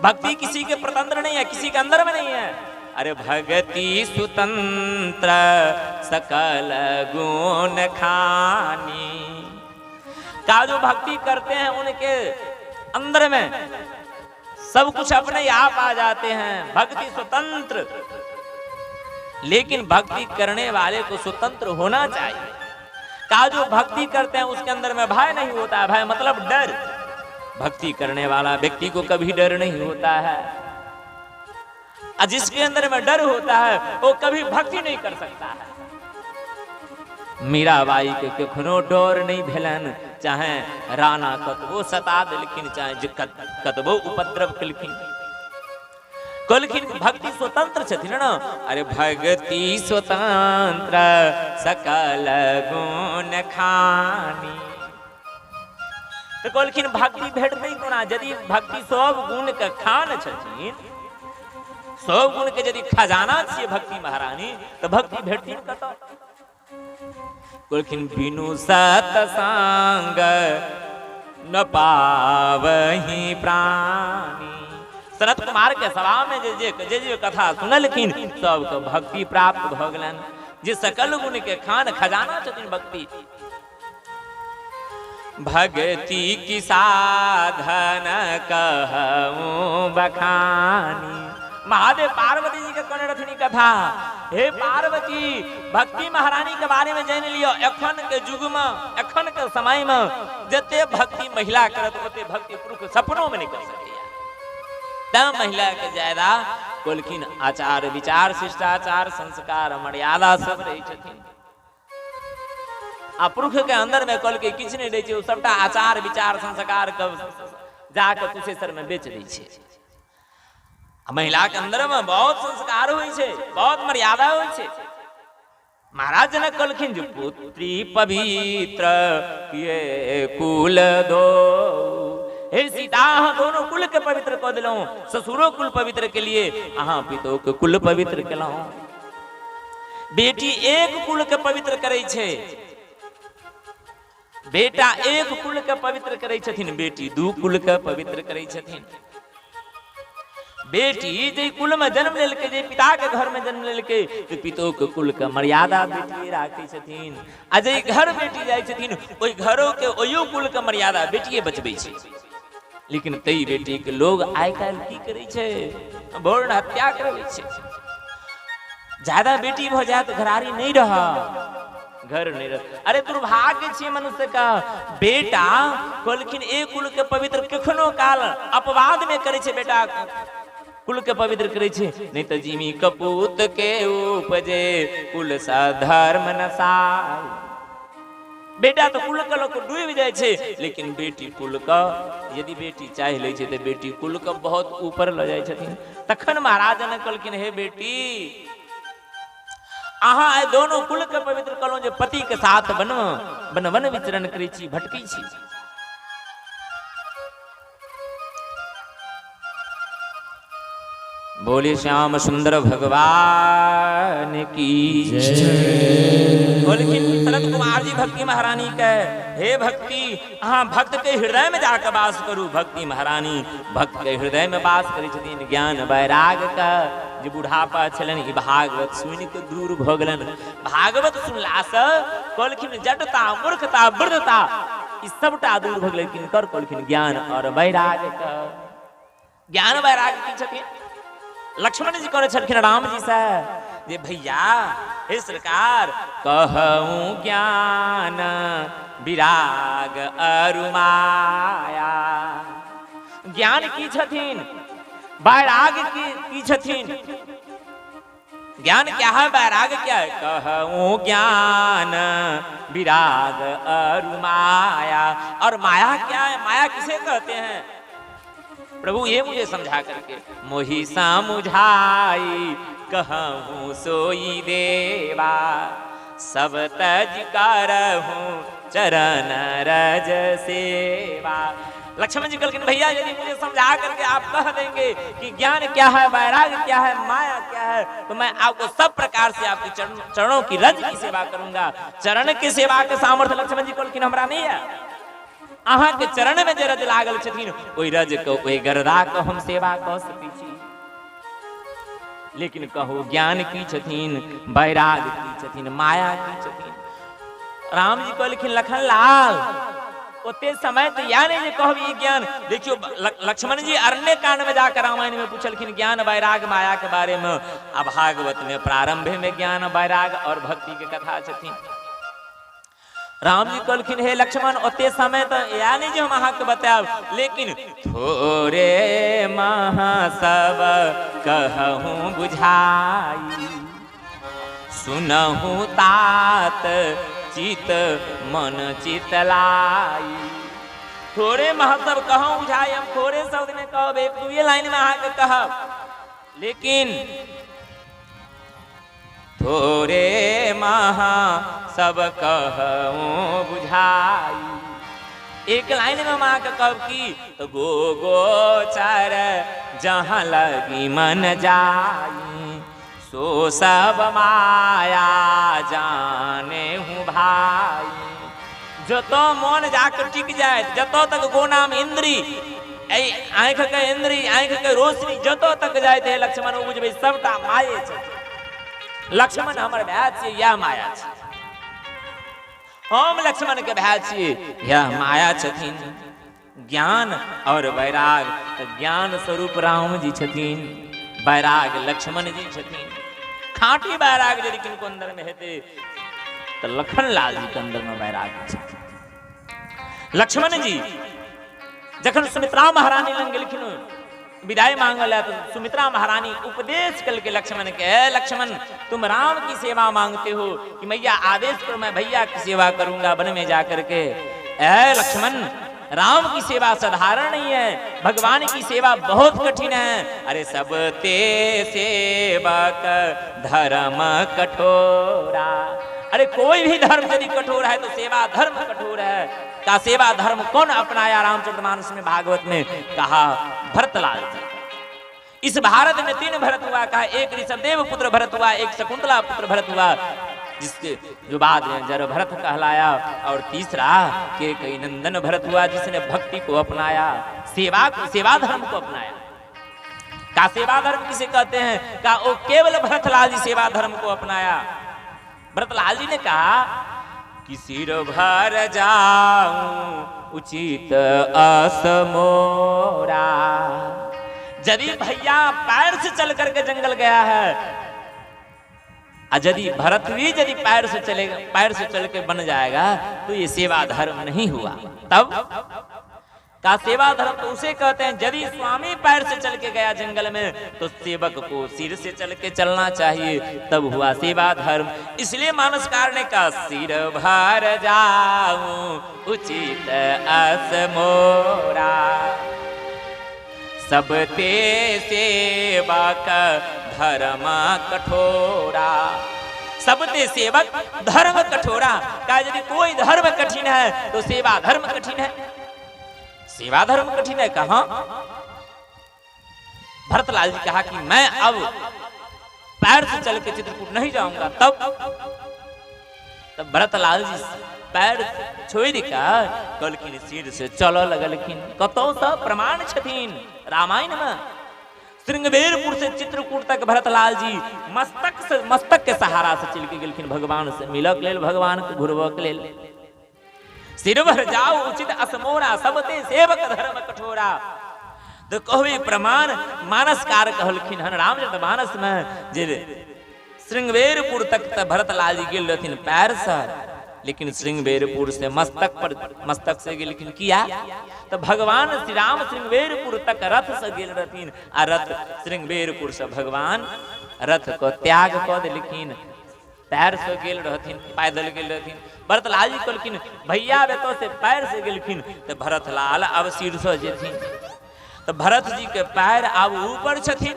[SPEAKER 1] भक्ति किसी के प्रतंत्र नहीं है, किसी के अंदर में नहीं है। अरे भगति स्वतंत्र सकल गुण खानी, का जो भक्ति करते हैं उनके अंदर में सब कुछ अपने आप आ जाते हैं। भक्ति स्वतंत्र, लेकिन भक्ति करने वाले को स्वतंत्र होना चाहिए। का जो भक्ति करते हैं उसके अंदर में भय नहीं होता है, भय मतलब डर। भक्ति करने वाला व्यक्ति को कभी डर नहीं होता है, और जिसके अंदर में डर होता है वो कभी भक्ति नहीं कर सकता है। मीराबाई के कखनो डर नहीं भेलन, चाहे राणा कतबो सता देलखिन, चाहे कतबो उपद्रव केलखिन, कहलखिन भक्ति स्वतंत्र छथिन न। अरे भक्ति स्वतंत्र सकल गुण खानी, तो कहलखिन भक्ति भेटतै कोना, यदि भक्ति सब गुण के खान छथिन, सब गुण के यदि खजाना छियै भक्ति महारानी, तो भक्ति भेटथिन कतऽ? कहलखिन बिनु सत्संग न पावहि प्राणी। सनत कुमार के सभा में जे कथा सुनलखिन सबके भक्ति प्राप्त भ गेलनि, जे सकल गुण के खान खजाना छथिन भक्ति। भक्ति की साधन कहूं बखानी। महादेव पार्वती जी के कहने रहथिन कथा, हे पार्वती भक्ति महारानी के बारे में जान लियो। एखन के युग में, एखन के समय में जते भक्ति महिला करत ओते भक्ति पुरुष सपनों में नहीं कर सकैया। तब महिला के ज्यादा कहलखिन आचार विचार शिष्टाचार संस्कार मर्यादा सब रही छथिन। आ पुरुष के अंदर में कहल के किछ नहीं रही छै, सबटा आचार विचार संस्कार के जाके कुशेश्वर में बेच दै छै। महिला के अंदर में बहुत संस्कार होइ छै, बहुत मर्यादा होइ छै। महाराज जनक कहलखिन जो पुत्री पवित्र ये कुल दो। हे सीता अहाँ दोनों कुल के पवित्र कऽ देलहुँ, ससुरो कुल पवित्र के लिए अहाँ पितो के कुल पवित्र केलहुँ। बेटी एक कुल के पवित्र करै छै, बेटा एक कुल के पवित्र करै छथिन, बेटी दू कुल के पवित्र करै छथिन। बेटी जे कुल में जन्म लेलकै, जे पिता के घर में जन्म लेलकै, तो पितो के कुल के मर्यादा बेटी राखै छथिन। आ जे घर बेटी जाइ छथिन ओइ घरो के ओयो कुल के मर्यादा बेटिए बचबै छै। लेकिन तई बेटी के लोग आइ काल्हि की करै छै, भ्रूण हत्या करबै छै। ज्यादा बेटी भ जाए तो घरारी नहीं रहा, घर नहीं रह। अरे दुर्भाग्य छै मनुष्य का। बेटा कहलखिन एक कुल के पवित्र कखनो काल अपवाद में करे छै, बेटा कुल के पवित्र करे छै, नहीं तो जिमी कपूत के उपजे कुल साधर्म नसाय। बेटा तो कुल का लोग डूब जाए छे, लेकिन बेटी कुल का यदि बेटी चाह ले छे तो बेटी कुल का बहुत ऊपर ल जाए छथिन। तखन महाराज ने कहलखिन हे बेटी अहाँ दोनों कुल के पवित्र कलहुँ, जे पति के साथ वन वन विचरण करै छी, भटकै छी। बोले श्याम सुंदर भगवान की जय। बोलखिन सनत कुमार जी भक्ति महारानी के, हे भक्ति अहाँ भक्त के हृदय में जाकर वास करू। भक्ति महारानी भक्त के हृदय में वास करै छथिन। ज्ञान वैराग का जे बुढ़ापा छलन ई भागवत सुनि के दूर भ गेलन। भागवत सुनला से कहलखिन जटता मूर्खता वृद्धता ई सबटा दूर भ गेलै। किनकर कहलखिन ज्ञान और वैराग का। ज्ञान वैराग की छथिन? लक्ष्मण जी कहने छलखिन राम जी से जे भैया हे सरकार कहूं ज्ञान विराग अरु माया। ज्ञान की छथिन, वैराग की छथिन। ज्ञान क्या है, वैराग क्या है? कहूं ज्ञान विराग अरु माया। और माया क्या है, माया किसे कहते हैं? प्रभु ये मुझे समझा करके। मोहि समुझाई कहूँ सोई देवा, सब तज करहूँ चरण रज सेवा। लक्ष्मण जी कहलखिन भैया यदि मुझे समझा करके आप कह देंगे कि ज्ञान क्या है, वैराग क्या है, माया क्या है, तो मैं आपको सब प्रकार से आपके चरणों की रज की सेवा करूंगा। चरण की सेवा के सामर्थ्य लक्ष्मण जी कहलखिन हमरा नहीं है। अहाँ के चरण में जे रज लागल छथिन ओई रज को ओई गरदा को हम सेवा कऽ सकै छी। लेकिन कहू ज्ञान की छथिन, वैराग की छथिन, माया की छथिन। राम जी कहलखिन लखन लाल ओते समय तो या नहीं जे कहब ई ज्ञान। देखियो लक्ष्मण जी अरण्य कांड में जाकर रामायण में पूछलखिन ज्ञान वैराग माया के बारे में। अब भागवत में प्रारंभ में ज्ञान वैराग और भक्ति के कथा छथिन। राम जी कहलखिन हे लक्ष्मण ओते समय तो या नहीं जो हम अहाँ के बताब, लेकिन थोरे महा सब कहूँ बुझाई, सुनहु तात चित मन चितलाई। थोड़े महा सब कहूँ बुझाई, हम थोड़े शब्द में कहब, एक दुए लाइन में अहाँ के कहब, लेकिन थोरे महा सब कहूँ बुझाई। एक लाइन में माँ का कब की तो गो गोचर जहाँ लगी मन जाई सो सब माया जाने हूँ भाई। जो तो मन जाकर टिक जाए जतो तक गोनाम इंद्री आंख के इंद्री आंख के रोशनी जतो तक जाए थे लक्ष्मण बुझबे सबटा माये छे। लक्ष्मण हमर भाई छे या माया छे, हम लक्ष्मण के भाई छे या माया छथिन। ज्ञान और वैराग तो ज्ञान स्वरूप राम जी छथिन, वैराग लक्ष्मण जी छथिन। खाटी वैराग यदि किनको अंदर में हेते तो लखन लाल जी के अंदर में वैराग छथिन। लक्ष्मण जी जखन सुमित्रा महारानी लंग गेलखिन विदाई मांगल तो सुमित्रा महारानी उपदेश कल के लक्ष्मण के, लक्ष्मण तुम राम की सेवा मांगते हो कि मैया आदेश पर मैं भैया की सेवा करूंगा वन में जाकर के। लक्ष्मण राम की सेवा साधारण नहीं है, भगवान की सेवा बहुत कठिन है। अरे सब ते सेवक धर्म कठोरा। अरे कोई भी धर्म यदि कठोर है तो सेवा धर्म कठोर है। का सेवा धर्म कौन अपनाया? रामचरितमानस में भागवत में कहा भरतलाल जी। इस भारत में 3 भरत हुआ, कहा एक ऋषभदेव पुत्र भरत हुआ, एक शकुंतला पुत्र भरत हुआ जिसके जो बाद में जर भरत कहलाया, और तीसरा के कई नंदन भरत हुआ जिसने भक्ति को अपनाया, सेवा को सेवा धर्म को अपनाया। का सेवा धर्म किसे कहते हैं? का वो केवल भरतलाल जी सेवा धर्म को अपनाया। भरतलाल जी ने कहा कि सिर भर जाऊं उचित असमोरा। यदि भैया पैर से चल करके जंगल गया है, यदि भरत भी यदि पैर से चल के बन जाएगा तो ये सेवा धर्म नहीं हुआ। तब का सेवा धर्म तो उसे कहते हैं यदि स्वामी पैर से चल के गया जंगल में तो सेवक को सिर से चल के चलना चाहिए, तब हुआ सेवा धर्म। इसलिए मानसकार ने कहा सिर भर जाऊं उचित असमोरा, सब ते सेवक धर्म कठोरा। सब ते सेवक धर्म कठोरा। का यदि कोई धर्म कठिन है तो सेवा धर्म कठिन है। सेवा धर्म कठिन है कहा? भरतलाल जी कहा कि मैं अब पैर से चल के चित्रकूट नहीं जाऊंगा। तब भरतलाल जी पैर छोड़ का कलखिन सिर से चलो लगलखिन। कतौ सा प्रमाण छथिन रामायण में। श्रृंगवेरपुर से चित्रकूट तक भरतलाल जी मस्तक के सहारा से चल के गेलखिन भगवान से मिलक लेल, भगवान के घुरबक लेल। सिर भर जाओ उचित असमोरा, सबते सेवक धर्म कठोरा। तो कहवे प्रमाण मानसकार कहलखिन हन रामचरितमानस में जे श्रृंगवेरपुर तक भरतलाल जी गेल रहथिन पैर से, लेकिन श्रृंगवेरपुर से मस्तक से गेलखिन किया? तो भगवान श्री राम श्रृंगवेरपुर तक रथ से गेल रहथिन, आ रथ श्रृंगवेरपुर से भगवान रथ को त्याग कर देलखिन, पैर से गेल रहथिन, पैदल गेल रहथिन। भरतलाल जी कहलखिन भैया बेतो से पैर से गेलखिन तो भरतलाल अब सिर से जेथिन। तो भरत जी के पैर अब ऊपर छथिन,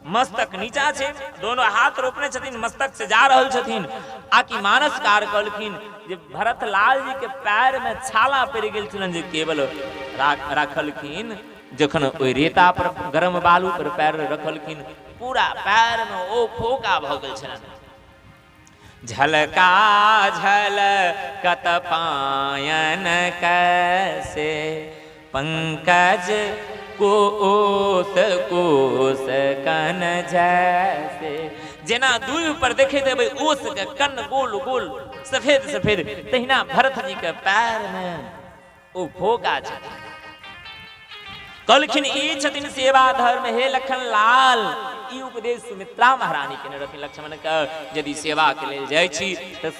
[SPEAKER 1] मस्तक नीचा छे, दोनों हाथ रोपने छथिन, मस्तक से जा रहल छथिन। आकि मानसकार कहलखिन जे भरतलाल जी के पैर में छाला पड़ गेल छलन, जे केवल राखलखिन जखन ओइ रेता पर गरम बालू पर पैर रखलखिन, पूरा पैर में ओ फोका भ गेल छलन। झलका झलकत पायन कैसे पंकज कोस कोस कन जैसे। जेना दूर पर देखे देबै ओस के कन गोल गोल सफेद सफेद, तहिना भरत जी के पैर में ओ फोका छथिन। कहलखिन ई छथिन सेवा धर्म। हे लखन लाल, ई उपदेश सुमित्रा महारानी के रहथिन लक्ष्मण के। यदि सेवा के लेल जाइ छी तो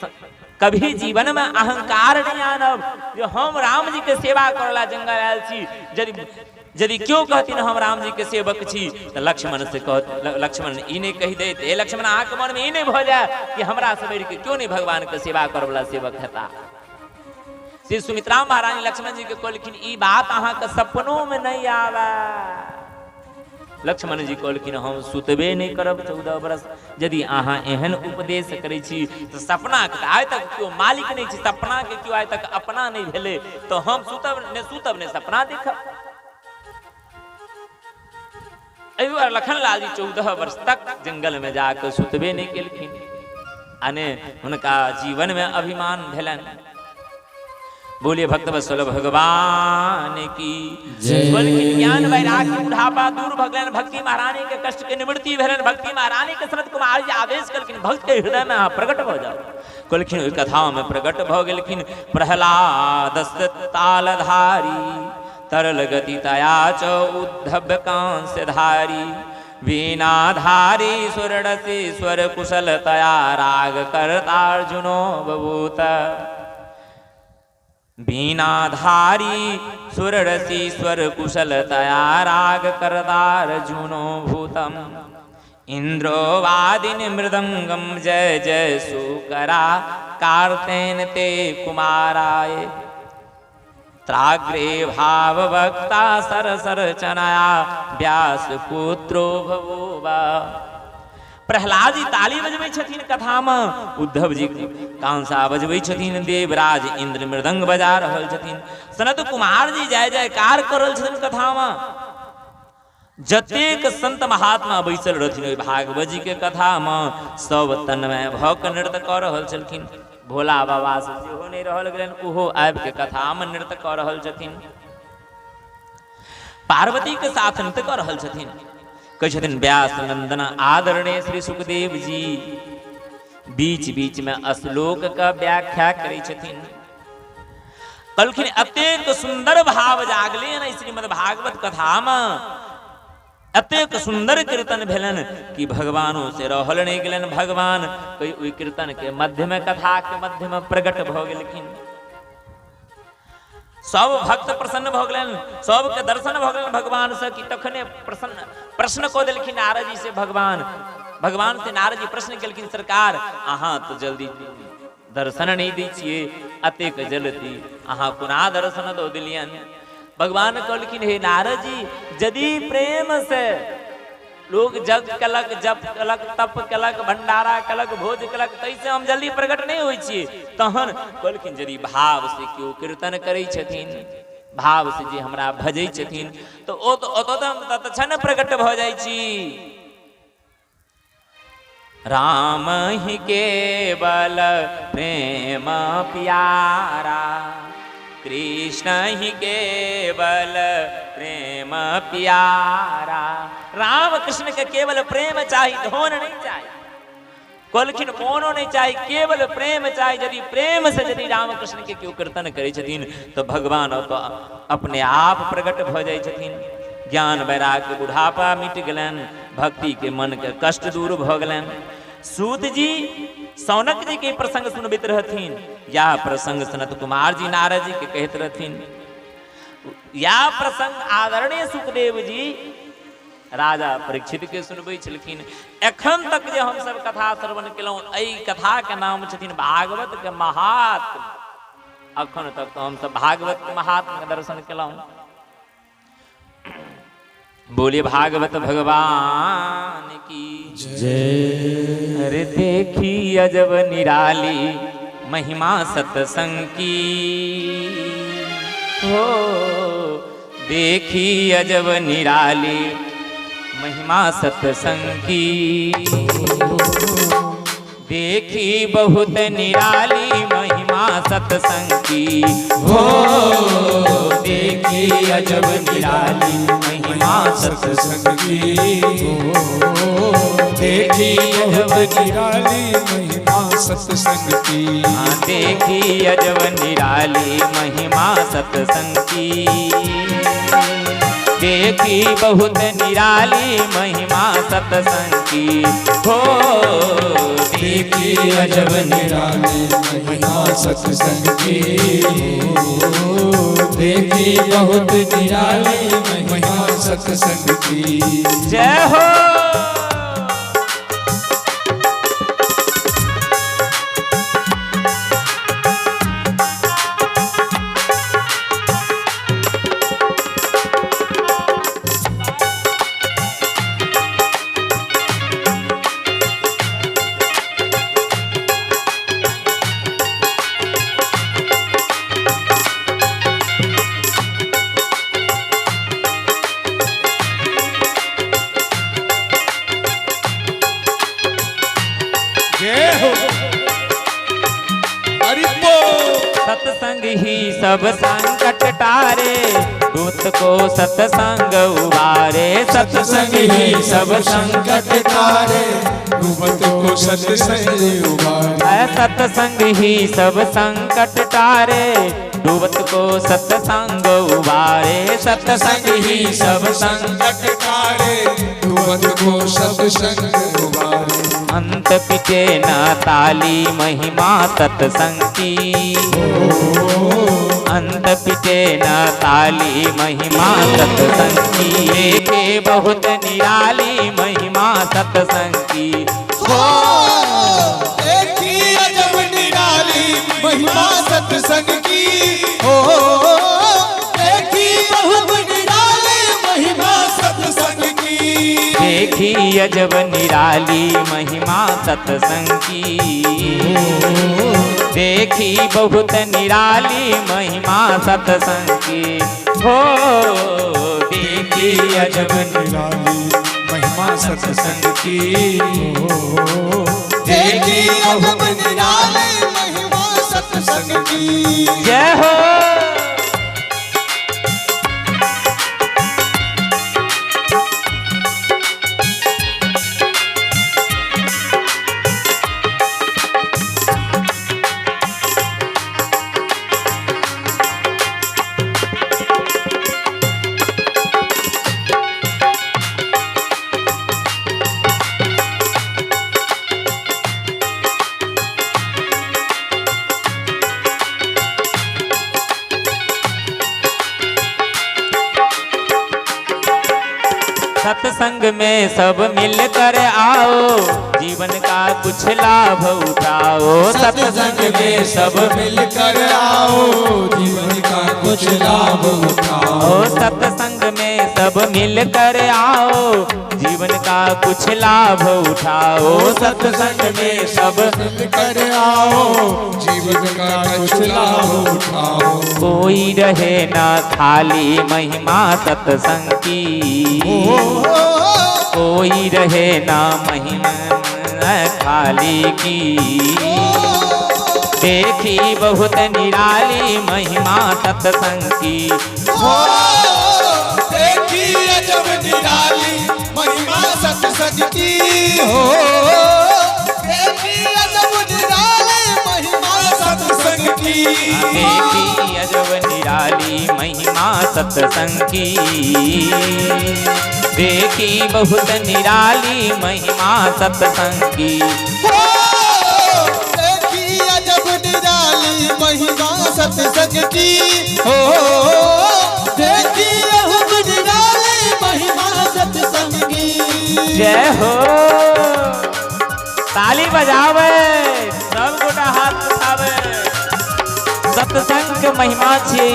[SPEAKER 1] कभी जीवन में अहंकार नहीं आनब जो हम राम जी के सेवा करला जंगल आयल छी। यदि क्यों कहती हम राम जी के सेवक छी तो लक्ष्मण से कह, लक्ष्मण ई नहीं कही दे। हे लक्ष्मण आंख मन में ई नहीं भ जाए कि हमरा से बढ़ के क्यों नहीं भगवान के सेवा करवला सेवक हेता। श्री सुमित्रा महारानी लक्ष्मण जी के कहलखिन ई बात अहाँ के सपनों में नहीं आवे। लक्ष्मण जी कहलखिन हम सुतबे नहीं करब 14 बरस। यदि अहाँ एहन उपदेश करै छी तो सपना के आइ तक क्यों मालिक नहीं छी, सपना के क्यों आइ तक अपना नहीं भेले, तो हम सुतब ने सपना देखब। एहि बार लखनलाल जी 14 वर्ष तक जंगल में जाकर सुतबे नहीं केलखिन। अने उनका जीवन में अभिमान भेलन। बोलिए भक्त वत्सल भगवान की जय। ज्ञान वैराग्य बुढ़ापा दूर भगलन, भक्ति महारानी के कष्ट के निवृत्ति भेलन। भक्ति महारानी के सनत कुमार जी आदेश कलखिन भक्त के हृदय में प्रकट हो जाओ। कहलखिन ओहि कथाओं में प्रकट भ गेलखिन। प्रहलाद तालधारी तरल गति तया च उद्धव कांस धारी, वीणाधारी सुरडसी स्वर कुशल तया राग करतार्जुनो बभूत। वीणाधारी सुररसी स्वर कुशल तया राग करतार्जुनो भूतम। इंद्रोवादिनी मृदंगम जय जय सुकरा कार्तेन ते कुमाराय। त्राग्रे भाव भक्ता सर सर चनाया व्यास पुत्रो भवोवा। प्रहलाद जी ताली बजबै छथिन कथा में, उद्धव जी कांसा बजबै छथिन, देवराज इंद्र मृदंग बजा रहल छथिन, सनत कुमार जी जय जयकार करल छथिन कथा में। जतेक संत महात्मा बैसल रहथिन ओहि भागवत जी के कथा में सब तन्मय भ क नृत्य क रहल छलखिन। भोला बाबा से सेहो नहीं रहल गेलन, ओहो आबि के कथा में नृत्य क रहल छथिन। पार्वती के साथ नृत्य क रहल छथिन। कहै छथिन व्यास नंदन आदरणीय श्री सुखदेव जी बीच बीच में श्लोक का व्याख्या करै छथिन। कहलखिन अतेक सुंदर भाव जागले श्रीमद् भागवत कथा में, अतेक सुंदर कीर्तन भेलन कि भगवानों से रहल नहीं गेलन। भगवान कोई ओहि कीर्तन के मध्य में, कथा के मध्य में प्रकट भ गेलखिन। सब भक्त प्रसन्न भ गेलन, सबके दर्शन भ गेलन भगवान से कि तखने प्रश्न को देलखिन नारद जी से। भगवान से नारद जी प्रश्न केलखिन सरकार अहाँ तो जल्दी दर्शन नहीं दै छियै, अतेक जल्दी अहाँ कोना दर्शन दो दिलियन। भगवान कहलखिन हे नारद जी यदि प्रेम से लोग जग कलक जप कलक तप कलक भंडारा कलक भोज कलक तैसे हम जल्दी प्रकट नहीं होइ छियै। तहन कहलखिन यदि भाव से केओ कीर्तन करै छथिन, भाव से जे हमरा भजै छथिन तो ओ तो तत्क्षण प्रकट भ जाइ छी। राम ही केवल प्रेम प्यारा, कृष्ण ही केवल प्रेम प्यारा। राम कृष्ण के केवल प्रेम चाहिए, धन नहीं चाहिए, कहलखिन कोनो नहीं चाहिए, केवल प्रेम चाहिए। यदि प्रेम से यदि राम कृष्ण के क्यों कीर्तन करे छथिन तो भगवान तो अपने आप प्रकट भ जाइ छथिन। ज्ञान वैराग्य बुढ़ापा मिट गेलन, भक्ति के मन के कष्ट दूर भ गेलन। सूत जी सौनक जी के प्रसंग सुनबैत रहथिन, या प्रसंग सनत कुमार जी नारद जी के कहत रहथिन, या प्रसंग आदरणीय सुखदेव जी राजा परीक्षित के सुनबै छलखिन। एखन तक जे हम सब कथा श्रवण केलहुँ, एहि कथा के नाम छथिन भागवत के महात्म। अखन तक तो हम सब भागवत के महात्म के दर्शन केलहुँ। बोलिए भागवत भगवान की जय। अरे देखी अजब निराली महिमा सत्संग की, हो देखी अजब निराली महिमा सत्संग की। देखी बहुत निराली महिमा सत्संग की, हो देखी अजब निराली महिमा सत्संग की।
[SPEAKER 2] देखी अजब निराली महिमा सत्संग की,
[SPEAKER 1] हाँ देखी अजब निराली महिमा सत्संग की। देखी बहुत निराली महिमा सत्संग की, हो
[SPEAKER 2] देखी अजब निराली महिमा सत्संग की। देखी बहुत निराली महिमा सत्संग की।
[SPEAKER 1] जय हो।
[SPEAKER 2] जय हो। अरे बो
[SPEAKER 1] सत्संग ही सब संकट टारे, दूत को सत्संग उबारे।
[SPEAKER 3] सत्संग ही सब संकट तारे, डूबत को सत्संग उबारे।
[SPEAKER 1] सत्संग ही सब संकट टारे, डूबत को सत्संग उबारे। सत्संग ही सब
[SPEAKER 3] संकट तारे, डूबत को सत्संग उबारे।
[SPEAKER 1] अंत पिटे न ताली महिमा सत्संग की, अंत पिटे न ताली महिमा सत्संग की। के बहुत निराली महिमा सत्संग की।
[SPEAKER 3] हो देखी अजब निराली महिमा सत्संग की। हो देखी बहुत निराली महिमा सत्संग की।
[SPEAKER 1] देखी अजब निराली महिमा सत्संग की। देखी बहुत निराली महिमा सत्संग की। हो देखी अजब
[SPEAKER 3] निराली महिमा सत्संग की। देखी अजब निराली महिमा सत्संग की।
[SPEAKER 1] जय हो। सत्संग में सब मिलकर आओ, जीवन का कुछ लाभ उठाओ।
[SPEAKER 3] सत्संग में सब मिलकर आओ, जीवन का कुछ लाभ उठाओ।
[SPEAKER 1] सत्संग में सब मिलकर आओ, जीवन का कुछ लाभ उठाओ। सत्संग में सब
[SPEAKER 3] मिलकर आओ, जीवन का कुछ लाभ उठाओ।
[SPEAKER 1] कोई रहे ना खाली महिमा सत्संग की, कोई रहे ना महिमा खाली की। देखी बहुत निराली महिमा सत्संग की।
[SPEAKER 3] देखी अजब निराली महिमा सत्संग की। हो देखी अजब निराली महिमा सत्संग की।
[SPEAKER 1] देखी अजब निराली महिमा सत्संग की। देखी बहुत निराली महिमा सत्संग की।
[SPEAKER 3] देखी अजब निराली महिमा सत्संग की। हो देखी अजब निराली महिमा सत्संग की।
[SPEAKER 1] जय हो। ताली बजावे, सब गोटा हाथ उठावे। सत्संग के महिमा छी।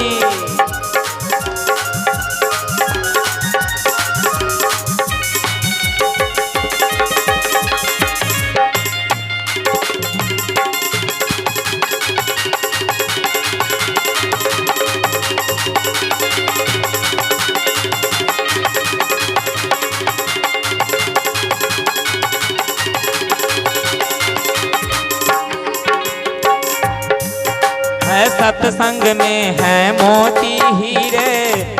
[SPEAKER 1] सत्संग में है मोती हीरे,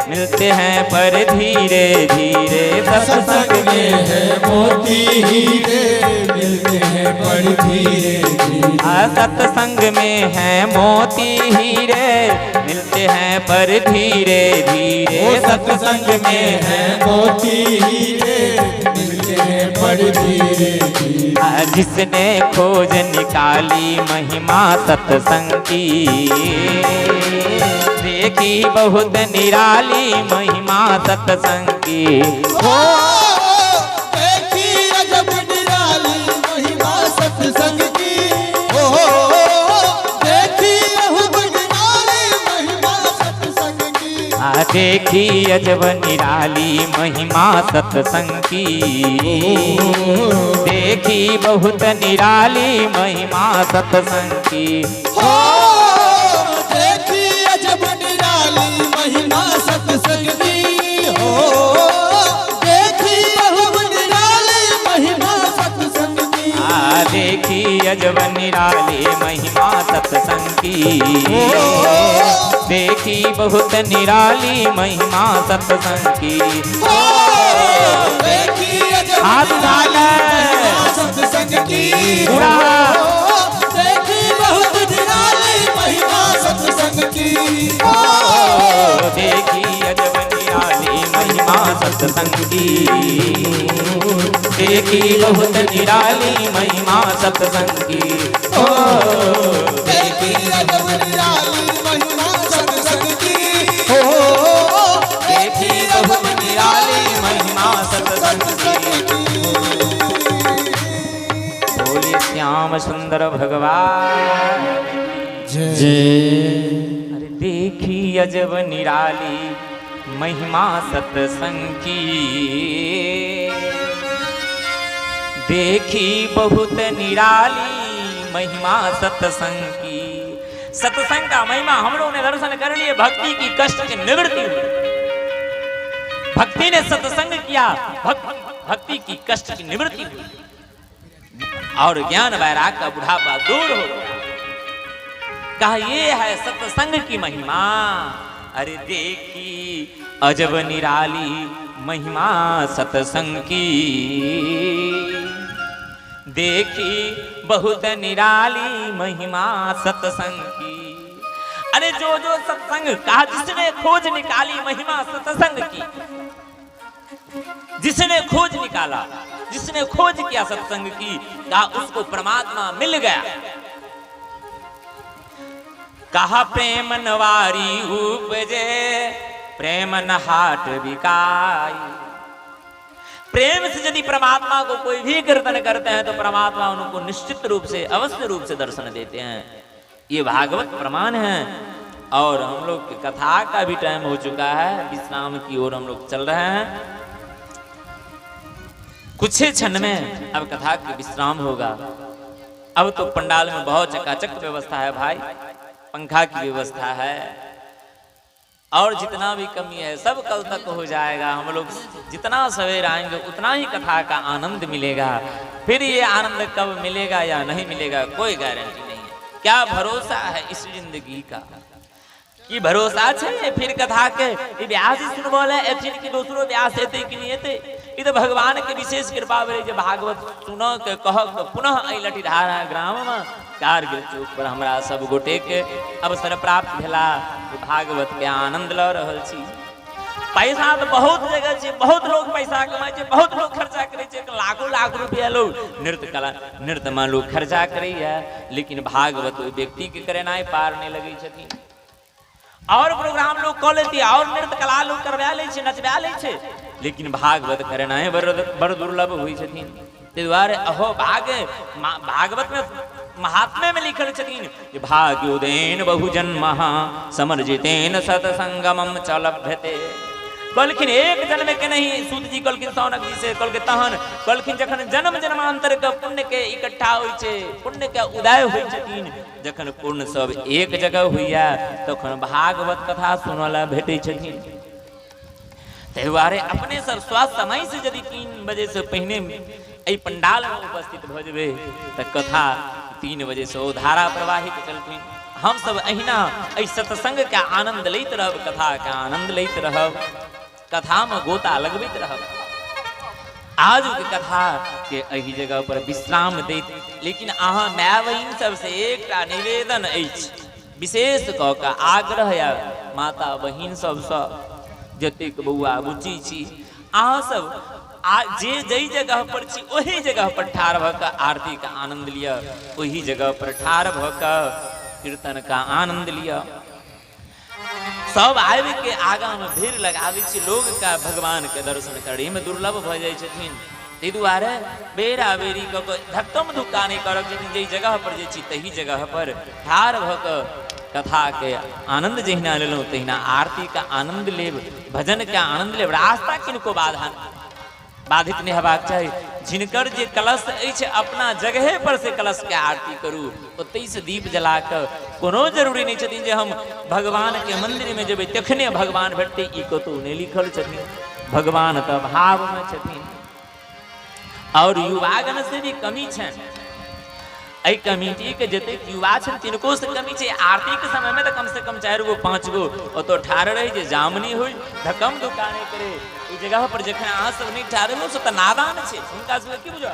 [SPEAKER 1] मिलते हैं पर धीरे धीरे।
[SPEAKER 3] सत्संग में है मोती हीरे, मिलते हैं पर धीरे धीरे।
[SPEAKER 1] सत्संग में है मोती हीरे, मिलते हैं पर धीरे धीरे।
[SPEAKER 3] सत्संग में है मोती हीरे, मिलते हैं पर धीरे धीरे।
[SPEAKER 1] जिसने खोज निकाली महिमा सत्संग की, देखी बहुत निराली महिमा सत्संग की।
[SPEAKER 3] हो देखी अजब निराली महिमा सत्संग की। हो देखी अजब निराली महिमा सत्संग की।
[SPEAKER 1] देखी अजब निराली महिमा सत्संग की। देखी बहुत निराली महिमा सत्संग की।
[SPEAKER 3] हो देखी अजब निराली महिमा सत्संग की। हो देखी अजब निराली महिमा सत्संग की।
[SPEAKER 1] देखी अजब निराली महिमा सत्संग की, देखी बहुत निराली महिमा सत्संग की।
[SPEAKER 2] देखी अजब
[SPEAKER 1] हाथ उठाकर
[SPEAKER 2] सत्संग की,
[SPEAKER 1] पूरा
[SPEAKER 2] देखी बहुत निराली महिमा सत्संग की।
[SPEAKER 1] देखी अजब निराली महिमा सत्संग की, देखी बहुत निराली महिमा सत्संग की।
[SPEAKER 2] देखी अजब निराली महिमा सत्संग की,
[SPEAKER 1] देखी बहुत निराली महिमा सत्संग की। बोले श्याम सुंदर भगवान
[SPEAKER 2] जय।
[SPEAKER 1] अरे देखी अजब निराली महिमा सत्संग की, देखी बहुत निराली महिमा सत्संग की। सत्संग का महिमा हम लोगों ने दर्शन कर लिए, भक्ति की कष्ट की निवृत्ति हुई। भक्ति ने सत्संग किया, भक्ति की कष्ट की निवृत्ति हुई और ज्ञान वैराग का बुढ़ापा दूर हो गया। कहा ये है सत्संग की महिमा। अरे देखी अजब निराली महिमा सत्संग की, देखी बहुत निराली महिमा सत्संग की। अरे जो जो सत्संग कहा, जिसने खोज निकाली महिमा सत्संग की, जिसने खोज निकाला, जिसने खोज किया सत्संग की, कहा उसको परमात्मा मिल गया। कहा प्रेम नवारी उपजे प्रेम नहाट बिकाई। प्रेम से यदि परमात्मा को कोई भी कीर्तन करते हैं तो परमात्मा उनको निश्चित रूप से, अवश्य रूप से दर्शन देते हैं। ये भागवत प्रमाण है। और हम लोग की कथा का भी टाइम हो चुका है, विश्राम की ओर हम लोग चल रहे हैं। कुछ ही क्षण में अब कथा की विश्राम होगा। अब तो पंडाल में बहुत चकाचक व्यवस्था है भाई, पंखा की व्यवस्था है और जितना भी कमी है सब कल तक हो जाएगा। हम लोग जितना सवेर आएंगे उतना ही कथा का आनंद मिलेगा। फिर ये आनंद कब मिलेगा या नहीं मिलेगा कोई गारंटी नहीं है। क्या भरोसा है इस जिंदगी का कि भरोसा छे फिर कथा के व्यास सुन बोले एथिन की दूसरो व्यास हेते कि नहीं हेते। ई तो भगवान के विशेष कृपा भेले जे भागवत सुन के कह के पुनः आई लठीधारा ग्राम में कारगिल चौक पर हमरा सब गोटे के अवसर प्राप्त भेला। भागवत के आनंद ल रहल छी। पैसा तो बहुत जगह छे, बहुत लोग पैसा कमाए छे, बहुत लोग खर्चा करे छे, लाखों लाख रुपया लोग नृत्य कला नृत्य में लोग खर्चा करे है, लेकिन भागवत व्यक्ति के करेनाय पार नहीं लगे छथिन। और प्रोग्राम लोग कह लेती और नृत्य कला लोग करवा ले छे, नचवा ले छे, लेकिन भागवत करनाय बड़ दुर्लभ हुई छथिन। ते द्वारे अहो भागवत में महात्म्य में लिखल छथिन कि भाग्योदेन बहुजन्मः समर्जितेन सत्संगमं च लभ्यते। कहलखिन एक जन्म के नहीं, सूत जी कहलखिन सौनक जी से कहलखिन तहन कहलखिन जखन जन्म जन्मांतर के पुण्य के इकट्ठा होइ छे, पुण्य के उदय होइ छथिन, जखन पूर्ण सब एक जगह होइया तखन भागवत कथा सुनला भेटै छथिन। तेवारे अपने सब स्वास्थ्य समय से यदि 3 बजे से पहले एहि पंडाल में उपस्थित भ जेबे त कथा 3 बजे से ओ धारा प्रवाहित चलथिन। हम सब अहिना एहि सत्संग के आनंद लैत रहब, कथा के आनंद लैत रहब, कथा में गोता लगबैत रहब। आज के कथा के एहि जगह पर विश्राम दैत, लेकिन अहाँ माय बहिन सबसे एकटा निवेदन अछि, विशेष क के आग्रह या माता बहिन सबसँ जतेक बौआ बुच्ची छी अहाँ सब जे जई जगह पर छी वही जगह पर ठाड़ भ के आरती का आनंद लिया, वही जगह पर ठाड़ भ के कीर्तन का आनंद लिया। सब आबि के आगा में भीड़ लगाबी छी, लोग का भगवान के दर्शन करे में दुर्लभ भ जाय छथिन। ताहि दुआरे बेरा बेरी क के धक्कम धुक्का नहीं करब छथिन। जे जगह पर जे छी तही जगह पर ठाड़ भ के कथा के आनंद जहिना लेलहुँ तहिना आरती का आनंद लेब, भजन के आनंद लेब। रास्ता किनको बाधित नहीं हेबाक चाही। जिनकर जे कलश अछि अपना जगह पर से कलश के आरती करू, ओतै से दीप जला के। कोनो जरूरी नहीं छथिन जे हम भगवान के मंदिर में जेबै तखने भगवान भेटतै, ई कतौ नहीं लिखल छथिन। भगवान तो भाव में छथिन। और युवागण से भी कमी छनि, ऐ कमिटी के जते युवा छन तिनको से कमी छे। आरती के समय में तो कम से कम 4 गो 5 गो ओ तो ठाड़ रही जे जामनी होई धकम दुकाने करे ई जगह पर जखन अहाँ सब नहीं ठाड़ हो सो त नादान छे हुनका सब की बुझा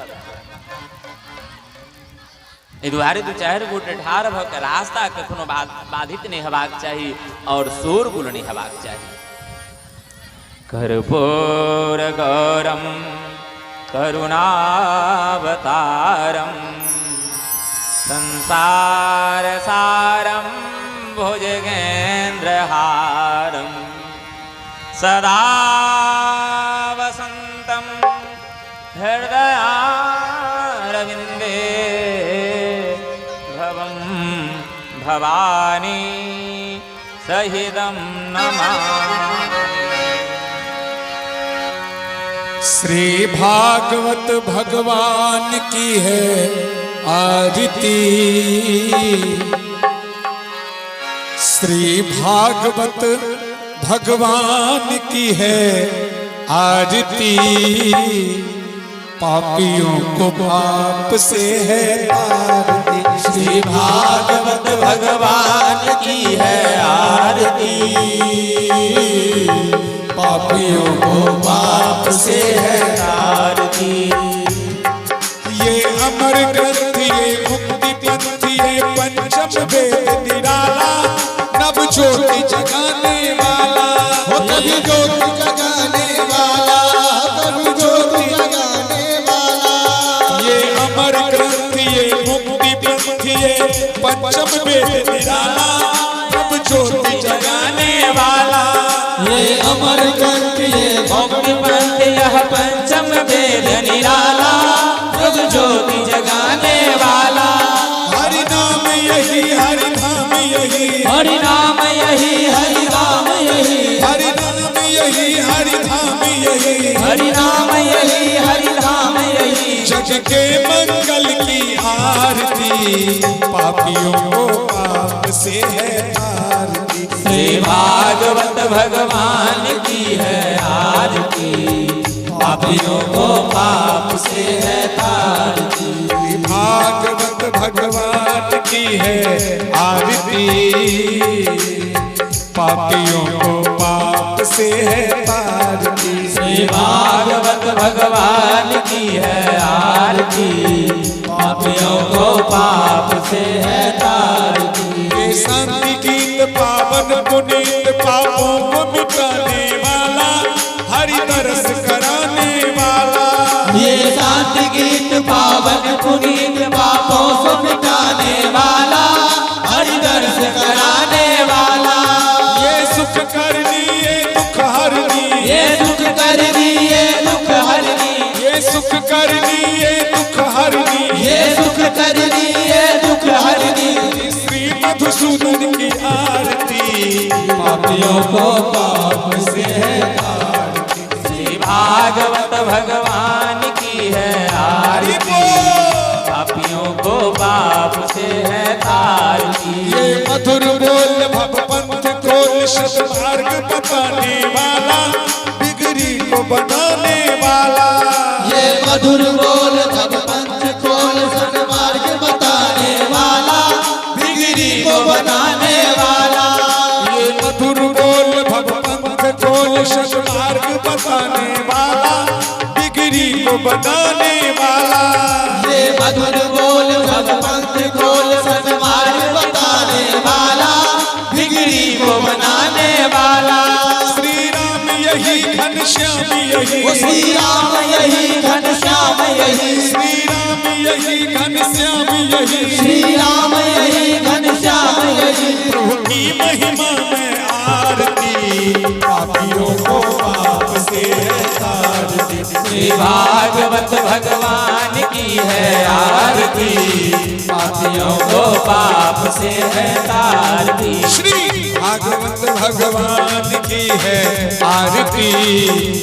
[SPEAKER 1] ए दुआरे 2-4 गोटे ठाड़ भ के रास्ता कखनो बाधित नहीं हेबाक चाही और शोरगुल नहीं हेबाक चाही। कर्पूर गौरम करुणावतारम संसार सारम भुजगेन्द्रहारम सदा वसंतम हृदयारविंदे भवं भवानी सहितं नमामि।
[SPEAKER 2] श्री भागवत भगवान की है आरती, श्री भागवत भगवान की है आरती, पापियों को पाप से है आरती।
[SPEAKER 3] श्री भागवत भगवान की है आरती, पापियों को पाप से है आरती।
[SPEAKER 2] ये अमर ग्रंथ ये मुक्ति पंथ ये पंचम वेद निराला, नव ज्योति जगाने वाला
[SPEAKER 3] हो तभी ज्योति जगाने वाला, तभी ज्योति जगाने वाला।
[SPEAKER 2] ये अमर ग्रंथ ये मुक्ति पंथ ये पंचम वेद निराला, नव ज्योति जगाने वाला।
[SPEAKER 3] ये अमर ग्रंथ ये
[SPEAKER 1] मुक्ति पंथ यह पंचम वेद निराला, नव ज्योति जगाने वाला।
[SPEAKER 2] हरि नाम यही हरि धाम यही,
[SPEAKER 1] हरि नाम यही हरि नाम यही,
[SPEAKER 2] हरि नाम यही हरि धाम यही,
[SPEAKER 1] हरि नाम यही हरि धाम यही।
[SPEAKER 2] जग के मंगल की आरती, पापियों को पाप से है आरती।
[SPEAKER 1] श्री भागवत भगवान की है आरती, पापियों को पाप से है तारती।
[SPEAKER 2] भागवत भगवान की है आरती, पापियों को पाप से है तारती।
[SPEAKER 1] श्री भागवत भगवान की है आरती, पापियों को पाप से है तारती।
[SPEAKER 2] ये शांति गीत पावन पुनीत पापों को मिटाने वाला, हरि तरस कराने वाला।
[SPEAKER 3] ये शांति गीत पावन पुनीत पापों को मिटाने वाला, हरि दर्श कराने वाला।
[SPEAKER 2] ये सुख करनी ये दुख हरनी,
[SPEAKER 3] ये सुख करनी ये दुख हरनी,
[SPEAKER 2] ये सुख करनी ये दुख हरनी,
[SPEAKER 3] ये सुख करनी ये दुख हरनी।
[SPEAKER 2] श्री मधुसूदन की आरती,
[SPEAKER 3] पापियों को पाप से है तारती।
[SPEAKER 1] श्री भागवत भगवान की है आरती, पापियों को पाप से है तारती।
[SPEAKER 2] ये मधुर बोल भव पंथ खोल सद्मार्ग बताने वाला, बिगड़ी को बनाने वाला।
[SPEAKER 3] ये मधुर बोल भव पंथ खोल सन्मार्ग बताने वाला, बिगड़ी को बनाने वाला।
[SPEAKER 2] ये मधुर बोल भव पंथ खोल सद्मार्ग बताने वाला, बिगड़ी को बनाने वाला।
[SPEAKER 3] ये मधुर बोल भव पंथ खोल सन्मार्ग बताने वाला, बिगड़ी को बनाने वाला।
[SPEAKER 2] श्री राम यही घनश्याम यही,
[SPEAKER 3] श्री राम यही घनश्याम यही,
[SPEAKER 2] श्री राम यही घनश्याम यही,
[SPEAKER 3] श्री राम यही घनश्याम यही।
[SPEAKER 2] प्रभु की महिमा में आरती, पापियों को पाप से है तारती।
[SPEAKER 1] श्री भागवत भगवान की है आरती, पापियों को पाप से है तारती।
[SPEAKER 2] श्री भागवत भगवान की है आरती,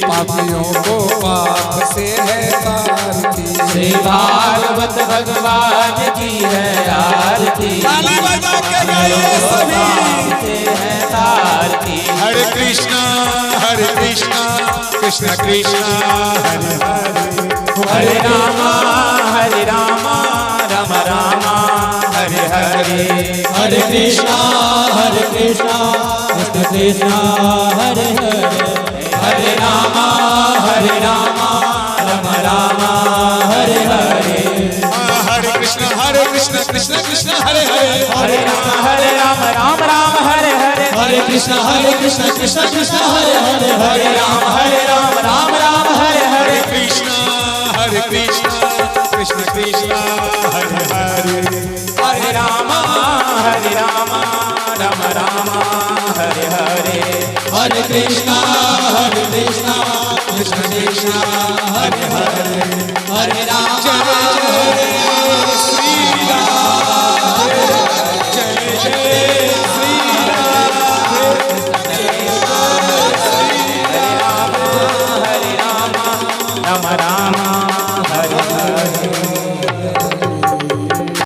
[SPEAKER 2] पापियों को पाप से है तारती।
[SPEAKER 1] श्री भागवत भगवान की है आरती,
[SPEAKER 2] ताली बजा के गाइए सभी।
[SPEAKER 1] से है तारती।
[SPEAKER 2] हरे कृष्णा कृष्ण कृष्ण हरे हरे,
[SPEAKER 1] हरे रामा राम राम हरे
[SPEAKER 3] हरे कृष्णा कृष्ण कृष्ण हरे हरे हरे रामा राम राम हरे हरे
[SPEAKER 2] हरे कृष्ण कृष्ण कृष्ण हरे हरे
[SPEAKER 1] हरे राम राम राम हरे हरे
[SPEAKER 3] हरे कृष्ण कृष्ण कृष्ण हरे हरे हरे
[SPEAKER 1] राम राम राम हरे हरे
[SPEAKER 2] कृष्ण कृष्ण कृष्ण हरे हरे
[SPEAKER 1] हरे राम राम राम हरे हरे
[SPEAKER 3] हरे कृष्ण कृष्ण कृष्ण हरे हरे हरे राम
[SPEAKER 2] जय